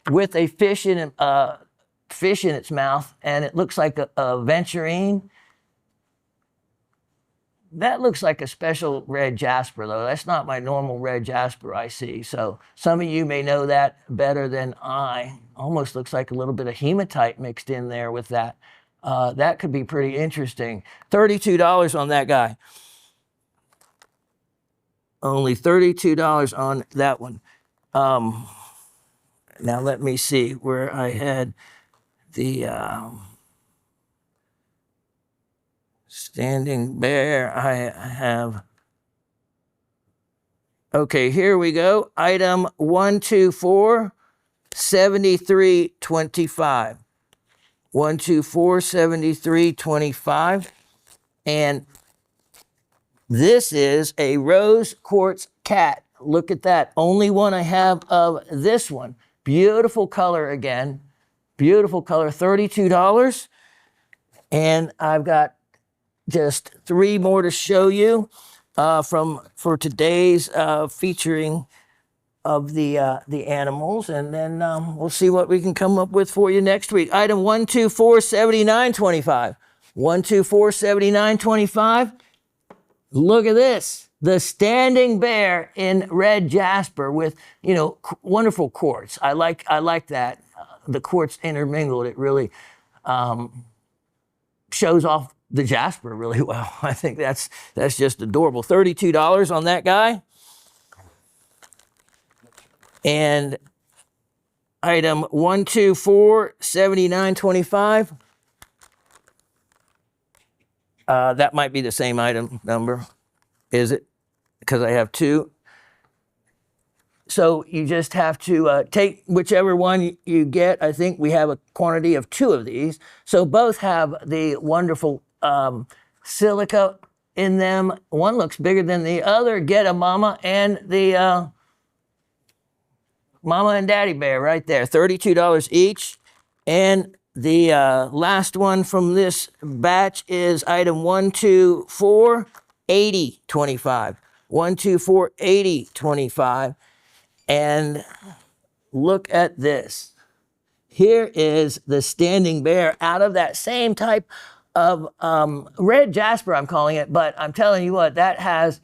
with a fish in its mouth, and it looks like a venturine. That looks like a special red jasper, though. That's not my normal red jasper I see. So some of you may know that better than I. Almost looks like a little bit of hematite mixed in there with that. That could be pretty interesting. $32 on that guy. Only $32 on that one. Now let me see where I had the standing bear. I have, okay, here we go. Item 1247325. 1247325. And This is a rose quartz cat. Look at that. Only one I have of this one. Beautiful color again. Beautiful color, $32. And I've got just 3 more to show you for today's featuring of the animals, and then we'll see what we can come up with for you next week. Item 1247925. 1247925. Look at this. The standing bear in red jasper with, wonderful quartz. I like that. The quartz intermingled. It really shows off the jasper really well. I think that's just adorable. $32 on that guy. And item 1247925. That might be the same item number. Is it? Because I have 2. So you just have to take whichever one you get. I think we have a quantity of 2 of these. So both have the wonderful silica in them. One looks bigger than the other. Get a mama and the mama and daddy bear right there. $32 each. And the last one from this batch is item 1248025. 1248025. And look at this. Here is the standing bear out of that same type of red jasper, I'm calling it, but I'm telling you what, that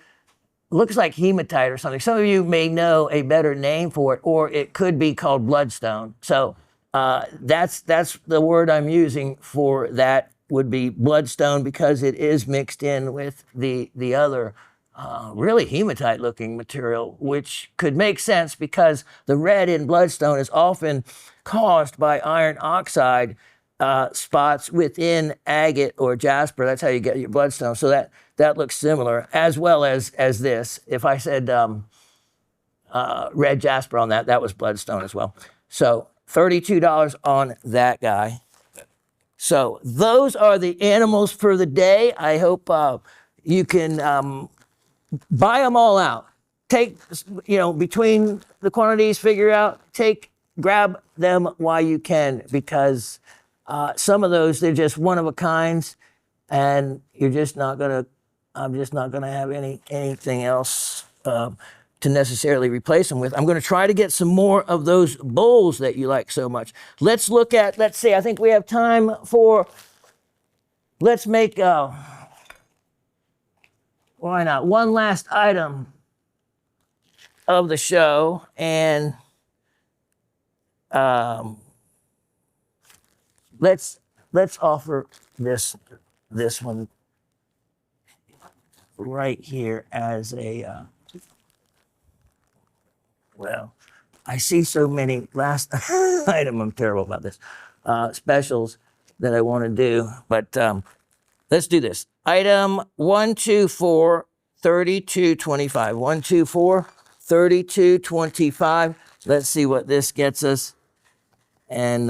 looks like hematite or something. Some of you may know a better name for it, or it could be called bloodstone. So that's the word I'm using for that, would be bloodstone, because it is mixed in with the other really hematite looking material, which could make sense because the red in bloodstone is often caused by iron oxide spots within agate or jasper. That's how you get your bloodstone. So that looks similar, as well as this. If I said red jasper on that was bloodstone as well. So $32 on that guy. So those are the animals for the day. I hope you can buy them all out. Take, between the quantities, figure out, grab them while you can, because some of those, they're just one of a kinds, and I'm just not gonna have anything else to necessarily replace them with. I'm gonna try to get some more of those bowls that you like so much. Let's see, I think we have time for, let's make, why not, one last item of the show, and let's offer this one right here as a well, I see so many last item, I'm terrible about this, specials that I want to do, but let's do this. Item 1243225. 1243225. Let's see what this gets us. And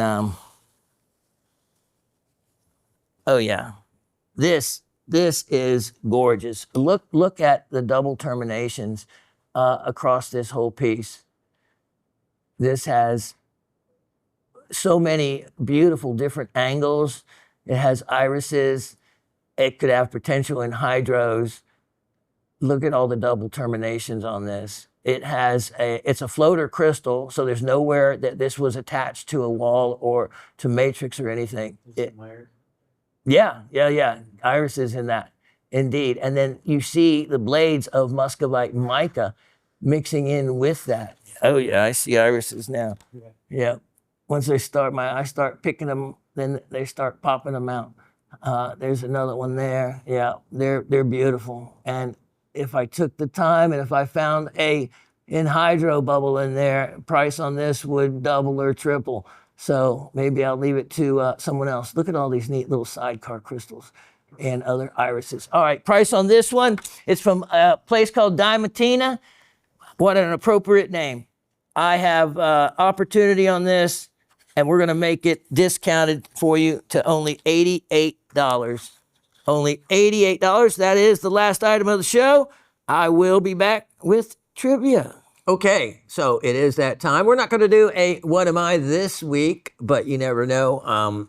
oh yeah, this is gorgeous. Look at the double terminations across this whole piece. This has so many beautiful different angles. It has irises. It could have potential in hydros. Look at all the double terminations on this. It's a floater crystal, so there's nowhere that this was attached to a wall or to matrix or anything. Yeah. Iris is in that, indeed. And then you see the blades of muscovite mica mixing in with that. Oh yeah, I see irises now. Yeah. Once I start picking them, then they start popping them out. There's another one there. Yeah, they're beautiful. And if I took the time and if I found a anhydro bubble in there, price on this would double or triple. So maybe I'll leave it to someone else. Look at all these neat little sidecar crystals and other irises. All right, price on this one. It's from a place called Diamantina. What an appropriate name. I have opportunity on this, and we're going to make it discounted for you to only $88. only $88. That is the last item of the show. I will be back with trivia. Okay, so it is that time. We're not going to do a What Am I this week, but you never know.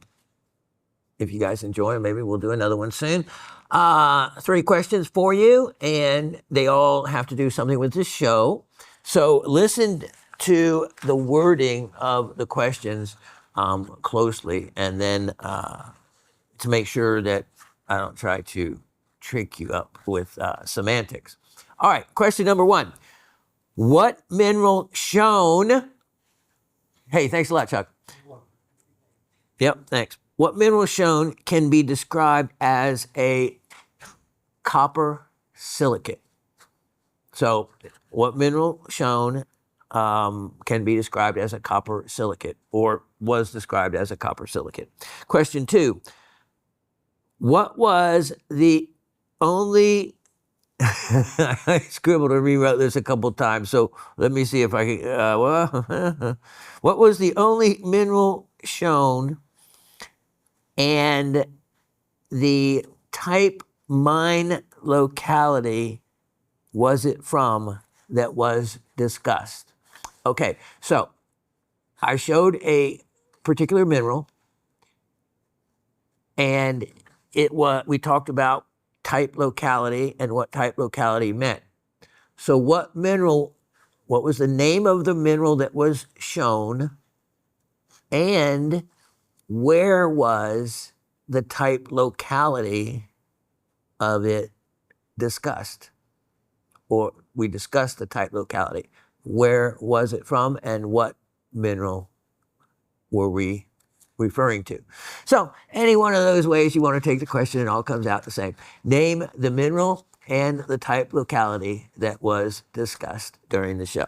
If you guys enjoy, maybe we'll do another one soon. 3 questions for you, and they all have to do something with this show. So listen to the wording of the questions closely, and then to make sure that I don't try to trick you up with semantics. All right, question number 1. What mineral shown? Hey, thanks a lot, Chuck. Yep, thanks. What mineral shown can be described as a copper silicate? So, what mineral shown can be described as a copper silicate, or was described as a copper silicate? Question 2. What was the only I scribbled and rewrote this a couple times, so let me see if I can. What was the only mineral shown and the type mine locality was it from that was discussed? Okay, so I showed a particular mineral, and we talked about type locality and what type locality meant. So what was the name of the mineral that was shown, and where was the type locality of it discussed? Or we discussed the type locality. Where was it from, and what mineral were we referring to? So any one of those ways you want to take the question, it all comes out the same. Name the mineral and the type locality that was discussed during the show.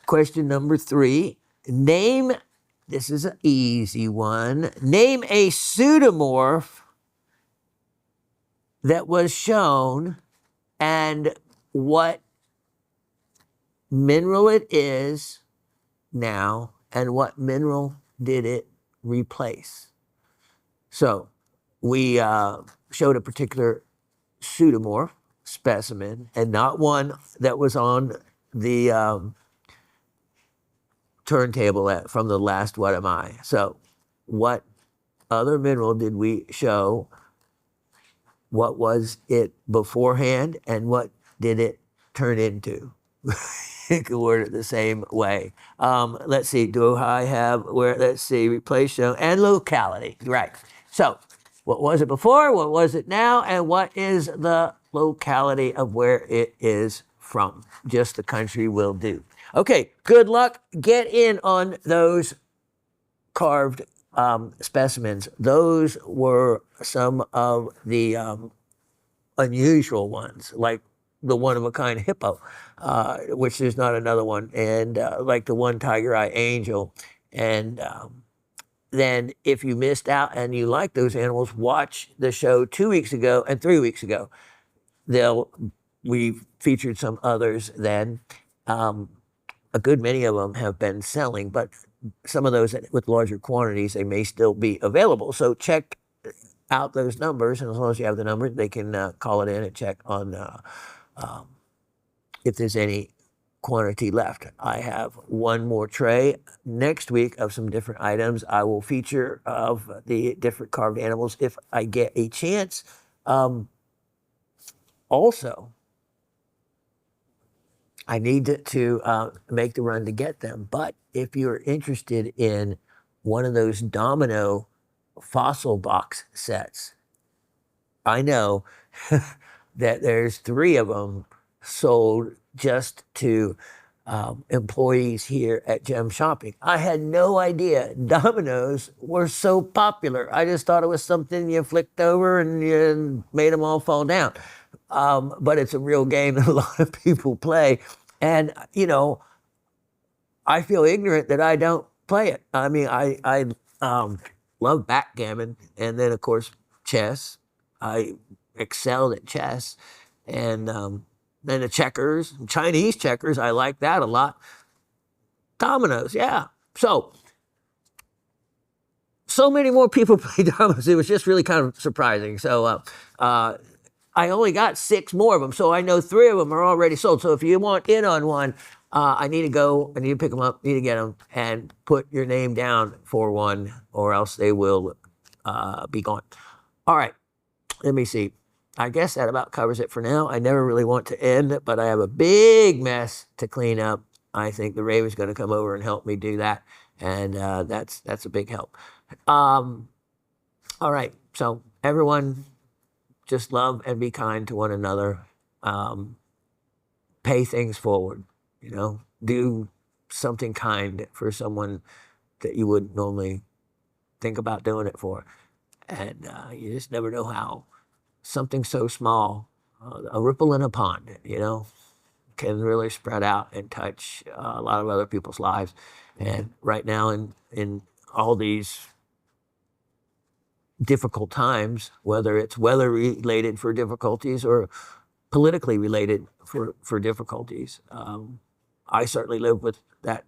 Question number 3. This is an easy one. Name a pseudomorph that was shown and what mineral it is now and what mineral did it replace. So we showed a particular pseudomorph specimen, and not one that was on the turntable from the last What Am I? So what other mineral did we show? What was it beforehand, and what did it turn into? You can word it the same way. Let's see, let's see, replace show and locality. Right. So what was it before? What was it now? And what is the locality of where it is from? Just the country will do. Okay, good luck. Get in on those carved specimens. Those were some of the unusual ones, like the one-of-a-kind hippo, which there's not another one, and like the one tiger eye angel. And then if you missed out and you like those animals, watch the show 2 weeks ago and 3 weeks ago. We featured some others then. A good many of them have been selling, but some of those with larger quantities, they may still be available. So check out those numbers, and as long as you have the number, they can call it in and check on if there's any quantity left. I have one more tray next week of some different items I will feature of the different carved animals if I get a chance. Also, I need to make the run to get them, but if you're interested in one of those domino fossil box sets, I know that there's 3 of them sold just to employees here at Gem Shopping. I had no idea dominoes were so popular. I just thought it was something you flicked over and you made them all fall down. But it's a real game that a lot of people play. And, you know, I feel ignorant that I don't play it. I mean, I love backgammon, and then, of course, chess. I excelled at chess. And then the checkers, Chinese checkers, I like that a lot. Dominoes, yeah. So so many more people play dominoes. It was just really kind of surprising. So I only got 6 more of them. So I know 3 of them are already sold. So if you want in on one, I need to go. I need to pick them up. Need to get them and put your name down for one, or else they will be gone. All right. Let me see. I guess that about covers it for now. I never really want to end, but I have a big mess to clean up. I think the Raven's going to come over and help me do that, and that's a big help. All right. So everyone, just love and be kind to one another. Pay things forward. You know, do something kind for someone that you wouldn't normally think about doing it for, and you just never know how something so small, a ripple in a pond, you know, can really spread out and touch a lot of other people's lives. And right now, in all these difficult times, whether it's weather related for difficulties or politically related for difficulties, I certainly live with that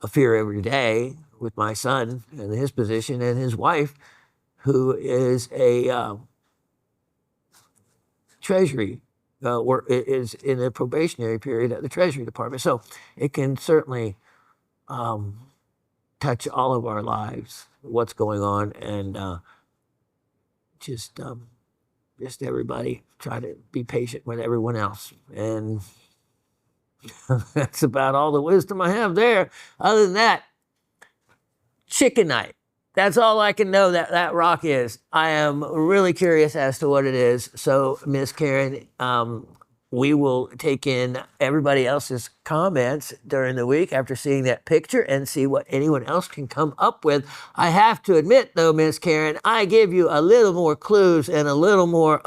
a fear every day with my son and his position and his wife, who is a Treasury, is in a probationary period at the Treasury Department. So it can certainly touch all of our lives, what's going on, and just everybody try to be patient with everyone else. And that's about all the wisdom I have there. Other than that, chicken night. That's all I can know that rock is. I am really curious as to what it is. So, Miss Karen, we will take in everybody else's comments during the week after seeing that picture and see what anyone else can come up with. I have to admit, though, Miss Karen, I give you a little more clues and a little more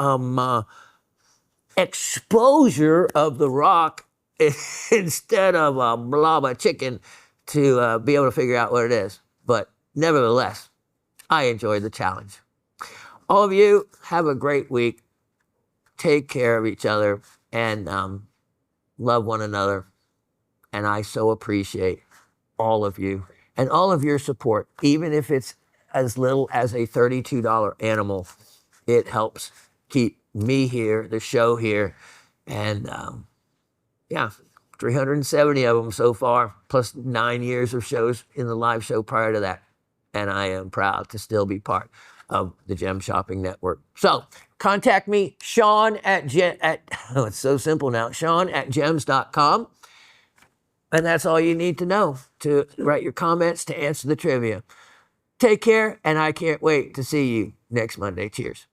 exposure of the rock instead of a blob of chicken to be able to figure out what it is. But nevertheless, I enjoyed the challenge. All of you, have a great week. Take care of each other and love one another. And I so appreciate all of you and all of your support. Even if it's as little as a $32 animal, it helps keep me here, the show here. And yeah, 370 of them so far, plus 9 years of shows in the live show prior to that. And I am proud to still be part of the Gem Shopping Network. So contact me, Shawn oh, it's so simple now, Shawn@gems.com. And that's all you need to know to write your comments, to answer the trivia. Take care, and I can't wait to see you next Monday. Cheers.